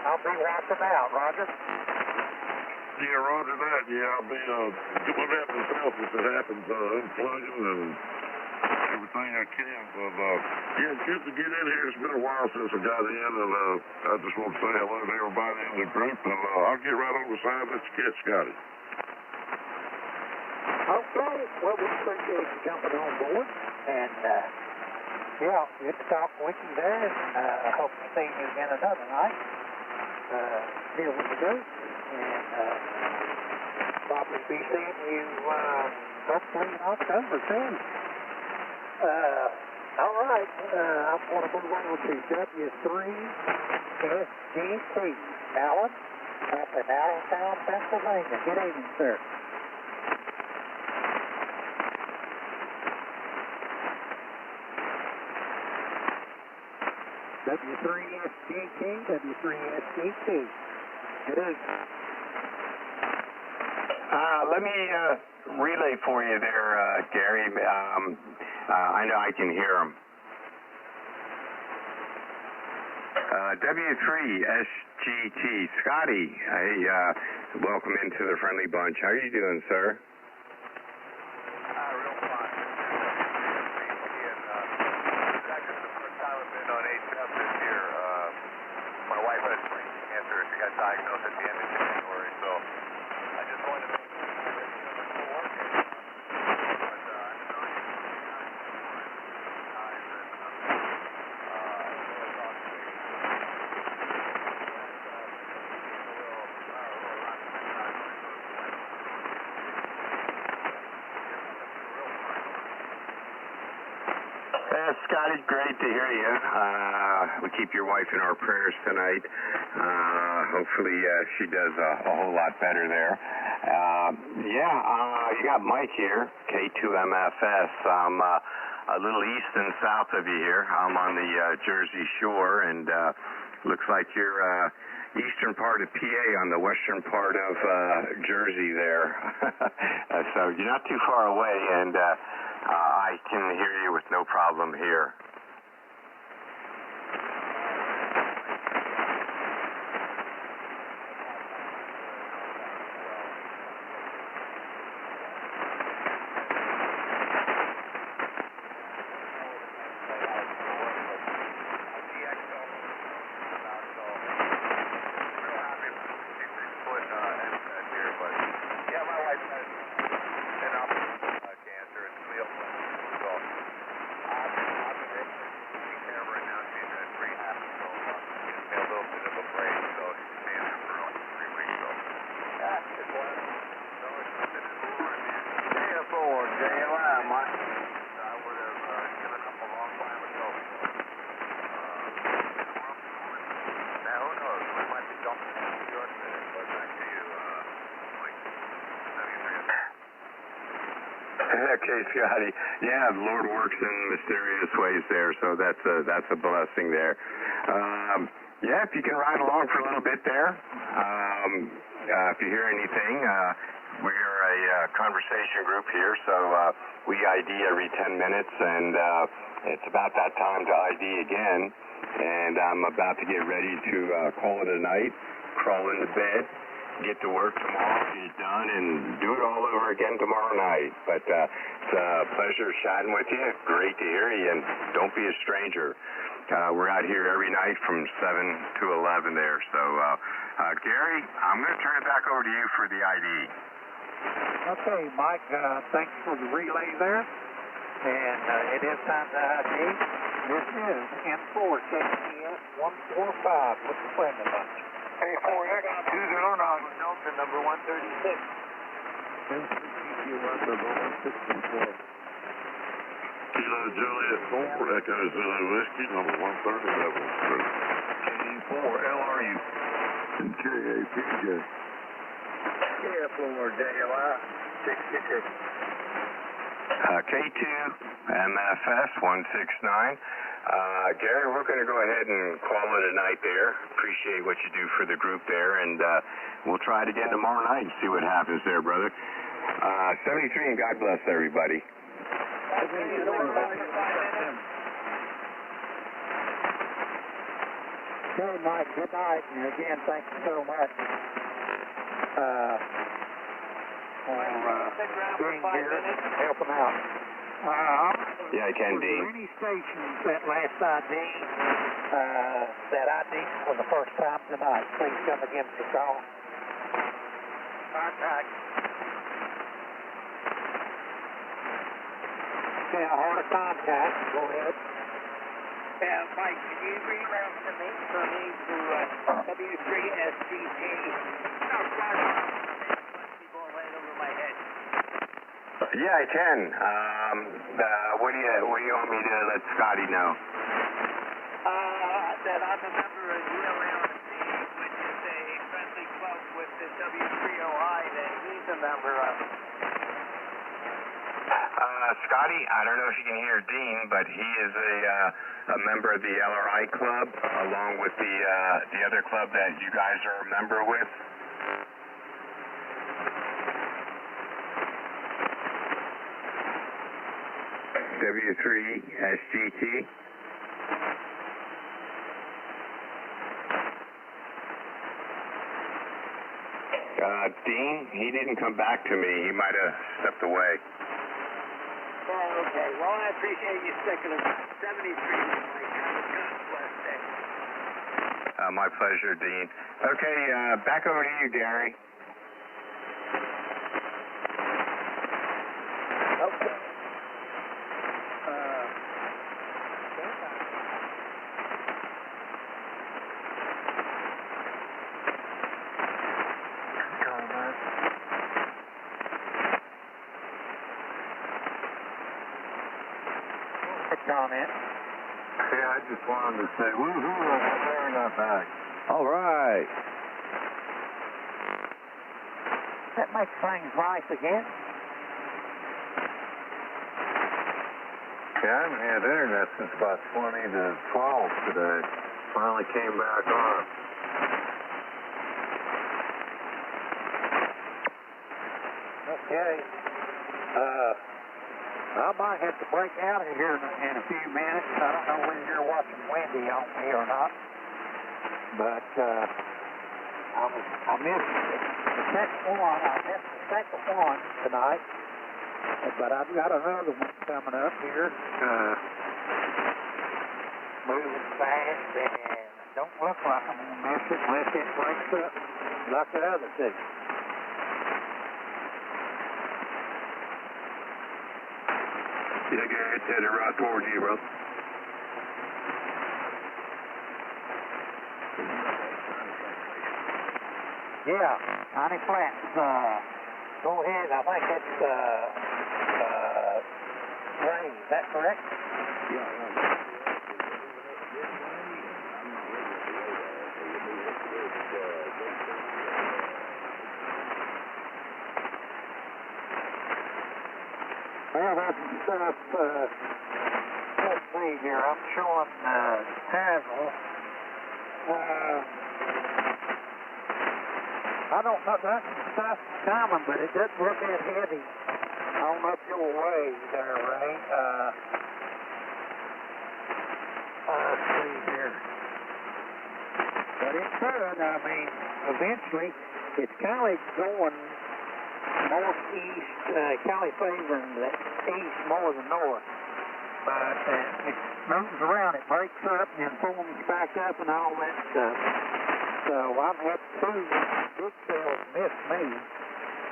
I'll be watching out, Roger. Yeah, roger that. Yeah, I'll be doing that myself if it happens, unplugging and everything I can. But, yeah, it's good to get in here. It's been a while since I got in, and I just want to say hello to everybody in the group, and I'll get right on the side and let you catch Scotty. Okay, well, we appreciate you jumping on board, and, yeah, good to talk with you there, and I hope to see you again another night here with the group, and probably be seeing you hopefully in October soon. All right, I'm going to move over to W3SGT, Allen, up in Allentown, Pennsylvania. Good evening, sir. W3SGT, W3SGT. Good evening. Let me relay for you there, Gary. I know I can hear him. W3SGT, Scotty. Hey, welcome into the Friendly Bunch. How are you doing, sir? Real fine. It's actually the first time I've been on HF this year. My wife had brain cancer. She got diagnosed at the end of January, so I just wanted to make sure I was working. Scotty, great to hear you. We keep your wife in our prayers tonight. Hopefully she does a whole lot better there. You got Mike here, K2MFS. I'm a little east and south of you here. I'm on the Jersey Shore, and looks like you're eastern part of PA on the western part of Jersey there. So you're not too far away, and I can hear you with no problem here. Okay, Scotty. Yeah, the Lord works in mysterious ways there, so that's a blessing there. Yeah, if you can ride along for a little bit there, if you hear anything, we are a conversation group here, so we ID every 10 minutes, and it's about that time to ID again, and I'm about to get ready to call it a night, crawl into bed, get to work tomorrow, get it done, and do it all over again tomorrow night. But it's a pleasure chatting with you. Great to hear you, and don't be a stranger. We're out here every night from 7 to 11 there. So, Gary, I'm going to turn it back over to you for the ID. Okay, Mike, thanks for the relay there. And it is time to ID. This is N4 KTS 145 with the Friendly Bunch. A4X 209. Delta number 136. Kilo Juliet 4, Echo Zulu Whiskey, number 137. KD4, LRU. KAPJ. Airfloor DLI 66. K2, MFS 169. Gary, we're going to go ahead and call it a night there. Appreciate what you do for the group there, and we'll try it again tomorrow night and see what happens there, brother. 73, and God bless everybody. Okay, Mike, good night. And again, thank you so much for being here and helping out. Yeah, I can, Dean. Any stations that last ID that ID for the first time tonight, please come and give us a call. Contact. Okay, I heard a contact. Go ahead. Mike, can you reroute to me to W3SDG? No, must be going right over my head. Yeah, I can. What do you want me to let Scotty know? That I'm a member of ULLC, which is a friendly club with the W3OI that he's a member of. Scotty, I don't know if you can hear Dean, but he is a member of the LRI club, along with the other club that you guys are a member with. W3SGT. Dean, he didn't come back to me. He might have stepped away. Oh, okay. Well, I appreciate you sticking around. 73, Mike. Have a God bless day. My pleasure, Dean. Okay, back over to you, Gary. Okay. Comment. Yeah, I just wanted to say, woohoo, I'm there, not back. All right. That makes things nice again. Yeah, I haven't had internet since about 20 to 12 today. Finally came back on. Okay. I might have to break out of here in a few minutes. I don't know whether you're watching Wendy on me or not. But I missed the second one. I missed the second one tonight. But I've got another one coming up here. Moving fast, and don't look like I'm going to miss it unless it breaks up like the other two. Yeah, Gary, it's headed right towards you, bro. Yeah, 90 flats. Go ahead. I think it's Ray. Is that correct? Well, that's let's see here. I'm showing Hazel. I don't know, that stuff's coming, but it doesn't look that heavy on up your way there, Ray. Let's see here. But it could, I mean, eventually, it's kind of going northeast, kind of favoring the east more than north. But it moves around, it breaks up and then forms back up and all that stuff. So I've had two big cells miss me.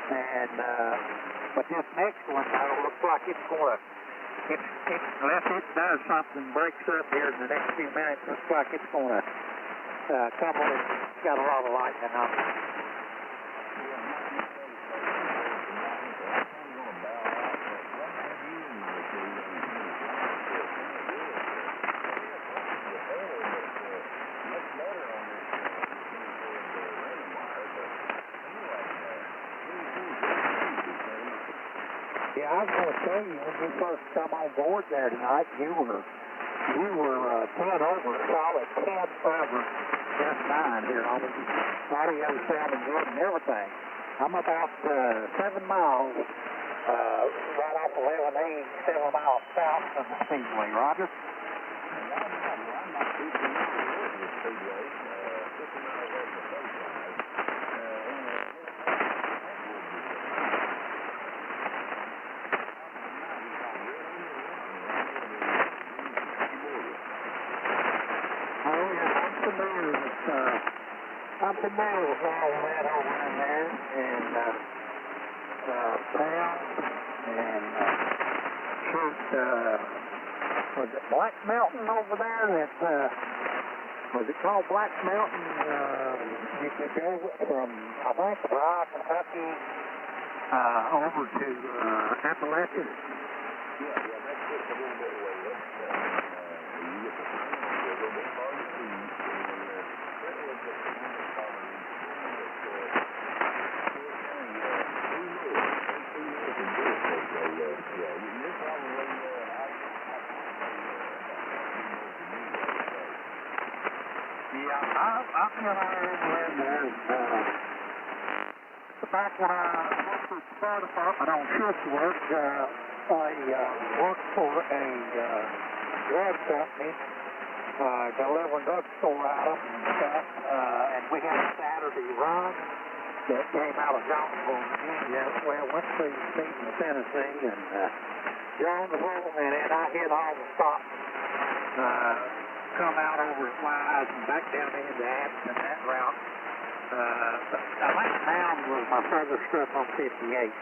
And, but this next one looks like it's going to, unless it does something, breaks up here in the next few minutes, looks like it's going to come on. It's got a lot of lightning on it. Yeah, I was going to tell you, when you first come on board there tonight, you were 10 over, solid 10 over just 9 here on the audio sounding good and everything. I'm about 7 miles right off 11A, 7 miles south of the Speedway, Roger. I'm familiar with all that over in there, and Pal, and was it Black Mountain over there? That was it called Black Mountain? You could go from, I think, Dry, Kentucky, over to Appalachia. Yeah, that's just a little bit away. You get the time a little bit farther east, I've been over there. Back when I worked for the fire department on shift work, I worked for a drug company, delivering drugstore items and stuff, and we had a Saturday run that came out of Jonesboro, Virginia. Well, went through Stephen, Tennessee, and Jonesboro, and then I hit all the stops, come out over at Wise and back down into Addison, that route. I think Mound was my further trip on 58.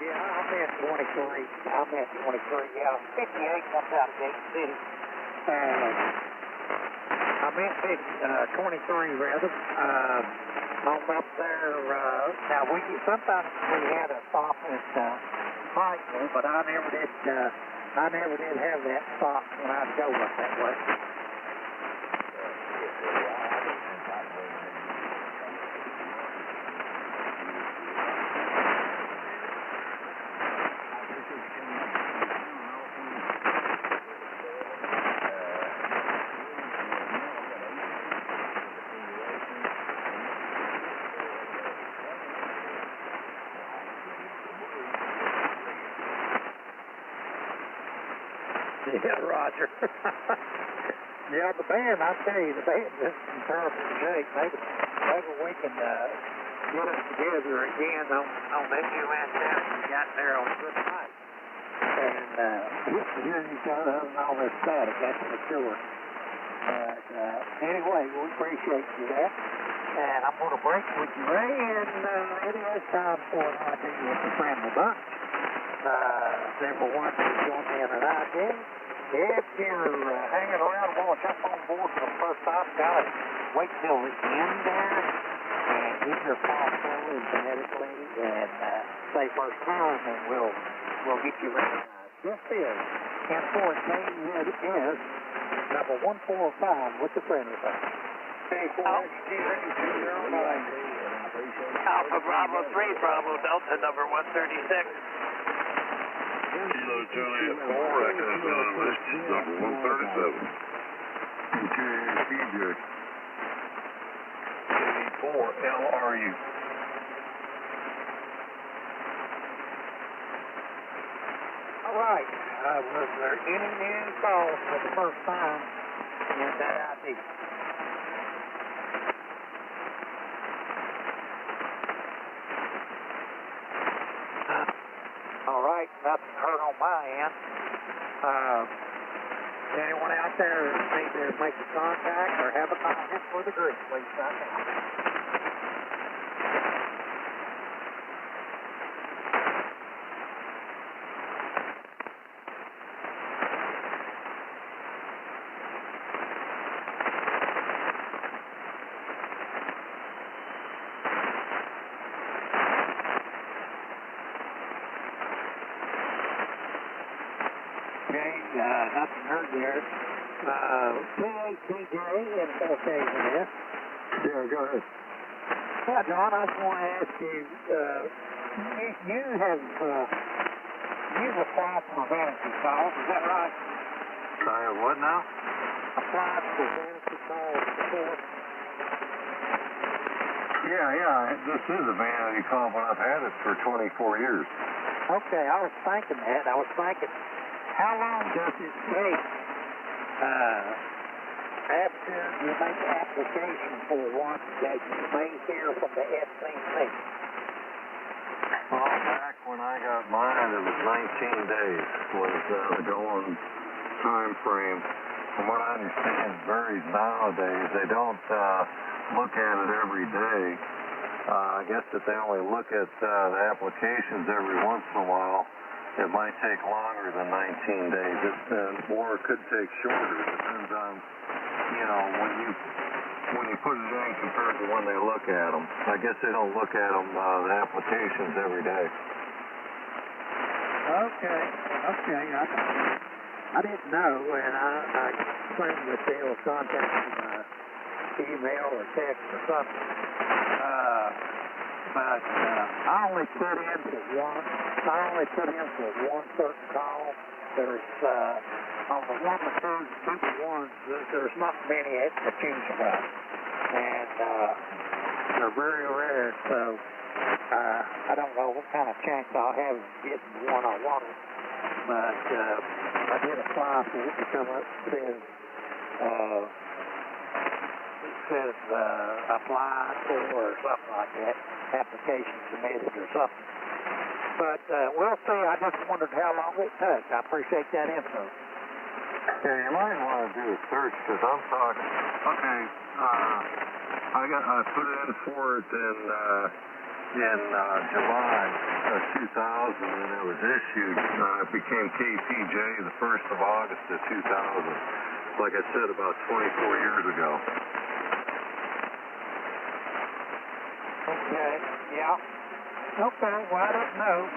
Yeah, I'm at 23. Yeah, 58 comes out of Gate City. I'm at 23 rather. I'm up there. Now sometimes we had a stop at Pikeville, but I never did have that stop when I'd go up that way. Yeah, Roger. Yeah, the band, I tell you, the band is in terrible shape. Maybe we can get it together again on that new antenna we got there on good night. And hear each other and all this static, that's for sure. But anyway, we appreciate you that. And I'm going to break with you, Ray, and it is time for an idea with the Friendly Bunch. Number one, join me in an idea. If you're hanging around and want to jump on board for the first time, guys, wait till the end there and get your phone forward phonetically and say first time, and we'll get you recognized. This is, and for KZS Number 145 with the friendly fire. Alpha Bravo 3, Bravo Delta, number 136. Kilo Juliet 4, Echo Zone Messages, number 137. Okay, PJ. 84, LRU. All right. Was there any new calls for the first time in that ID? All right. Nothing heard on my end. Anyone out there need to make a contact or have a comment for the group, please sign in. Nothing heard there. PATJ and 4K in there. Yeah, go ahead. Yeah, John, I just want to ask you, you've applied for vanity calls, is that right? I have what now? Applied for vanity calls before? Yeah, this is a vanity call, but I've had it for 24 years. Okay, I was thinking that. I was thinking, how long does it take after you make the application for one that you may hear from the FCC? Well, back when I got mine, it was 19 days was the going time frame. From what I understand, it varies nowadays. They don't look at it every day. I guess if they only look at the applications every once in a while, it might take longer than 19 days, or it could take shorter. It depends on, when you put it in compared to when they look at them. I guess they don't look at them, the applications every day. Okay. I didn't know, and I assumed that they were contacting email or text or something. But I only put in for one certain call. There's on the 1, the 2s, the 1s, there's not many to choose from, and they're very rare. So I don't know what kind of chance I'll have of getting the one I wanted. But I did apply for it to come up. Says apply for or something like that, application submitted or something. But we'll see. I just wondered how long it took. I appreciate that info. Yeah, you might want to do a search because I'm talking. Okay, I put in for it in July of 2000, and it was issued. It became KPJ the 1st of August of 2000. Like I said, about 24 years ago. Okay, yeah. Okay, well, I don't know.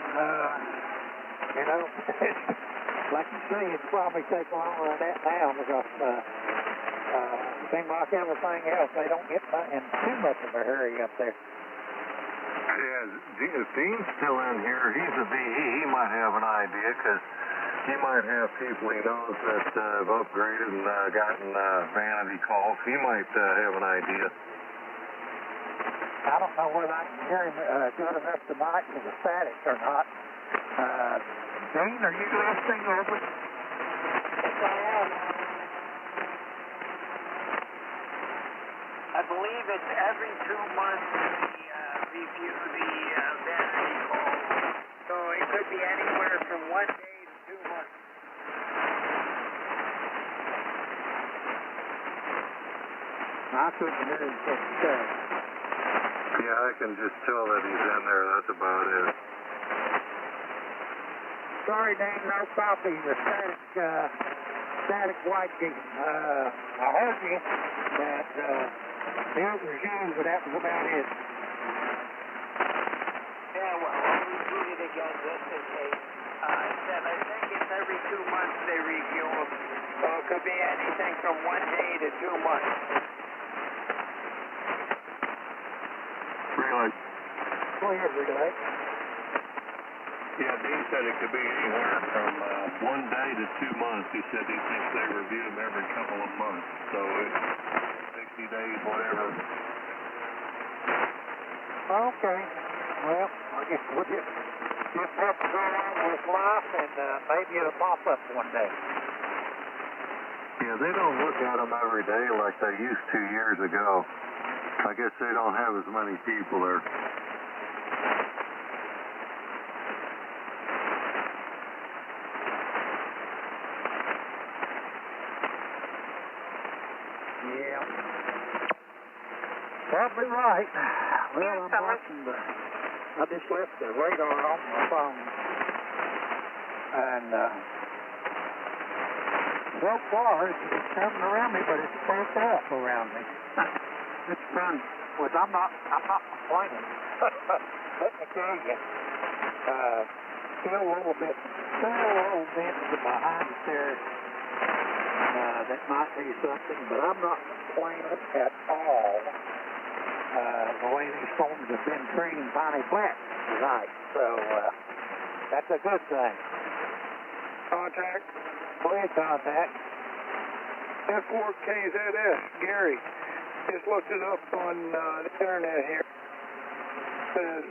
Like you say, it'd probably take longer than that now because it seems like everything else, they don't get in too much of a hurry up there. Yeah, if Dean's still in here, he's a VE. He might have an idea because he might have people he knows that have upgraded and gotten vanity calls. He might have an idea. I don't know whether I can hear him good enough tonight for the static or not. Dean, are you listening over? Yes, I am. I believe it's every 2 months we review the vanity call. So it could be anywhere from 1 day to 2 months. I couldn't hear him what you said. Yeah, I can just tell that he's in there. That's about it. Sorry, Dane, no copy. The static white beam. I heard you, but it was you, but that was about it. Yeah, well, all we do read it again just in case. It said, I think it's every 2 months they review them. So it could be anything from 1 day to 2 months. Relay. Go ahead, Relay. Yeah, Dean said it could be anywhere from 1 day to 2 months. He said he thinks they review them every couple of months. So it's 60 days, whatever. Okay. Well, I guess we'll just have to go on with life, and maybe it'll pop up one day. Yeah, they don't look at them every day like they used to years ago. I guess they don't have as many people there. Yeah. Probably right. Well, I'm watching I just left the radar on my phone. And so far it's coming around me, but it's backed up around me. It's fun. Which I'm not complaining. Let me tell you. Still a little bit behind it there. That might be something, but I'm not complaining at all. The way these storms have been treating Piney Flat tonight. So, that's a good thing. Contact. Go ahead, contact. F4KZS, Gary. Just looked it up on the internet here. Says,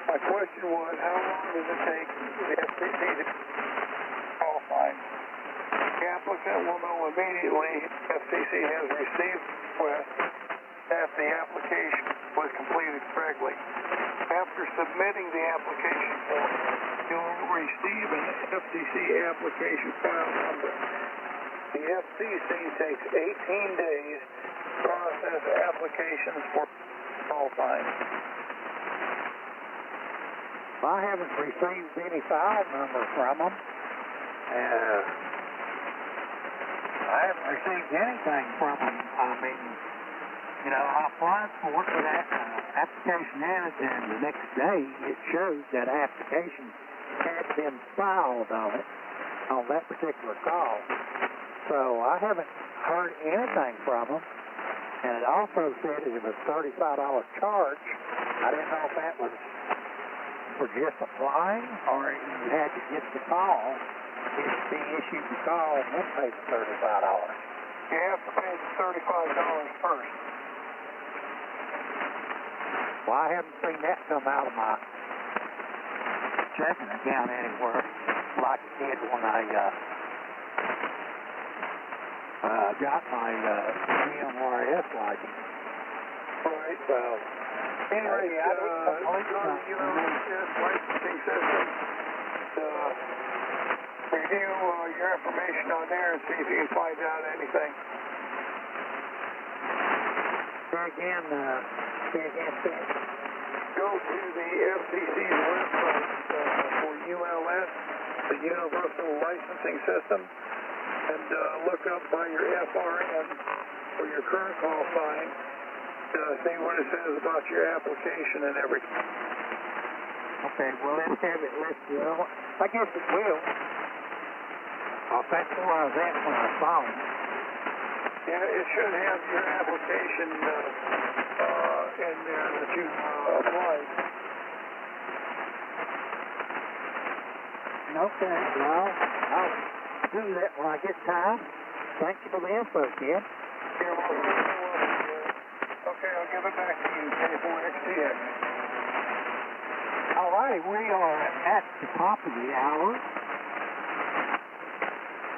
my question was, how long does it take the FCC to qualify? The applicant will know immediately FCC has received the request that the application was completed correctly. After submitting the application form, you'll receive an FCC application file number. The FCC takes 18 days to process applications for qualifying. I haven't received any file number from them. I haven't received anything from them. I mean, you know, I applied for it for that application added, and the next day it showed that application had been filed on it, on that particular call. So I haven't heard anything from them, and it also said it was a $35 charge. I didn't know if that was for just applying, or you had to get the call, be issued the call, and then pay the $35. You have to pay the $35 first. Well, I haven't seen that come out of my checking account anywhere like it did when I got my MRS license. Right. So, anyway, USS licensing system, review your information on there and see if you can find out anything. Say again, Sam. Go to the FCC's website for ULS, the Universal Licensing System, and look up by your FRN for your current qualifying. See what it says about your application and everything. Okay, well, let's have it listed. Well, I guess it will. That's where I was at when I saw it. Yeah, it should have your application in there that you applied. Okay, well, I'll do that when I get time. Thank you for the info, kid. You're welcome. Okay, I'll give it back to you, K4XTX. All right, we are at the top of the hour,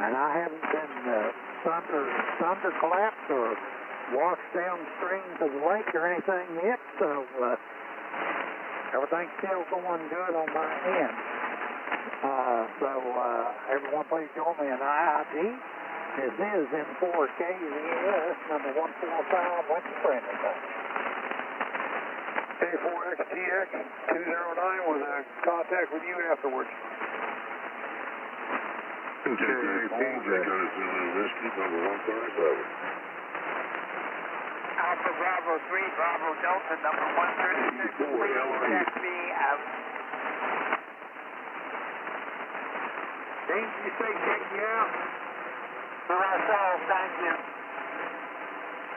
and I haven't been thunder collapsed or washed downstream to the lake or anything yet, so everything's still going good on my end. Everyone please join me in IID. This is M4KZS number 145 West Friendly. K4XTX209 with a contact with you afterwards. Okay, PJ goes to Whiskey number 137. Alpha Bravo 3, Bravo Delta number 136. Please check me out. Dean, you say check you out? That's all. Thank you.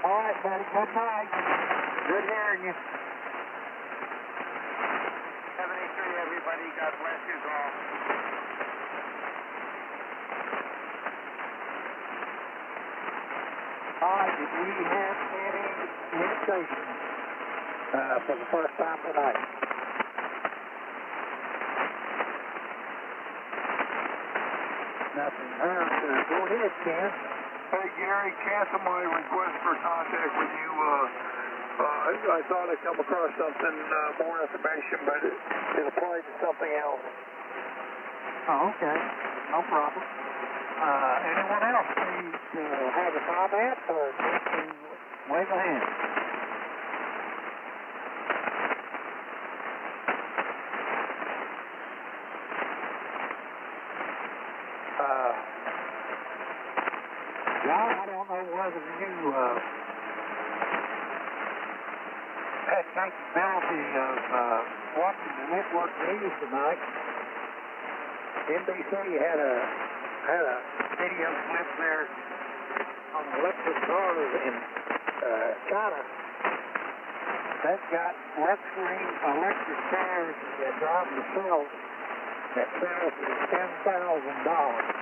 All right, buddy. Good night. Good hearing you. 73, everybody. God bless you all. All right, did we have any indication for the first time tonight? Nothing. Go ahead, Ken. Hey, Gary, cancel my request for contact with you. I thought I'd come across something, more information, but it applied to something else. Oh, okay. No problem. Anyone else need to have a comment or need to wave a hand? John, I don't know whether you had capability of watching the network news tonight. NBC had a video clip there on electric cars in China. They've got luxury electric cars that drive themselves that sell for $10,000.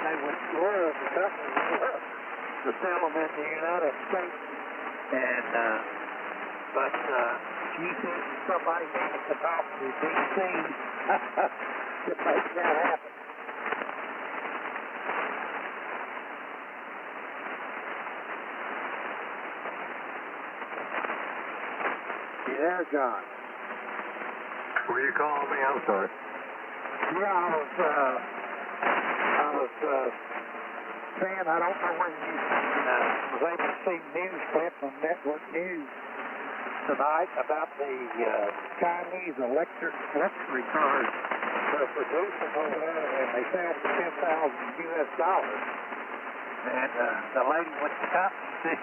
They would love, the company would love to sell them in the United States. And, but she said somebody needs to talk to DC to make that happen. You there, John? Were you calling me? I'm sorry. Yeah, I was saying I don't know whether you was able to see news clip on Network News tonight about the Chinese electric luxury cars they're producing over there, and they sell for $10,000 US. And the lady with the company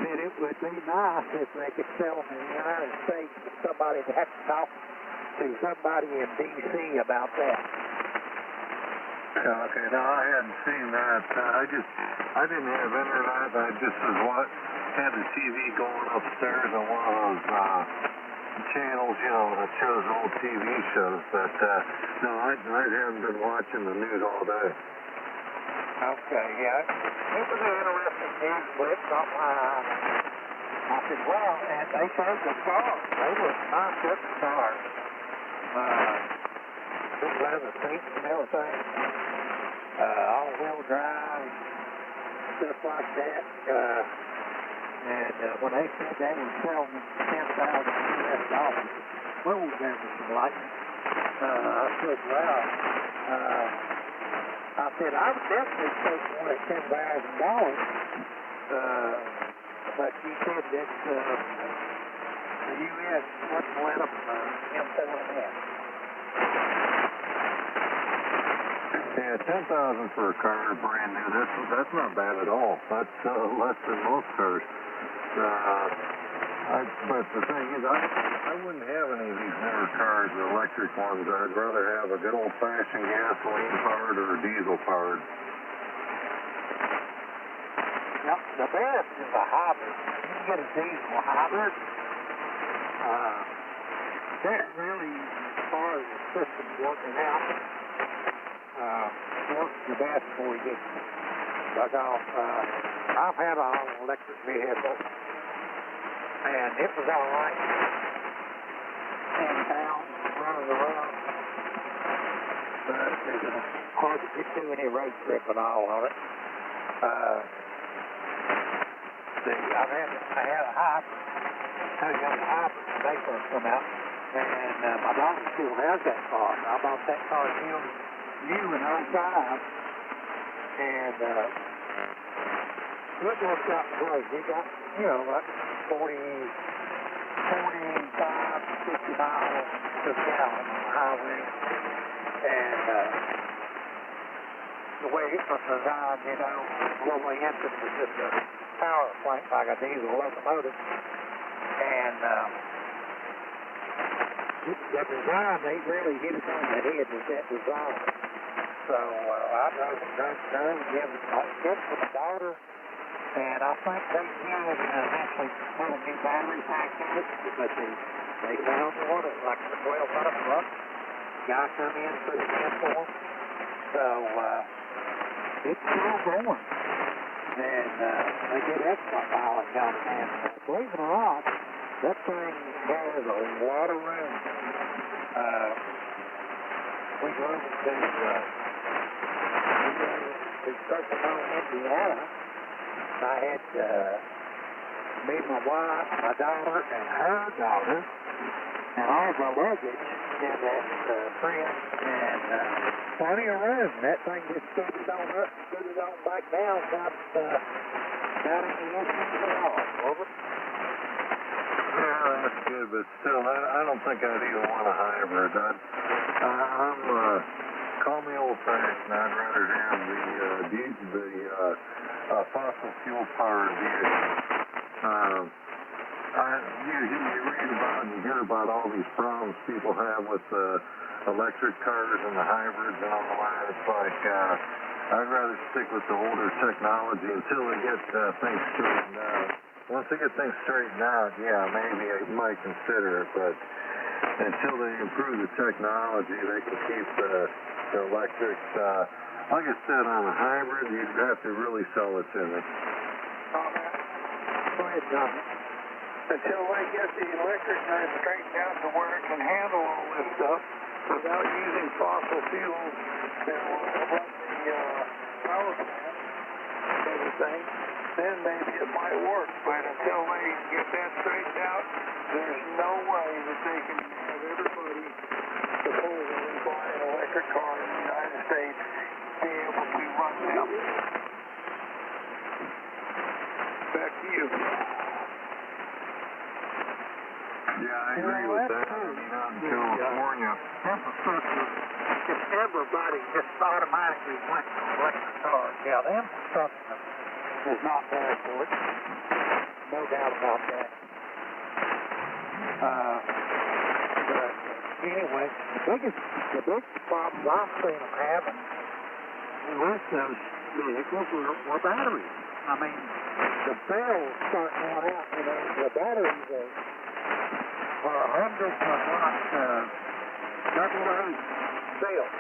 said it would be nice if they could sell them in the United States, but somebody would have to talk to somebody in D.C. about that. Okay, no, I hadn't seen that. I didn't have internet. I just had the TV going upstairs on one of those channels, you know, that shows old TV shows. But no, I haven't been watching the news all day. Okay, yeah. It was an interesting news clip. I said, well, and they showed the cars. They were nice looking cars. Big leather seats and everything. All-wheel drive, stuff like that. And when they said they were selling them for $10,000 US, whoa, there was some lightning. I said, well, I said, I would definitely take one at $10,000. But she said that the U.S. wouldn't let them import that. Yeah, $10,000 for a car, brand new. That's not bad at all. That's less than most cars. But the thing is, I wouldn't have any of these newer cars, the electric ones. I'd rather have a good old-fashioned gasoline-powered or a diesel-powered. Yep, the best is a hybrid. You can get a diesel hybrid. That really, as far as the system's working out, works the best for you. Because I've had an all-electric vehicle, and it was all right in town, running around. But it's hard to get to any road trip and all on it. I had a hybrid. I got a hybrid when they first come out, and my daughter still has that car. I bought that car new in 05, and it worked out great. It got, like 45 to 50 miles per gallon on the highway, and the way it was designed, the engine was just a power plant like a diesel locomotive, and the design, they really hit it on the head with that design. So I drove it, gave it to my daughter, and I think they did eventually put a new battery pack in it, but they found one at like $1,200. Guy come in, put it in for them. So it's still going. And they get excellent mileage on it. And believe it or not, that thing has a lot of room. We drove to Sacramento, Indiana. I had me, my wife, my daughter, and her daughter, and all of our luggage in that friend, and plenty of room. That thing just scooted on up, scooted on back down, not any issues at all. Over. Yeah, that's good, but still, I don't think I'd even want a hybrid. Call me old-fashioned. I'd rather have the fossil fuel powered vehicle. You read about and you hear about all these problems people have with electric cars and the hybrids and all that. It's like I'd rather stick with the older technology until they get things straightened out. Once they get things straightened out, yeah, maybe I might consider it, but until they improve the technology, they can keep the electrics. Like I said, on a hybrid, you'd have to really sell it to me. Go ahead, John. Until they get the electric straightened out to where it can handle all this stuff without using fossil fuels that will run the power plant and everything, then maybe it might work. But until they get that straightened out, there's no way that they can have everybody supposedly buy an electric car in the United States be able to run them. Back to you. Yeah, I agree with that. I mean, out in California, Infrastructure, if everybody just automatically went to electric cars, yeah, the infrastructure is not there for it. No doubt about that. But anyway, the biggest problems I've seen them having with those vehicles were batteries. I mean, the cells start going out, the batteries are hundreds of AA cells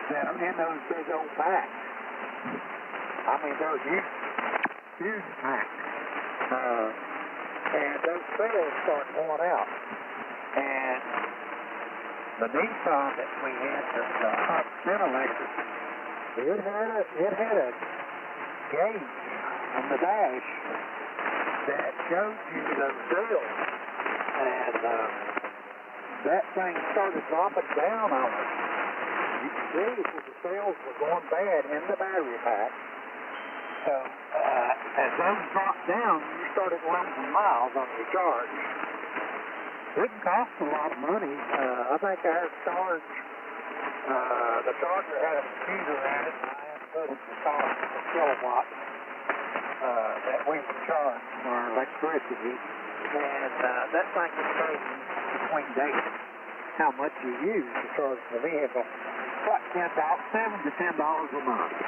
that are in those big old packs. I mean, those huge packs. And those cells start going out. And the Nissan that we had, the 100% electric, it had a gauge on the dash that showed you those cells. And that thing started dropping down on us. You could see that the cells were going bad in the battery pack. So as those dropped down, you started losing miles on your charge. It didn't cost a lot of money. I think our charge, the charger had a computer in it, and I inputted the cost per kilowatt that we would charge for electricity. And that thing would tell you between days how much you use to charge the vehicle. Like $7 to $10 a month.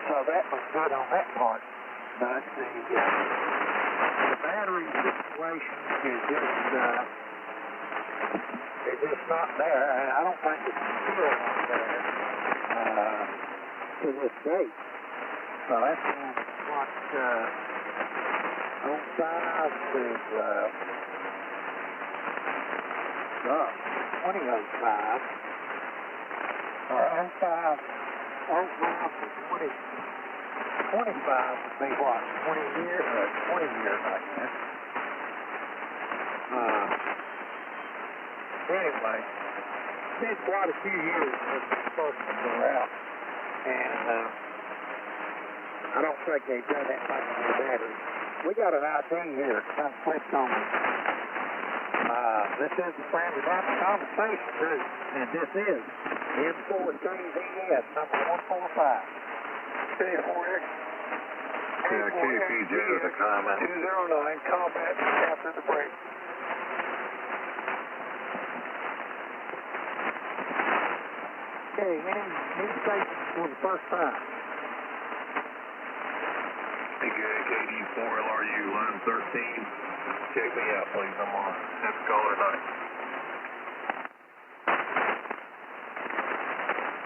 So that was good on that part. But the battery situation is just not there. And I don't think it's still not there to this date. So that's what 05 to 2005, or 05 to 2025 would be what, 20 years, I guess. Anyway, it's been quite a few years since the first ones were out, and I don't think they've done that much to the battery. We got an ID here, kind of flipped on me. This is the Friendly Bunch Conversation Group, and this is M43VS number 145. K4X. KPJ with a comment. 209, combat after the break. Okay, any stations for the first time? Hey, KD4 LRU, line 13. Check me out, please. I'm on. Have to call tonight.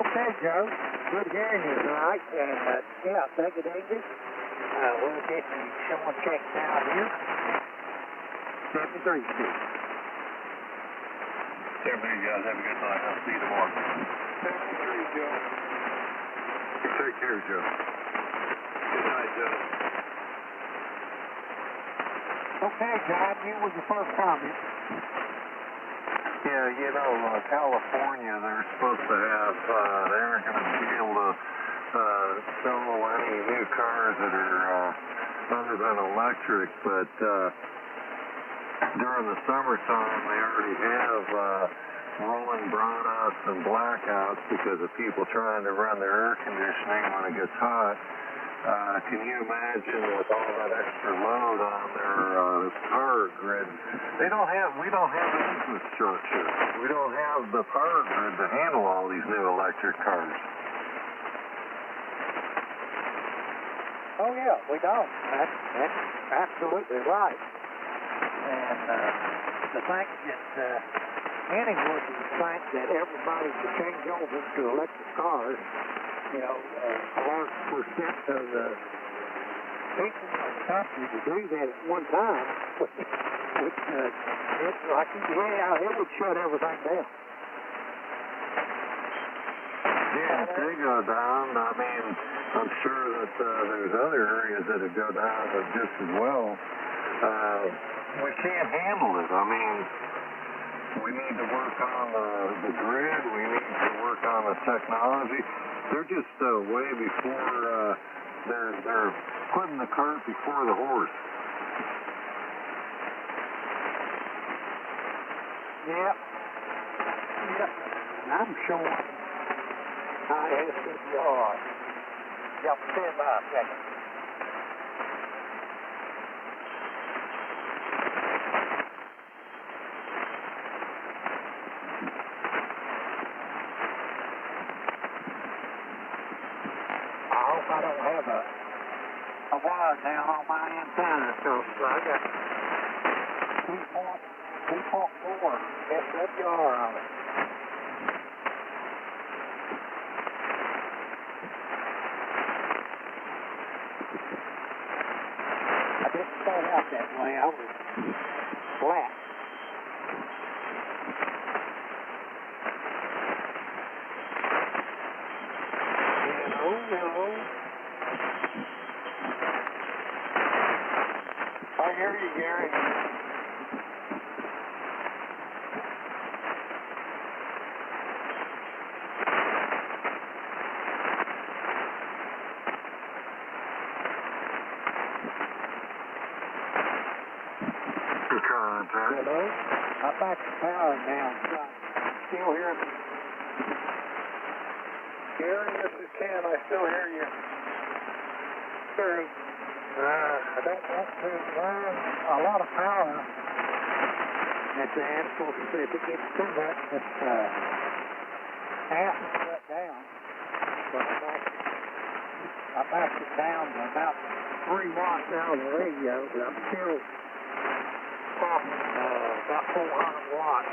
Okay, Joe. Good hearing you tonight. And, yeah, take it easy. We'll get you someone checked out here. 73 speed. Everybody, guys, have a good night. I'll see you tomorrow. 73, Joe. Take care, Joe. Good night, Joe. Okay, John, you was the first comment. Yeah, you know, California, they're supposed to have, they aren't going to be able to sell any new cars that are other than electric, but during the summertime, they already have rolling brownouts and blackouts because of people trying to run their air conditioning when it gets hot. Can you imagine with all that extra load on their power grid? We don't have the infrastructure. We don't have the power grid to handle all these new electric cars. Oh, yeah, we don't. That's absolutely right. And the fact that anyone would think that everybody should change over to electric cars, you know, a large percent of the people in the country to do that at one time, which it's like, yeah, it would shut everything down. Yeah, if they go down, I mean, I'm sure that there's other areas that would go down just as well. We can't handle it. I mean, we need to work on the grid. We need to work on the technology. They're just way before, they're putting the cart before the horse. Yep. And I'm showing ISWR. Yep, stand by a second. I don't have a wire down on my antenna, so I got 2.4 SWR on it. I didn't start out that way. I was flat. Hello. I hear you, Gary. Good contact. Hello? I back the power down. Still hear me? Gary, this is Ken. I still hear you. Gary, I don't want to run a lot of power at the answer if it gets too much, this amp is shut down. But I backed it down to about 3 watts out of the radio, but I'm still pumping about 400 watts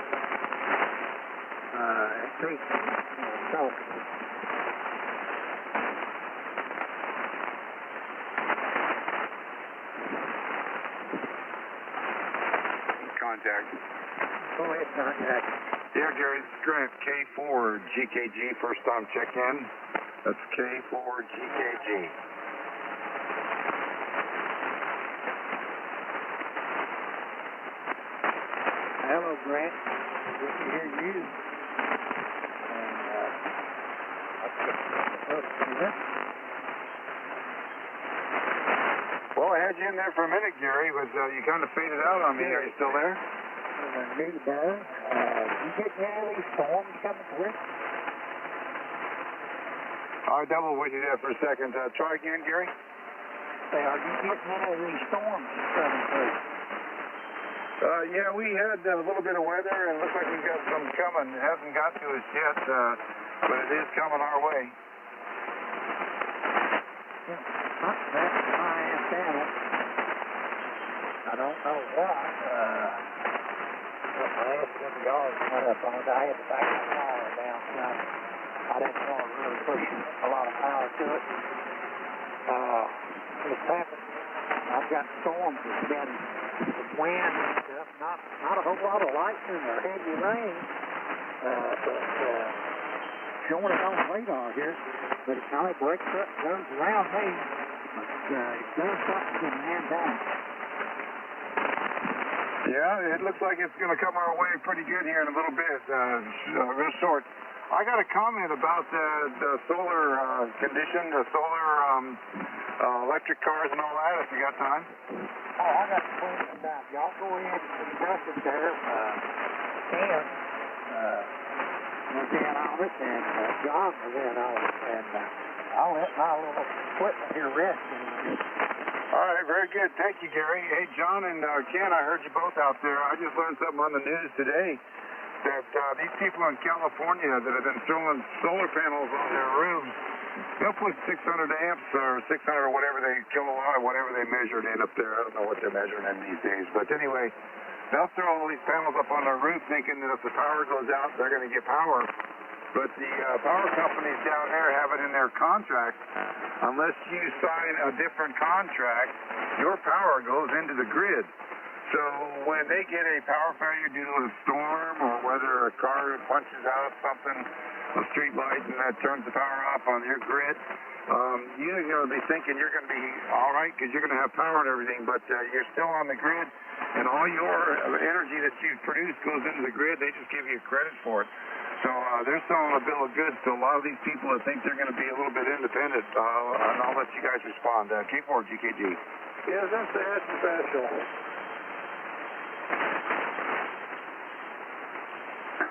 at peak talking. Contact. Go ahead, contact. Yeah, Gary, this is Grant, K4 GKG, first time check-in. That's K4 GKG. Hello, Grant. Good to hear you. And, Well, I had you in there for a minute, Gary. You kind of faded out on me. Are you still there? New burn. You getting any of these storms coming through? I double with you there for a second. Try again, Gary. Say, are you getting any of these storms coming through? Yeah, we had a little bit of weather, and it looks like we've got some coming. It hasn't got to us yet. but it is coming our way. Not that my antenna. I don't know why. My last one yard went up on it. I had to back the power down. I didn't want to really push a lot of power to it. It's happened. I've got storms. It's been wind and stuff. Not a whole lot of lightning or heavy rain. But showing it on the radar here. But it kind of breaks up, goes around me. But it does something to the antenna. Yeah, it looks like it's going to come our way pretty good here in a little bit, real short. I got a comment about the solar condition, the solar electric cars and all that, if you got time. Oh, I got to clean it down. Y'all go ahead and discuss it there. Ken was in on it, and John was in on it, and I'll let my little equipment here rest. All right, very good. Thank you, Gary. Hey, John and Ken, I heard you both out there. I just learned something on the news today that these people in California that have been throwing solar panels on their roofs, they'll put 600 amps or 600 or whatever they kilowatt or whatever they measured in up there. I don't know what they're measuring in these days. But anyway, they'll throw all these panels up on their roof thinking that if the power goes out, they're going to get power. But the power companies down there have it in their contract. Unless you sign a different contract, your power goes into the grid. So when they get a power failure due to a storm or whether a car punches out something, a street light, and that turns the power off on your grid, you're going to be thinking you're going to be all right because you're going to have power and everything, but you're still on the grid, and all your energy that you produce goes into the grid. They just give you credit for it. So they're selling a bill of goods to a lot of these people that think they're going to be a little bit independent, and I'll let you guys respond. Keep forward, GKG. Yeah, that's special.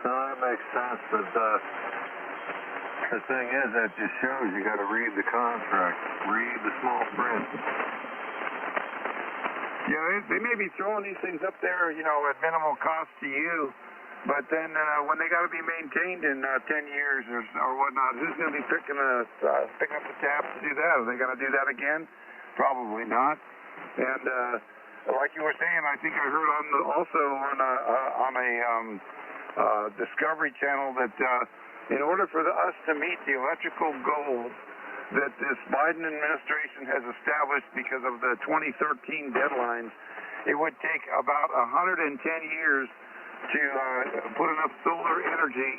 No, that makes sense, but the thing is, that just shows you got to read the contract, read the small print. Yeah, they may be throwing these things up there, at minimal cost to you. But then when they got to be maintained in 10 years or whatnot, who's going to be picking up the tab to do that? Are they going to do that again? Probably not. And like you were saying, I think I heard also on a Discovery Channel that in order for us to meet the electrical goals that this Biden administration has established because of the 2013 deadlines, it would take about 110 years to put enough solar energy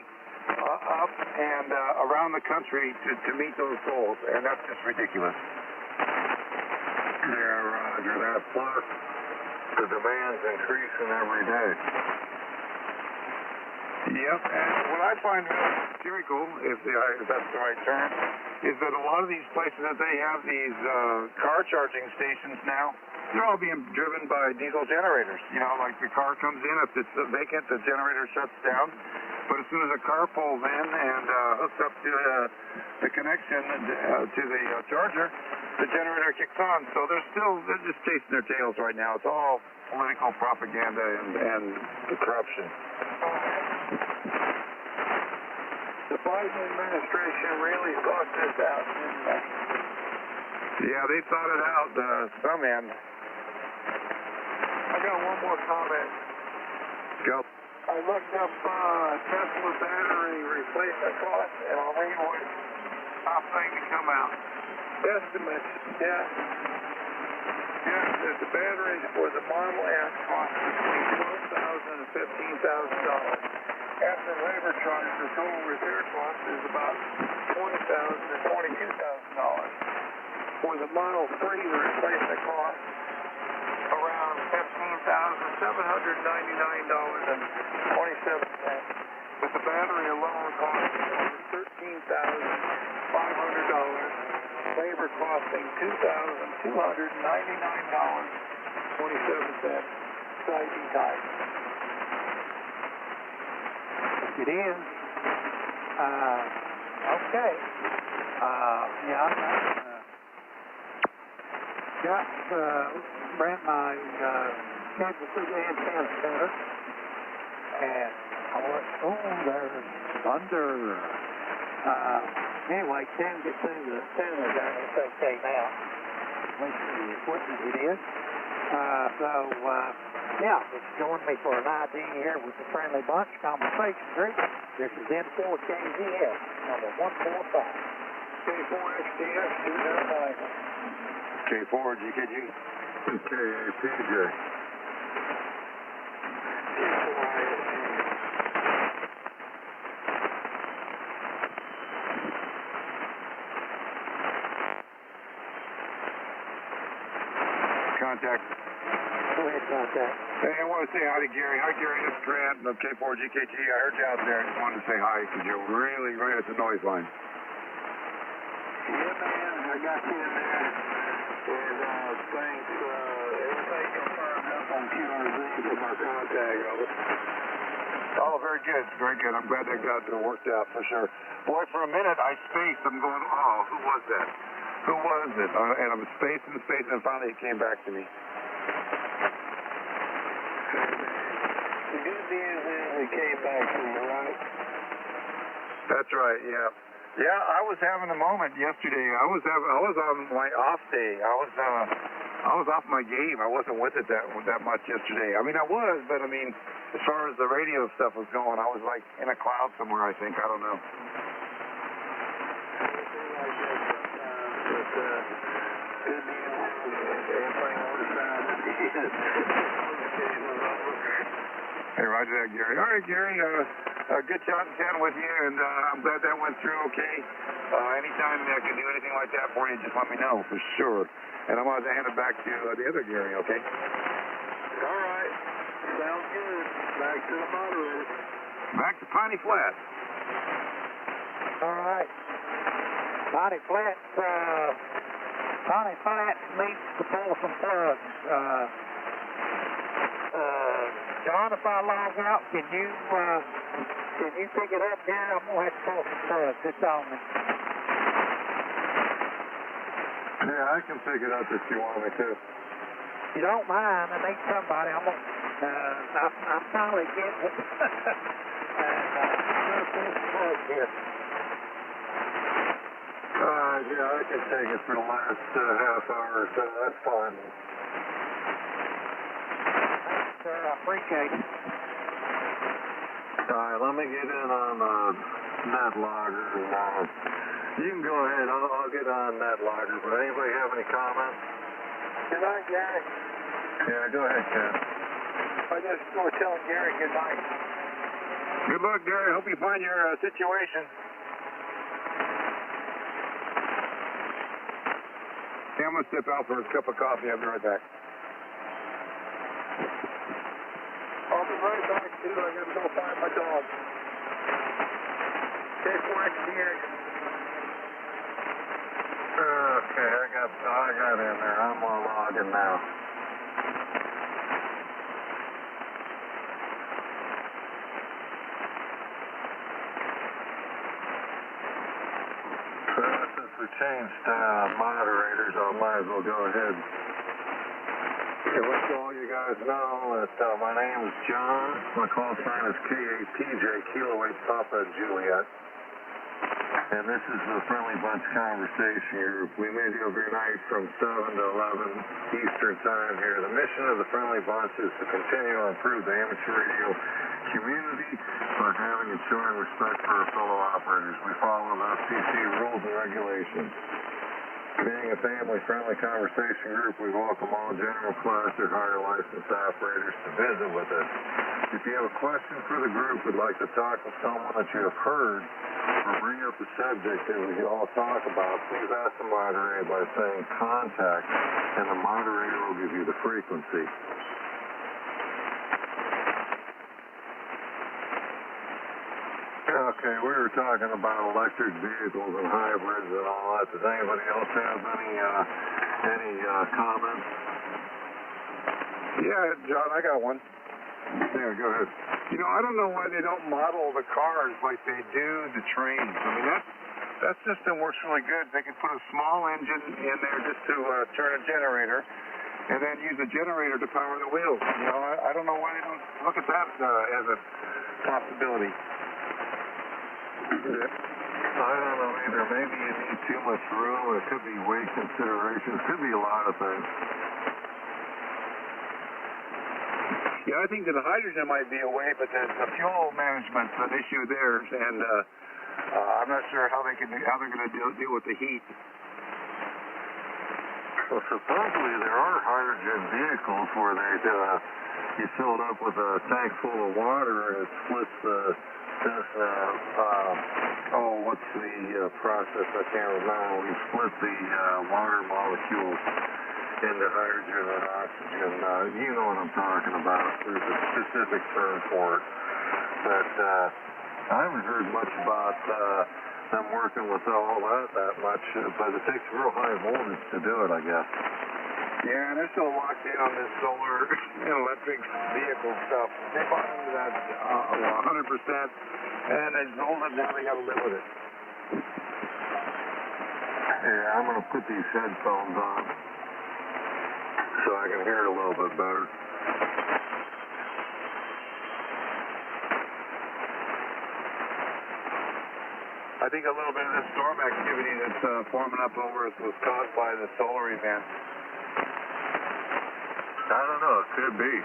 up and around the country to meet those goals, and that's just ridiculous. Yeah, Roger, that plus the demand's increasing every day. Yep, and what I find really hysterical, if that's the right term, is that a lot of these places that they have these car charging stations now, they're all being driven by diesel generators. Like the car comes in, if it's vacant, the generator shuts down. But as soon as a car pulls in and hooks up to the connection to the charger, the generator kicks on. So they're just chasing their tails right now. It's all political propaganda and corruption. The Biden administration really thought this out, didn't they? Yeah, they thought it out, some end. I got one more comment. Go. I looked up Tesla battery replacement cost, and I'll read what top thing to come out. Estimates, yeah. That the batteries for the Model S cost between $12,000 and $15,000. After labor charge, the total repair cost is about $20,000 to $22,000. For the Model 3, the replacement cost around $15,799.27. But the battery alone costs over $13,500. Labor costing $2,299.27. Size type. It is. Okay. Yeah, I got Brent, my Kansas City Antenna Center, and I went, oh, there's thunder. Anyway, Tim gets into the center there, and it's okay now. At least for the equipment it is. Yeah, it's joined me for an ID here with the Friendly Bunch Conversation Group. This is N4 KZS, number 145. K4 XTX10. K4 GKG. KAPJ. Contact. Go ahead, contact. Hey, I want to say hi to Gary. Hi, Gary. This is Grant of K4 GKG. I heard you out there. I just wanted to say hi because you're really right at the noise line. Yeah, man, I got you in there. And thanks, everything confirmed up on QRZ with our contact of it. Oh, very good. Very good. I'm glad that got worked out for sure. Boy, for a minute I spaced. I'm going, oh, who was that? Who was it? And I'm spacing, and finally it came back to me. The good news is it came back to you, right? That's right, yeah. Yeah, I was having a moment yesterday. I was on my off day. I was off my game. I wasn't with it that much yesterday. I mean, I was, but I mean, as far as the radio stuff was going, I was like in a cloud somewhere, I think. I don't know. Hey, roger that, Gary. All right, Gary, good chatting with you, and I'm glad that went through okay. Anytime I can do anything like that for you, just let me know, for sure. And I'm going to hand it back to the other Gary, okay? All right. Sounds good. Back to the moderator. Back to Piney Flat. All right. Piney Flat needs to pull some plugs. John, if I log out, can you pick it up here? I'm going to have to pull some plugs. It's on me. Yeah, I can pick it up if you want me to. If you don't mind, I need somebody. I'm finally getting it. And I'm going to pull some plugs here. Yeah, I can take it for the last half hour or so. That's fine. Thanks, sir. I appreciate it. All right, let me get in on NetLogger. You can go ahead. I'll get on NetLogger. But anybody have any comments? Good night, Gary. Yeah, go ahead, Ken. I just was telling Gary good night. Good luck, Gary. Hope you find your situation. Yeah, I'm going to step out for a cup of coffee. I'll be right back. I'll be right back, too. I got to go find my dog. K4 XTX. Okay, I got in there. I'm logging now. Since we changed moderators, I might as well go ahead. Okay, let's all you guys know that my name is John. My call sign is KAPJ, Kilo 8 Papa Juliet. And this is the Friendly Bunch Conversation Group. We meet every night from 7 to 11 Eastern Time here. The mission of the Friendly Bunch is to continue to improve the amateur radio community by having and showing respect for our fellow operators. We follow the FCC rules and regulations. Being a family-friendly conversation group, we welcome all general class or higher licensed operators to visit with us. If you have a question for the group, would like to talk with someone that you have heard, or bring up a subject that we could all talk about, please ask the moderator by saying contact, and the moderator will give you the frequency. Okay, we were talking about electric vehicles and hybrids and all that. Does anybody else have any comments? Yeah, John, I got one. Yeah, go ahead. You know, I don't know why they don't model the cars like they do the trains. I mean, that system works really good. They can put a small engine in there just to turn a generator, and then use the generator to power the wheels. You know, I don't know why they don't look at that as a possibility. Yeah. I don't know either. Maybe you need too much room. It could be weight considerations. Could be a lot of things. Yeah, I think that the hydrogen might be a way, but the fuel management's an issue there, and I'm not sure how they're going to deal with the heat. Well, supposedly there are hydrogen vehicles where you fill it up with a tank full of water and it splits what's the process? I can't remember. We split the water molecules into hydrogen and oxygen. You know what I'm talking about. There's a specific term for it. But I haven't heard much about them working with all that much, but it takes real high voltage to do it, I guess. Yeah, and they're still locked in on this solar and electric vehicle stuff. They bought into that 100%, and as old as now, they got to live with it. Yeah, I'm going to put these headphones on so I can hear it a little bit better. I think a little bit of this storm activity that's forming up over us was caused by the solar event. I don't know. It could be.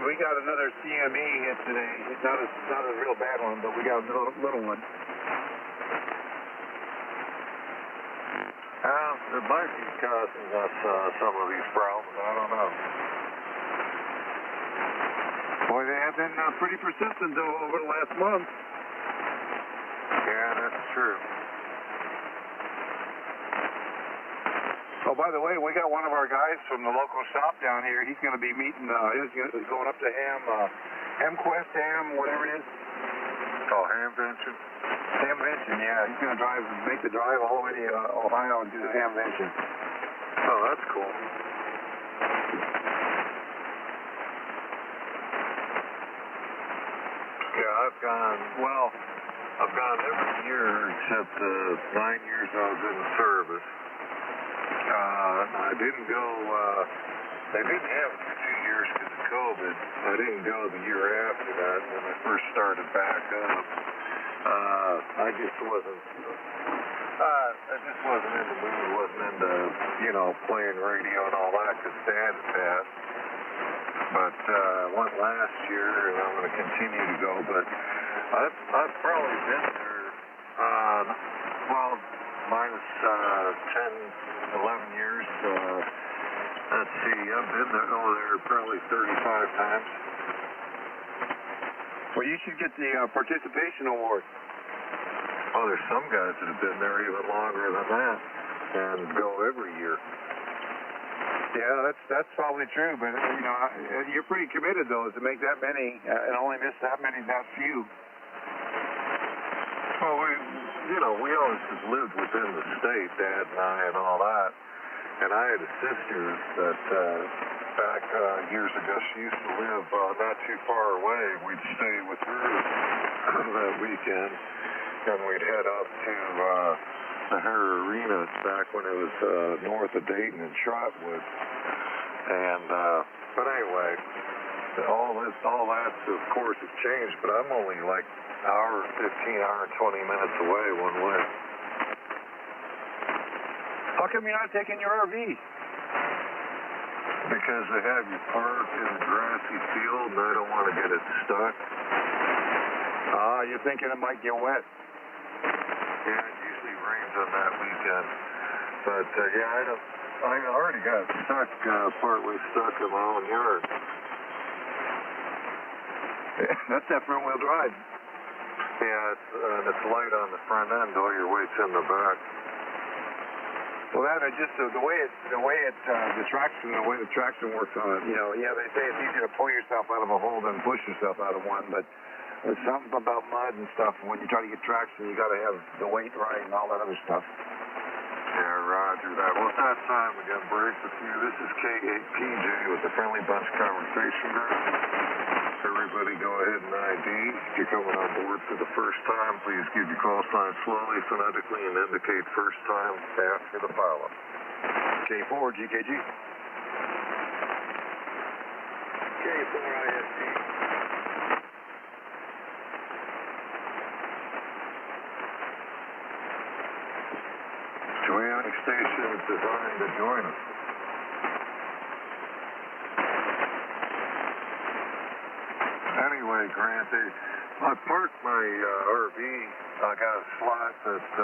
We got another CME hit today. It's not a real bad one, but we got a little one. It might be causing us some of these problems. I don't know. Boy, they have been pretty persistent, though, over the last month. Yeah, that's true. Oh, by the way, we got one of our guys from the local shop down here. He's going to be meeting, he's going up to Hamquest, whatever it is. Oh, Hamvention? Hamvention, yeah. He's going to make the drive all the way to Ohio and do the Hamvention. Oh, that's cool. Yeah, I've gone every year except 9 years I was in service. I didn't go, they didn't have it for 2 years because of COVID. I didn't go the year after that when I first started back up. I just wasn't in the mood, wasn't into, playing radio and all that because Dad had passed. But I went last year and I'm going to continue to go, but I've probably been there, minus 10, 11 years. Let's see, I've been there probably 35 times. Well, you should get the participation award. Oh, there's some guys that have been there even longer than that and go every year. Yeah, that's probably true, but you're pretty committed though to make that many and only miss that few. Well, we always just lived within the state, Dad and I and all that. And I had a sister that back years ago, she used to live not too far away. We'd stay with her that weekend, and we'd head up to the Harris Arena back when it was north of Dayton and Trotwood. And but anyway, all that of course has changed. But I'm only like hour 15, hour 20 minutes away one way. How come you're not taking your RV? Because they have you parked in a grassy field, and I don't want to get it stuck. You're thinking it might get wet. Yeah, it usually rains on that weekend. But I already got stuck, partway stuck in my own yard. That's that front wheel drive. Yeah, it's light on the front end, all your weight's in the back. Well, that just the way the traction works on it. They say it's easier to pull yourself out of a hole than push yourself out of one, but there's something about mud and stuff. When you try to get traction, you got to have the weight right and all that other stuff. Yeah, roger that. Well, it's that time again, break with you. This is K8PJ with the Friendly Bunch Conversation Group. Everybody go ahead and ID. If you're coming on board for the first time, please give your call sign slowly, phonetically, and indicate first time after the pilot. K4, GKG. K4, IST. join us. Anyway, Grant, I parked my RV. I got a slot that's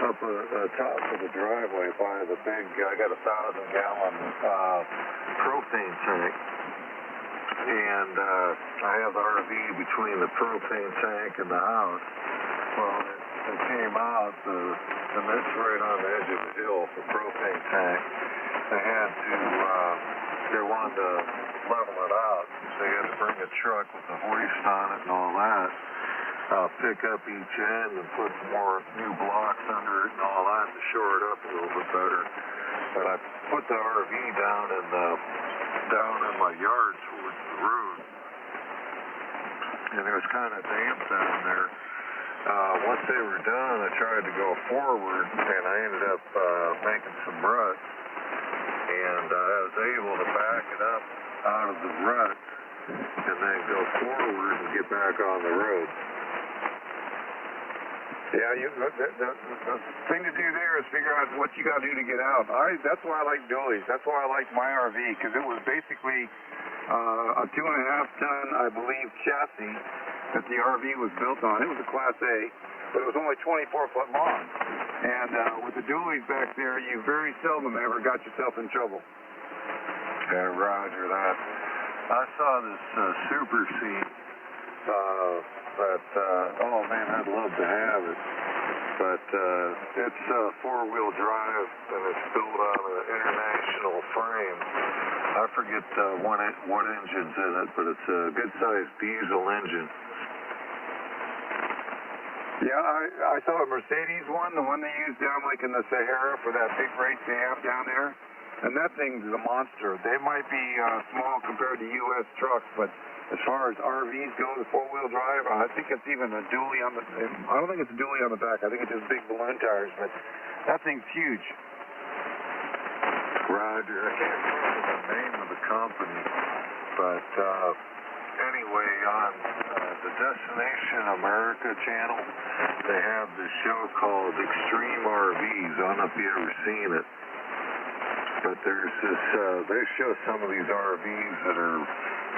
up top of the driveway by the big, I got a 1,000-gallon propane tank. And I have the RV between the propane tank and the house. Well, it came out, and it's right on the edge of the hill, the propane tank. They wanted to level it out, so they had to bring a truck with a hoist on it and all that. Pick up each end and put more new blocks under it and all that to shore it up a little bit better. But I put the RV down in my yard towards the road, and it was kind of damp down there. Once they were done, I tried to go forward, and I ended up making some ruts, and I was able to back it up out of the rut and then go forward and get back on the road. Yeah, the thing to do there is figure out what you got to do to get out. That's why I like dualies. That's why I like my RV, because it was basically a 2.5-ton, I believe, chassis that the RV was built on. It was a Class A, but it was only 24 foot long. And with the dualies back there, you very seldom ever got yourself in trouble. Yeah, roger that. I saw this Super Seat oh man, I'd love to have it. But it's four-wheel drive, and it's built on an international frame. I forget what engine's in it, but it's a good-sized diesel engine. Yeah, I saw a Mercedes one, the one they use down like in the Sahara for that big race they have down there. And that thing's a monster. They might be small compared to U.S. trucks, but as far as RVs go, the four-wheel drive, I think it's even a dually on the, I don't think it's a dually on the back. I think it's just big balloon tires, but that thing's huge. Roger. I can't remember the name of the company, but anyway, on the Destination America channel, they have this show called Extreme RVs. I don't know if you've ever seen it. But there's this, they show some of these RVs that are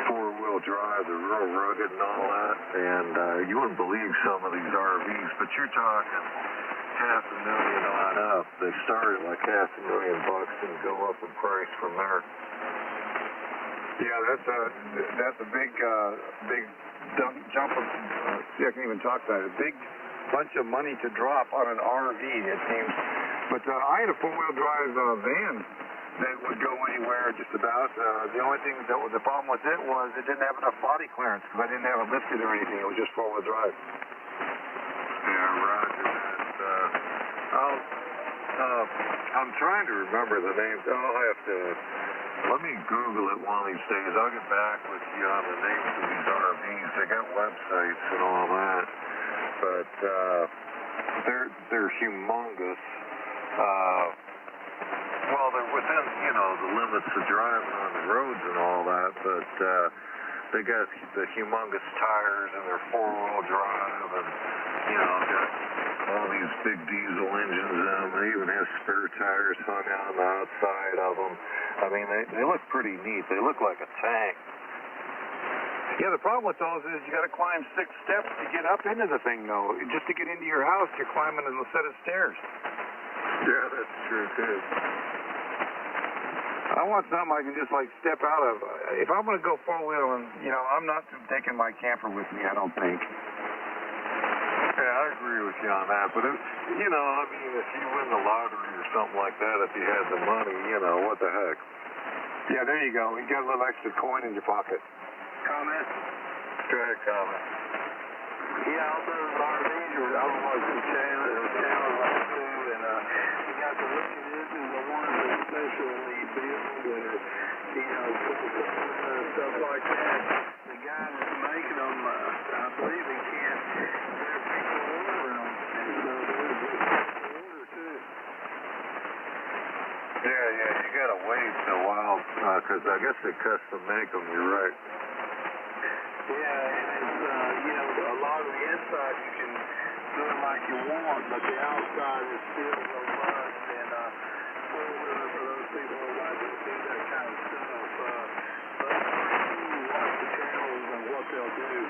four-wheel drive, they're real rugged and all that, and you wouldn't believe some of these RVs, but you're talking $500,000 on up. They start at like $500,000 and go up in price from there. Yeah, that's a big jump of, see, I can't even talk about it, a big bunch of money to drop on an RV, it seems. But I had a four-wheel drive van that would go anywhere just about. The only thing that was the problem with it was it didn't have enough body clearance because I didn't have it lifted or anything. It was just four-wheel drive. Yeah, roger that. I'm trying to remember the names. I'll have to, let me Google it one of these days. I'll get back with you on the names of these RVs. They got websites and all that. But they're humongous. Well, they're within, the limits of driving on the roads and all that, but they got the humongous tires and they're four-wheel drive and, got all these big diesel engines in them. They even have spare tires hung out on the outside of them. I mean, they look pretty neat. They look like a tank. Yeah, the problem with those is you got to climb 6 steps to get up into the thing, though. Just to get into your house, you're climbing a set of stairs. Yeah, that's true, too. I want something I can just, step out of. If I'm going to go four-wheel, and, I'm not taking my camper with me, I don't think. Yeah, I agree with you on that. But, if you win the lottery or something like that, if you had the money, what the heck. Yeah, there you go. You got a little extra coin in your pocket. Comment? Go ahead, comment. Yeah, all those RVs are all watching channels like too, and you got to look at it and the ones that specially build that are, stuff like that. The guy that's making them, I believe he can't, there are people order them, and so there's a order too. Yeah, you gotta wait a while, because I guess they custom make them, you're right. Yeah, and it's, a lot of the inside you can do it like you want, but the outside is still robust, and four-wheelers people who like to do that kind of stuff. But you watch the channels and what they'll do.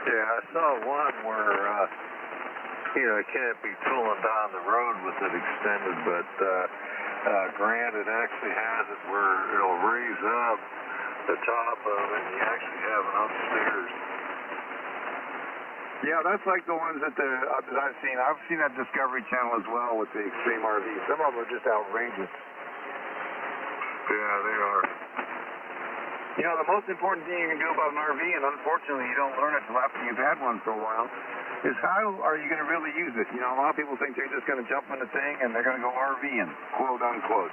Yeah, I saw one where, it can't be tooling down the road with it extended, but granted, actually has it where it'll raise up the top of it, and you actually have an upstairs. Yeah, that's like the ones that I've seen. I've seen that Discovery Channel as well with the Extreme RV. Some of them are just outrageous. Yeah, they are. The most important thing you can do about an RV, and unfortunately you don't learn it until after you've had one for a while, is how are you going to really use it? A lot of people think they're just going to jump in the thing and they're going to go RVing, quote unquote.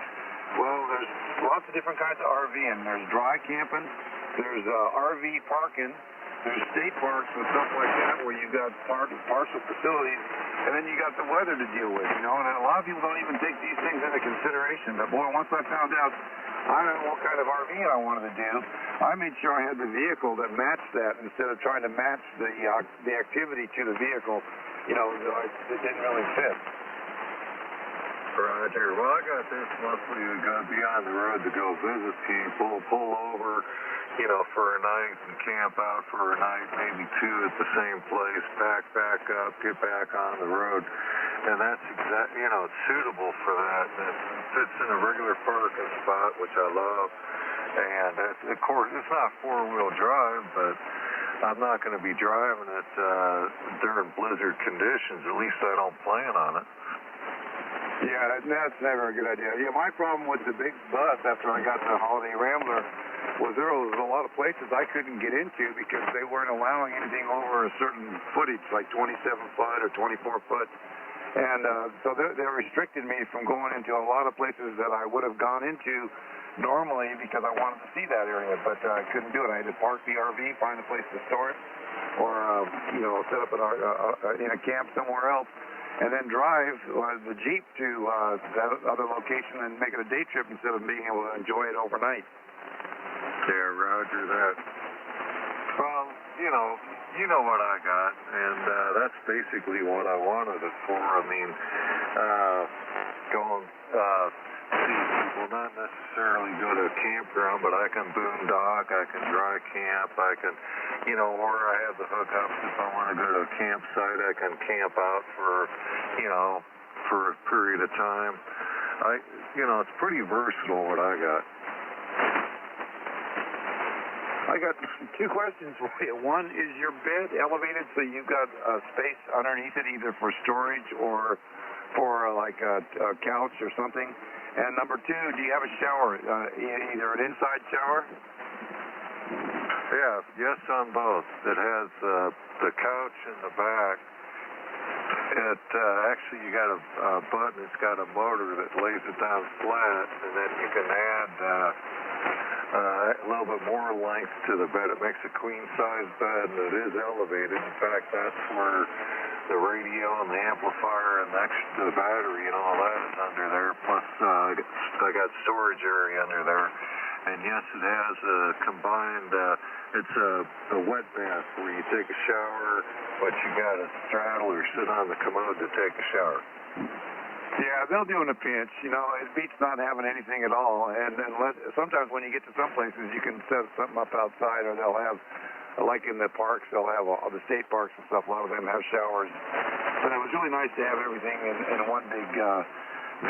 Well, there's lots of different kinds of RVing. There's dry camping, there's RV parking, there's state parks and stuff like that where you've got partial facilities, and then you got the weather to deal with, and a lot of people don't even take these things into consideration. But boy, once I found out I don't know what kind of RV I wanted to do, I made sure I had the vehicle that matched that instead of trying to match the activity to the vehicle, it didn't really fit. Roger. Well, I got this mostly to go be on the road to go visit people, pull over, for a night and camp out for a night, maybe two at the same place, pack back up, get back on the road. And that's it's suitable for that. It fits in a regular parking spot, which I love. And of course, it's not four-wheel drive, but I'm not going to be driving it during blizzard conditions. At least I don't plan on it. Yeah, that's never a good idea. Yeah, my problem with the big bus after I got the Holiday Rambler was there was a lot of places I couldn't get into because they weren't allowing anything over a certain footage, like 27 foot or 24 foot. And so they restricted me from going into a lot of places that I would have gone into normally because I wanted to see that area, but I couldn't do it. I had to park the RV, find a place to store it, or set up in a camp somewhere else, and then drive the Jeep to that other location and make it a day trip instead of being able to enjoy it overnight. Yeah, roger that. Well, you know what I got, and that's basically what I wanted it for. I mean, go and see people, not necessarily go to a campground, but I can boondock, I can dry camp, I can, or I have the hookups if I want to go to a campsite, I can camp out for, for a period of time. It's pretty versatile what I got. I got two questions for you. One, is your bed elevated so you've got space underneath it either for storage or for like a couch or something? And number two, do you have a shower, either an inside shower? Yeah, yes on both. It has the couch in the back. It actually, you got a button, it's got a motor that lays it down flat, and then you can add a little bit more length to the bed. It makes a queen-size bed, and it is elevated. In fact, that's where the radio and the amplifier and the battery and all that is under there. Plus, I got storage area under there. And yes, it has a combined, it's a wet bath where you take a shower, but you got to straddle or sit on the commode to take a shower. Yeah, they'll do in a pinch. It beats not having anything at all. And then sometimes when you get to some places, you can set something up outside, or they'll have, like in the parks, they'll have all the state parks and stuff. A lot of them have showers. But it was really nice to have everything in one big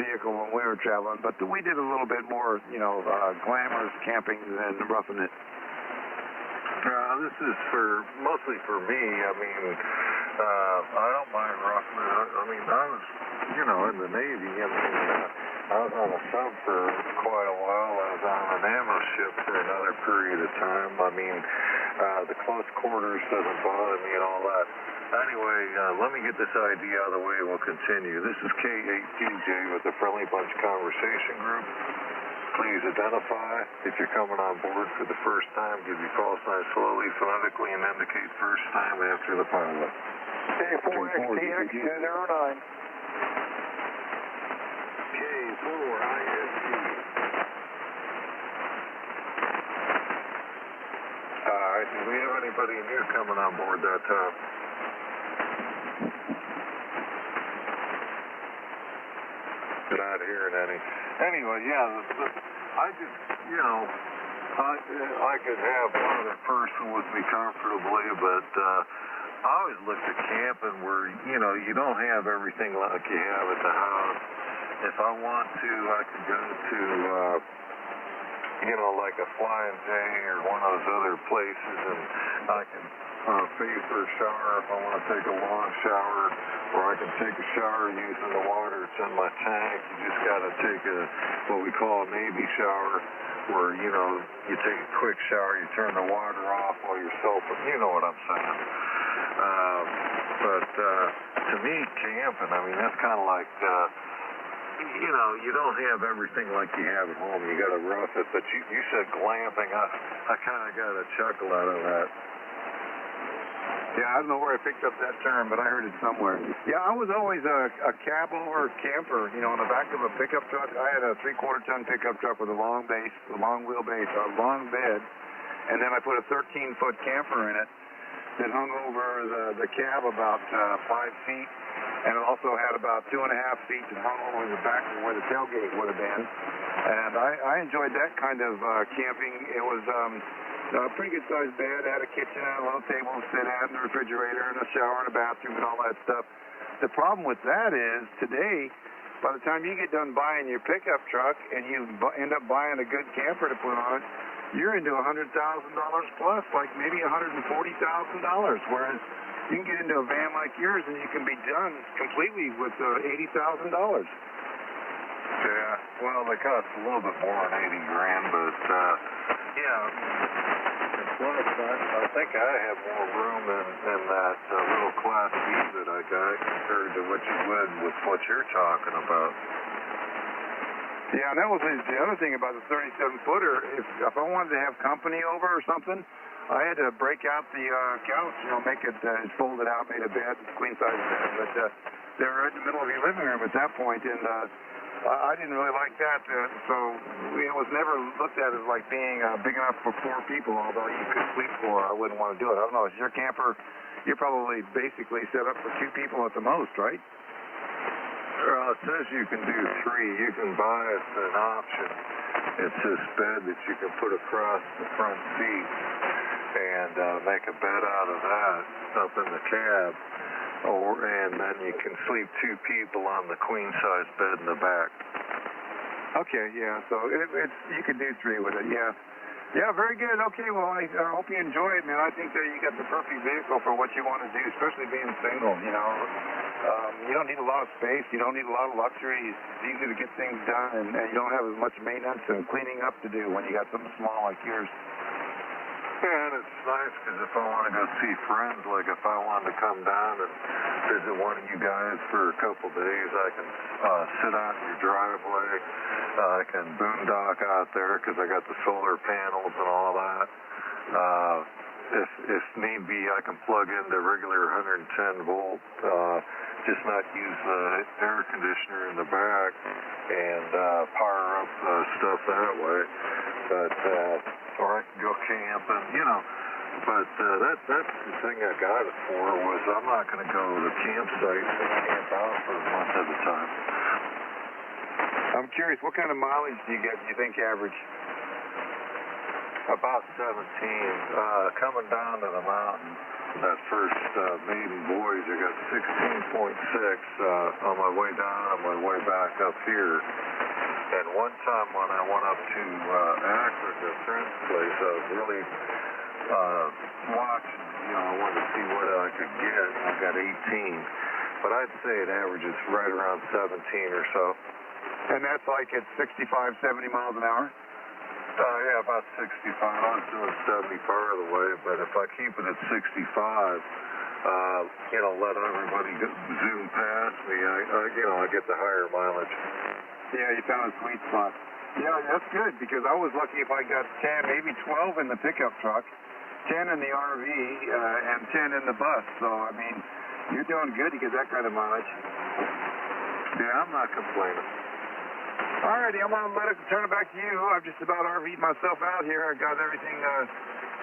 vehicle when we were traveling. But we did a little bit more, glamorous camping than roughing it. This is mostly for me. I mean, I don't mind roughing it. I mean, I was, in the Navy. I mean, I was on a sub for quite a while. I was on an ammo ship for another period of time. I mean, the close quarters doesn't bother me and all that. Anyway, let me get this idea out of the way and we'll continue. This is K8DJ with the Friendly Bunch Conversation Group. Please identify. If you're coming on board for the first time, give your call sign slowly, phonetically, and indicate first time after the pilot. K4XTX209. K4IST. Alright, do we have anybody new coming on board that time? Not hearing any. anyway, yeah, I just, I could have one other person with me comfortably, but I always looked at camping where, you don't have everything like you have at the house. If I want to, I could go to, like a Flying J or one of those other places, and I can pay for a shower if I want to take a long shower, or I can take a shower using the water that's in my tank. You just got to take what we call a Navy shower, where, you take a quick shower, you turn the water off while you're soaping. You know what I'm saying. But to me, camping, that's kind of like, you don't have everything like you have at home. You got to rough it. But you said glamping. I kind of got a chuckle out of that. Yeah, I don't know where I picked up that term, but I heard it somewhere. Yeah, I was always a cab over camper. In the back of a pickup truck. I had a 3/4 ton pickup truck with a long wheelbase, a long bed, and then I put a 13-foot camper in it that hung over the cab about 5 feet, and it also had about 2.5 feet that hung over the back of where the tailgate would have been. And I enjoyed that kind of camping. It was a pretty good sized bed, had a kitchen and a little table to sit at, and a refrigerator and a shower and a bathroom and all that stuff. The problem with that is today, by the time you get done buying your pickup truck and you end up buying a good camper to put on it, you're into $100,000 plus, like maybe $140,000. Whereas you can get into a van like yours and you can be done completely with $80,000. Yeah, well, they cost a little bit more than $80,000, but plus, I think I have more room in that little Class B that I got compared to what you would with what you're talking about. Yeah, and that was the other thing about the 37-footer. If I wanted to have company over or something, I had to break out the couch, make it fold it out, made a bed, queen size bed. But they were right in the middle of your living room at that point, and I didn't really like that. So it was never looked at as like being big enough for 4 people. Although you could sleep 4, I wouldn't want to do it. I don't know. Is your camper? You're probably basically set up for 2 people at the most, right? It says you can do 3. You can buy it an option. It's this bed that you can put across the front seat and make a bed out of that up in the cab. And then you can sleep 2 people on the queen-size bed in the back. Okay, yeah. So you can do 3 with it, yeah. Yeah, very good. Okay, well, I hope you enjoy it, man. I think that you got the perfect vehicle for what you want to do, especially being single, You don't need a lot of space. You don't need a lot of luxury. It's easy to get things done, and you don't have as much maintenance and cleaning up to do when you got something small like yours. Yeah, and it's nice because if I want to go see friends, like if I wanted to come down and visit one of you guys for a couple days, I can sit out in your driveway. I can boondock out there because I got the solar panels and all that. If need be, I can plug in the regular 110 volt, just not use the air conditioner in the back and power up stuff that way. But or I can go camping, But that's the thing I got it for was I'm not going to go to the campsite and camp out for a month at a time. I'm curious, what kind of mileage do you get, do you think, average? About 17. Coming down to the mountain, that first maiden voyage, I got 16.6 on my way down, on my way back up here. And one time when I went up to Akron, to a friend's place, I was really watching, I wanted to see what I could get. I got 18. But I'd say it averages right around 17 or so. And that's like at 65, 70 miles an hour? Yeah, about 65. I was doing 70 part of the way, but if I keep it at 65, let everybody zoom past me, I get the higher mileage. Yeah, you found a sweet spot. Yeah, that's good, because I was lucky if I got 10, maybe 12 in the pickup truck, 10 in the RV, and 10 in the bus. So, you're doing good to get that kind of mileage. Yeah, I'm not complaining. Alrighty, I'm going to turn it back to you. I've just about RV'd myself out here. I got everything,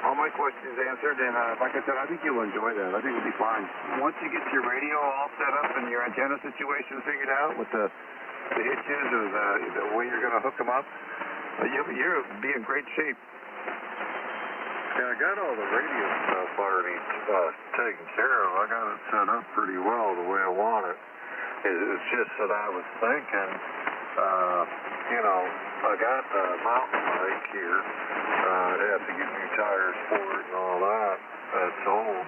all my questions answered, and like I said, I think you'll enjoy that. I think it'll be fine. Once you get your radio all set up and your antenna situation figured out with the the hitches or the way you're going to hook them up, you'll be in great shape. Yeah, I got all the radio stuff already taken care of. I got it set up pretty well the way I want it. It's just that I was thinking, I got the mountain bike here. I'd have to get new tires for it and all that. That's old.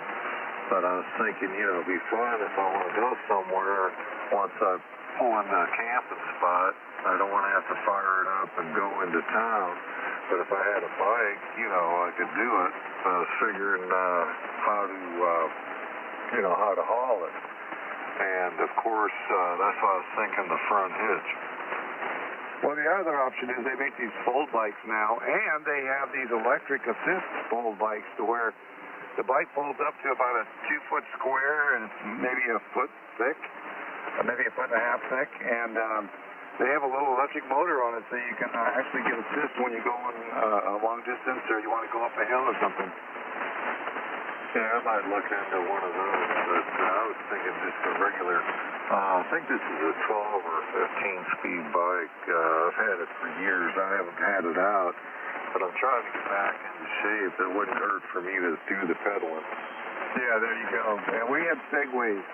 But I was thinking, it'd be fun if I want to go somewhere once I pull into a camping spot. I don't want to have to fire it up and go into town. But if I had a bike, I could do it. I was figuring how to haul it. And, of course, that's why I was thinking the front hitch. Well, the other option is they make these fold bikes now, and they have these electric assist fold bikes to where the bike folds up to about a 2-foot square and it's maybe a foot thick, maybe a foot and a half thick, and they have a little electric motor on it so you can actually get assist when you're going a long distance or you want to go up a hill or something. Yeah, I might look into one of those, but I was thinking just a regular, I think this is a 12 or 15-speed bike. I've had it for years. I haven't had it out, but I'm trying to get back into shape. It wouldn't hurt for me to do the pedaling. Yeah, there you go. And we had Segways.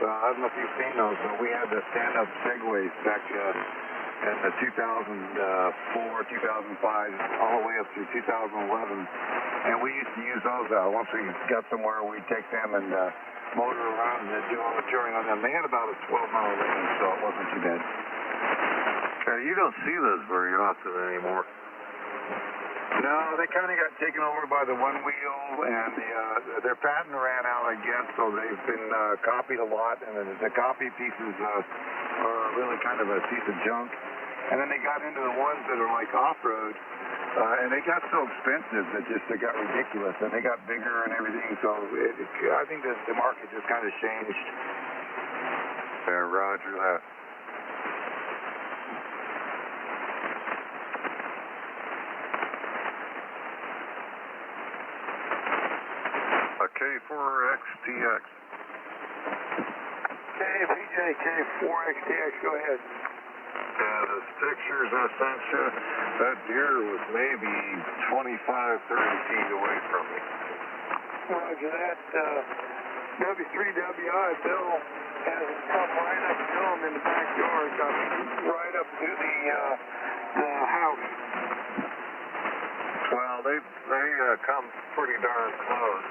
I don't know if you've seen those, but we had the stand-up Segways back in the 2004, 2005, all the way up through 2011. And we used to use those out. Once we got somewhere, we'd take them and motor around and do all the touring on them. They had about a 12-mile range, so it wasn't too bad. You don't see those very often anymore. No, they kind of got taken over by the one wheel, and their patent ran out, I guess, so they've been copied a lot, and the copy pieces are really kind of a piece of junk. And then they got into the ones that are like off-road, and they got so expensive that they got ridiculous, and they got bigger and everything, so I think that the market just kind of changed. Yeah, roger that. K4XTX. Okay, PJ, K4XTX, go ahead. Yeah, those pictures I sent you, that deer was maybe 25, 30 feet away from me. Roger that. W3WI, Bill has come right up to him in the backyard, got right up to the house. Well, they come pretty darn close.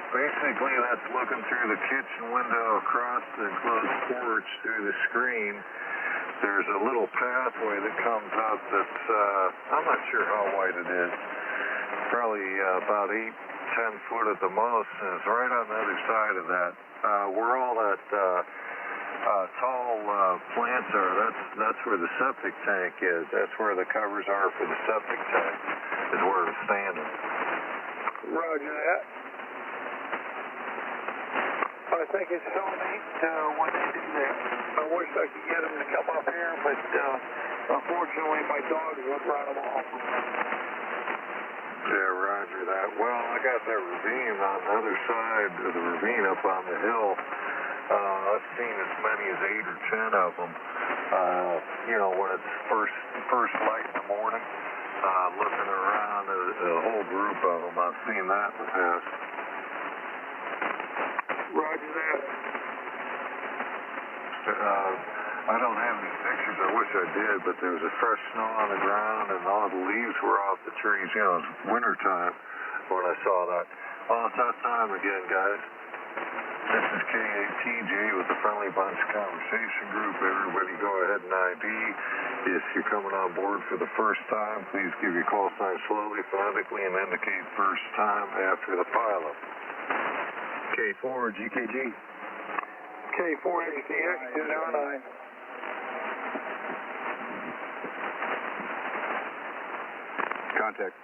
Basically, that's looking through the kitchen window across the enclosed porch through the screen. There's a little pathway that comes up that's, I'm not sure how wide it is. Probably about 8-10 foot at the most, and it's right on the other side of that. Where all that tall plants are, that's where the septic tank is. That's where the covers are for the septic tank, is where it's standing. Roger that. I think it's so neat when they do that. I wish I could get them to come up here, but unfortunately my dogs would run them off. Yeah, roger that. Well, I got that ravine on the other side of the ravine up on the hill. I've seen as many as 8 or 10 of them. When it's first light in the morning, looking around, a whole group of them. I've seen that in the past. Roger that. I don't have any pictures. I wish I did, but there was a fresh snow on the ground, and all the leaves were off the trees. It's winter time when I saw that. Well, it's that time again, guys. This is KATJ with the Friendly Bunch Conversation Group. Everybody go ahead and ID. If you're coming on board for the first time, please give your call sign slowly, phonetically, and indicate first time after the pileup. K4 GKG. K4XTX 209. Contact.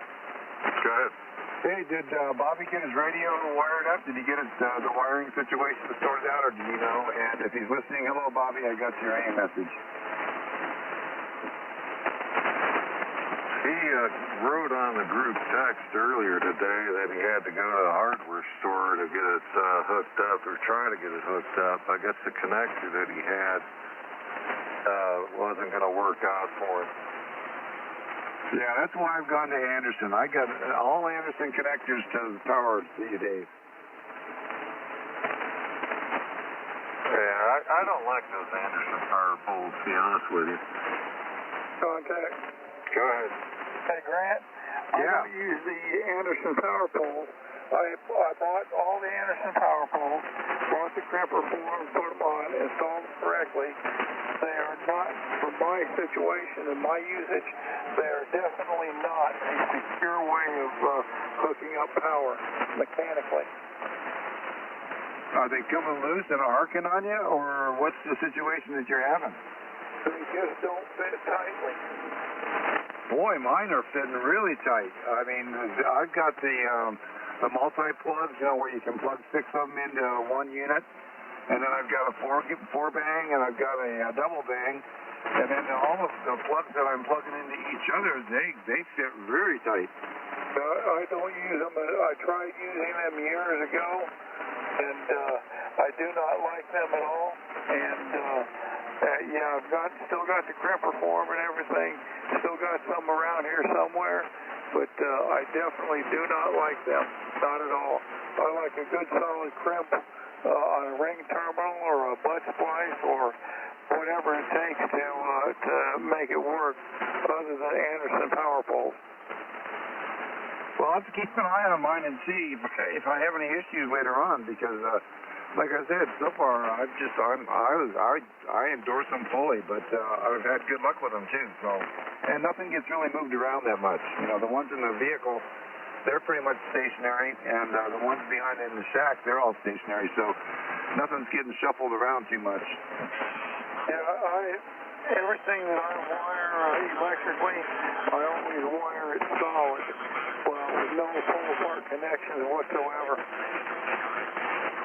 Go ahead. Hey, did Bobby get his radio wired up? Did he get the wiring situation sorted out, or do you know? And if he's listening, hello, Bobby, I got your AIM message. He wrote on the group text earlier today that he had to go to the hardware store to get it hooked up, or try to get it hooked up. I guess the connector that he had wasn't going to work out for it. Yeah, that's why I've gone to Anderson. I got all Anderson connectors to the power these days. Yeah, I don't like those Anderson power poles, to be honest with you. Contact. Go ahead. Hey, Grant. I don't use the Anderson power poles. I bought all the Anderson power poles, bought the crimper for them, put them on, installed them correctly. They are not, for my situation and my usage, they are definitely not a secure way of hooking up power mechanically. Are they coming loose and arcing on you, or what's the situation that you're having? They just don't fit tightly. Boy, mine are fitting really tight. I mean, I've got the multi-plugs, you know, where you can plug 6 of them into one unit, and then I've got a four bang, and I've got a double bang, and then all of the plugs that I'm plugging into each other, they fit very tight. I don't use them. I tried using them years ago, and I do not like them at all. And yeah, I've still got the crimper for them and everything. Still got some around here somewhere, but I definitely do not like them. Not at all. I like a good solid crimp on a ring terminal or a butt splice or whatever it takes to make it work, other than Anderson power poles. Well, I'll have to keep an eye on mine and see if I have any issues later on, because, like I said, so far I endorse them fully, but I've had good luck with them too. So, and nothing gets really moved around that much. You know, the ones in the vehicle, they're pretty much stationary, and the ones behind in the shack, they're all stationary. So, nothing's getting shuffled around too much. Yeah, everything that I wire electrically, I always wire it solid. With no pole apart connections whatsoever.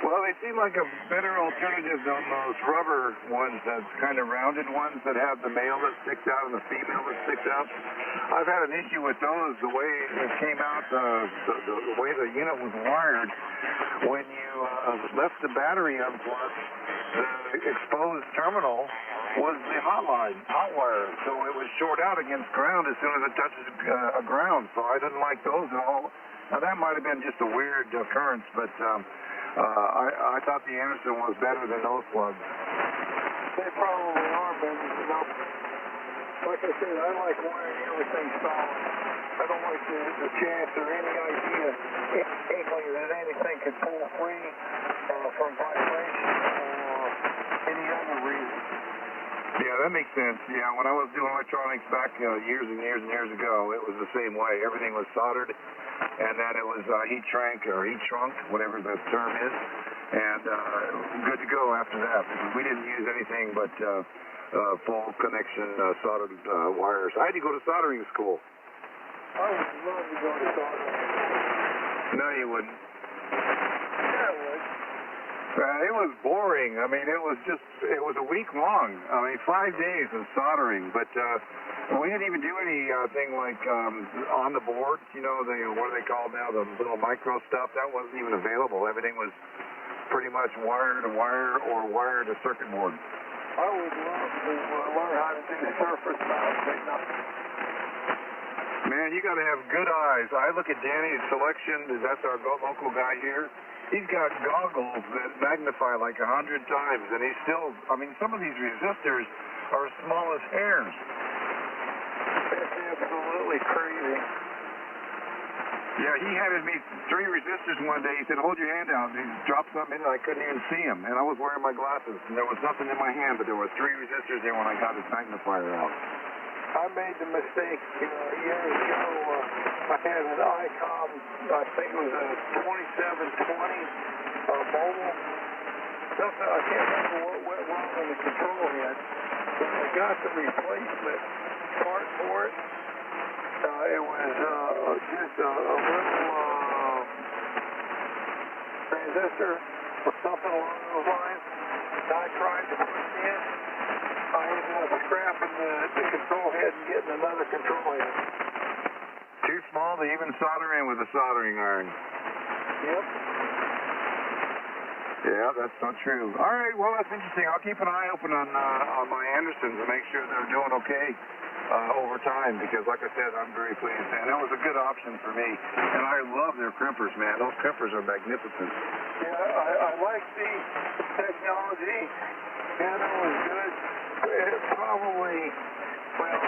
Well, they seem like a better alternative than those rubber ones, that's kind of rounded ones that have the male that sticks out and the female that sticks out. I've had an issue with those, the way it came out, the way the unit was wired. When you left the battery unplugged, the exposed terminal was the hot wire, so it was short out against ground as soon as it touches ground, so I didn't like those at all. Now, that might have been just a weird occurrence, but I thought the Anderson was better than those plugs. They probably are better than those. Like I said, I like wiring everything solid. I don't like the chance or any idea, inkling that anything could pull free from vibration or any other reason. Yeah, that makes sense. Yeah, when I was doing electronics back years and years and years ago, it was the same way. Everything was soldered, and then it was heat shrunk, whatever the term is, and good to go after that. We didn't use anything but full connection soldered wires. I had to go to soldering school. I would love to go to soldering. No, you wouldn't. Yeah, I would. It was boring. I mean, it was a week long. I mean, 5 days of soldering, but we didn't even do anything like on the boards, you know, what are they called now, the little micro stuff. That wasn't even available. Everything was pretty much wire to wire or wire to circuit board. I would love to learn how to do surface mount technology. Man, you got to have good eyes. I look at Danny's selection. That's our local guy here. He's got goggles that magnify like 100 times, and he's still, I mean, some of these resistors are as small as hairs. That's absolutely crazy. Yeah, he handed me 3 resistors one day. He said, hold your hand out. And he dropped something in, and I couldn't even see him. And I was wearing my glasses, and there was nothing in my hand, but there were 3 resistors there when I got his magnifier out. I made the mistake years ago. I had an ICOM, I think it was a 2720 mobile. Something, I can't remember what went wrong on the control head. When I got the replacement part for it, it was just a little transistor or something along those lines. And I tried to put it in. I ended up scrapping the control head and getting another control head. Too small to even solder in with a soldering iron. Yep. Yeah, that's not true. All right, well, that's interesting. I'll keep an eye open on my Andersons and make sure they're doing okay over time because, like I said, I'm very pleased. And that was a good option for me. And I love their crimpers, man. Those crimpers are magnificent. Yeah, I like the technology. Piano is good. It probably, well,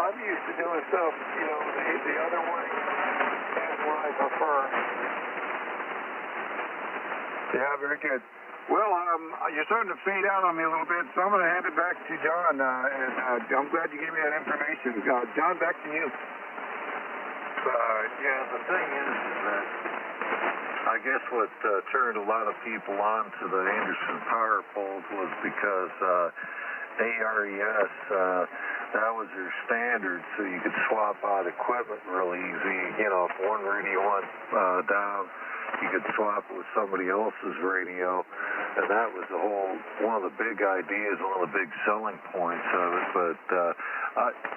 I'm used to doing stuff, you know, the other way. That's what I prefer. Yeah, very good. Well, you're starting to fade out on me a little bit, so I'm going to hand it back to John. And I'm glad you gave me that information. John, back to you. Yeah, the thing is that I guess what turned a lot of people on to the Anderson power poles was because ARES, that was their standard, so you could swap out equipment really easy. You know, if one radio went down, you could swap it with somebody else's radio, and that was one of the big ideas, one of the big selling points of it. But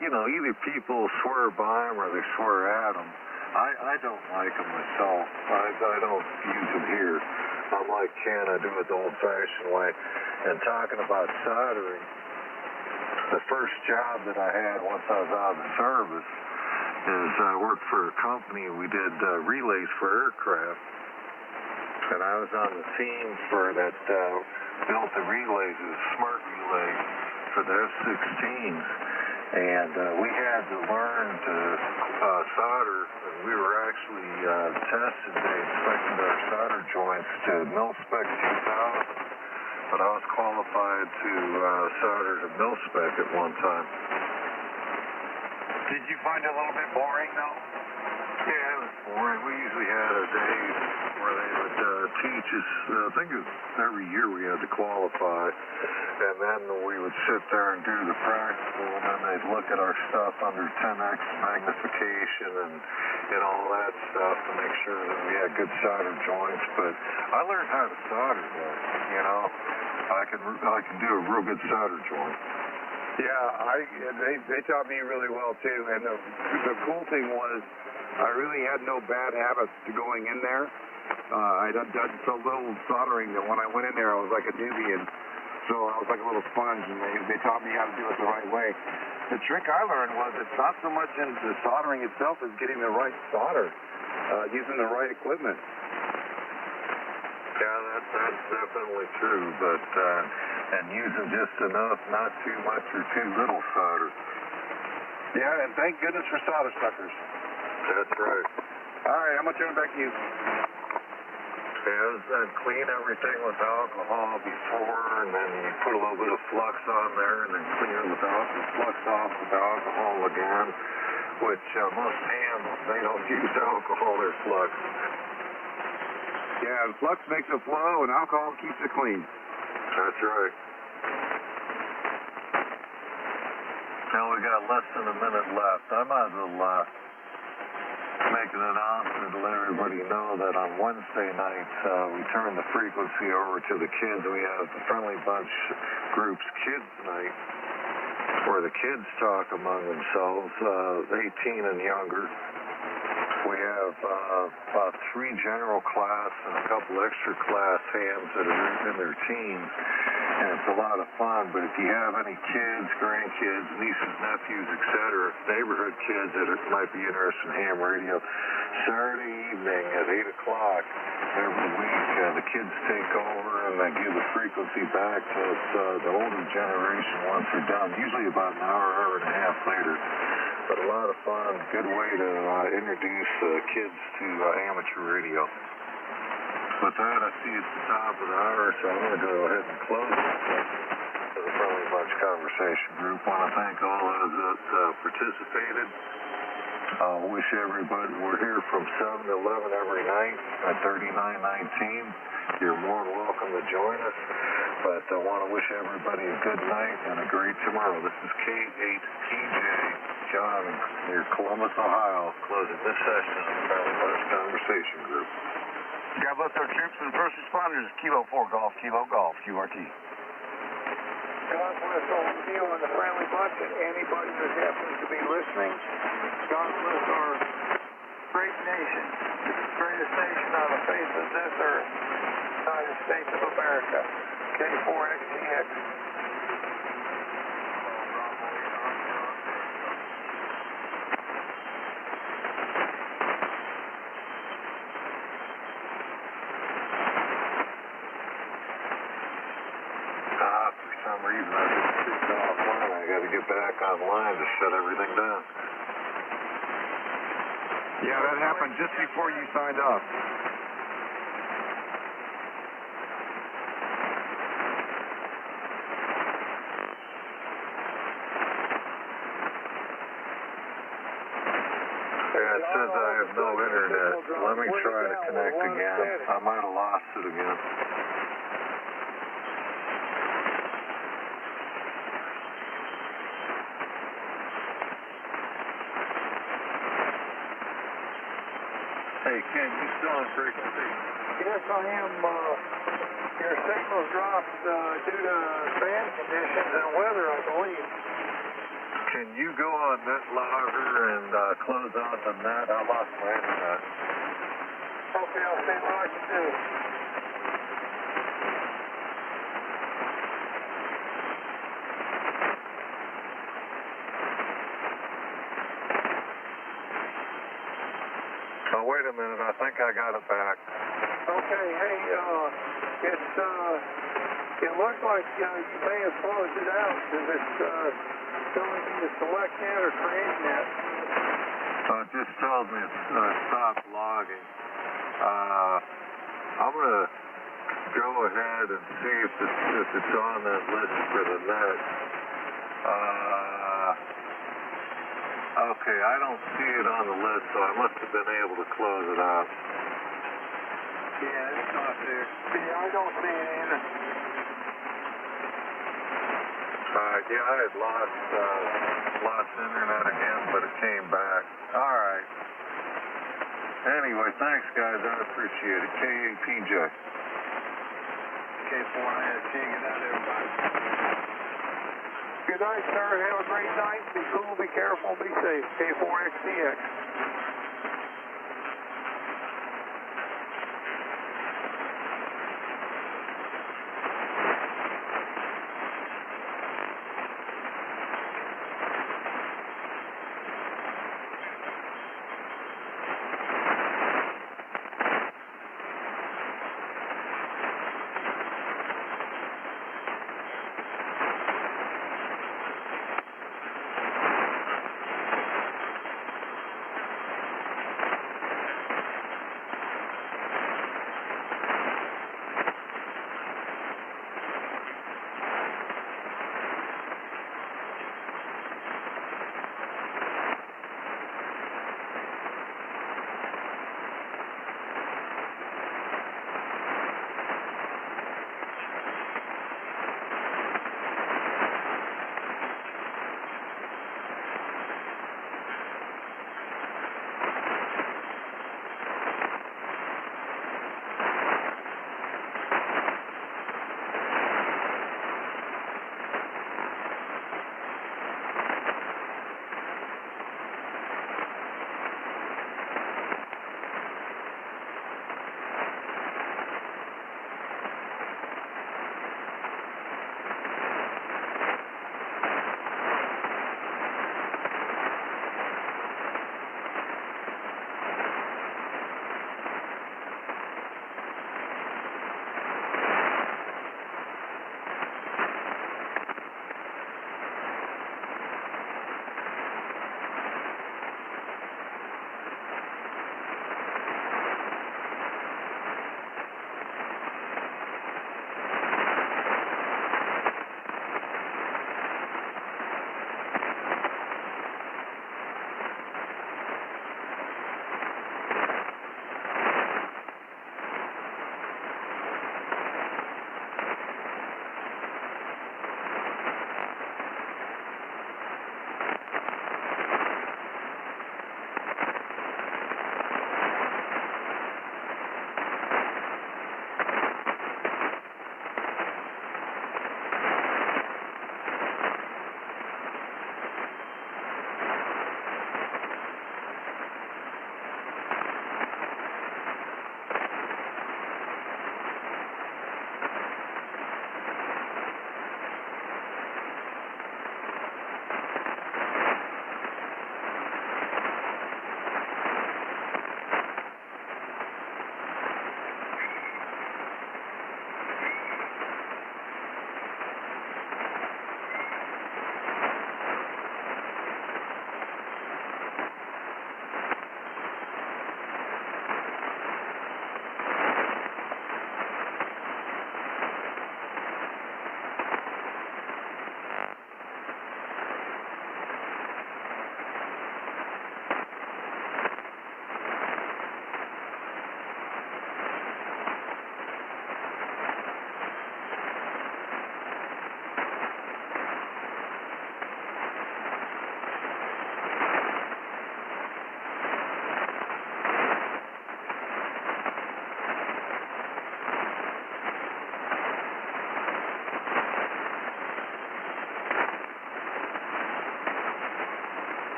you know, either people swear by them or they swear at them. I don't like them myself. I don't use them here. I'm like Ken, I do it the old-fashioned way. And talking about soldering, the first job that I had once I was out of the service is I worked for a company. We did relays for aircraft. And I was on the team for that built the relays, the smart relay for the F-16s. And we had to learn to solder. And we were actually tested. They inspected our solder joints to mil-spec 2000. But I was qualified to solder to mil-spec at one time. Did you find it a little bit boring, though? Yeah, it was boring. We usually had a day where they would teach us, I think it was every year we had to qualify, and then we would sit there and do the practical, and then they'd look at our stuff under 10x magnification and all that stuff to make sure that we had good solder joints. But I learned how to solder, though, you know. I can do a real good solder joint. Yeah, they taught me really well, too. And the cool thing was, I really had no bad habits to going in there. I done so little soldering that when I went in there, I was like a newbie, and so I was like a little sponge, and they taught me how to do it the right way. The trick I learned was it's not so much in the soldering itself as getting the right solder, using the right equipment. Yeah, that's definitely true, but and using just enough, not too much or too little solder. Yeah, and thank goodness for solder suckers. That's right. All right, I'm going to turn it back to you. Yeah, and clean everything with alcohol before, and then you put a little bit of flux on there, and then clean it with flux off with alcohol again, which most hams, they don't use alcohol or flux. Yeah, the flux makes it flow, and alcohol keeps it clean. That's right. Now we got less than a minute left. I might as well make an announcement to let everybody know that on Wednesday nights we turn the frequency over to the kids. We have the Friendly Bunch Group's Kids Night, where the kids talk among themselves, 18 and younger. We have about 3 general class and a couple extra class hams that are in their teams, and it's a lot of fun. But if you have any kids, grandkids, nieces, nephews, etc., neighborhood kids that might be interested in ham radio, Saturday evening at 8 o'clock every week, the kids take over and they give the frequency back to the older generation once they're done, usually about an hour, hour and a half later. But a lot of fun, good way to introduce kids to amateur radio. With that, I see it's the top of the hour, so I'm going to go ahead and close it to the Friendly Bunch Conversation Group. I want to thank all those that participated. Wish everybody, we're here from 7 to 11 every night at 3919. You're more than welcome to join us. But I want to wish everybody a good night and a great tomorrow. This is K8TJ John near Columbus, Ohio, closing this session of the Friendly Bunch Conversation Group. God bless our troops and first responders. Kilo 4 Golf, Kilo Golf, QRT. God bless all of you on the Friendly Bunch and anybody that happens to be listening. God bless our great nation, the greatest nation on the face of this earth. States of America. K4XTX. For some reason I just kicked offline. I got to get back online to shut everything down. Yeah, that happened just before you signed up. Yeah, it says I have no internet. Let me try to connect again. I might have lost it again. Hey, Ken, you still on frequency? Yes, I am. Your signal's dropped due to bad conditions and weather, I believe. Can you go on NetLogger and close out the net? I lost my internet. Okay, I'll see what I can do. Oh, wait a minute. I think I got it back. Okay, hey, it looks like you may have closed it out. Does it telling me to select net or create net? It just tells me it's stopped logging. I'm going to go ahead and see if it's on that list for the net. Okay, I don't see it on the list, so I must have been able to close it out. Yeah, it's not there. Yeah, I don't see it either. Yeah, I had lost internet again, but it came back. All right. Anyway, thanks, guys. I appreciate it. KAPJ. K4IST, get out there, everybody. Good night, sir. Have a great night. Be cool, be careful, be safe. K4XTX.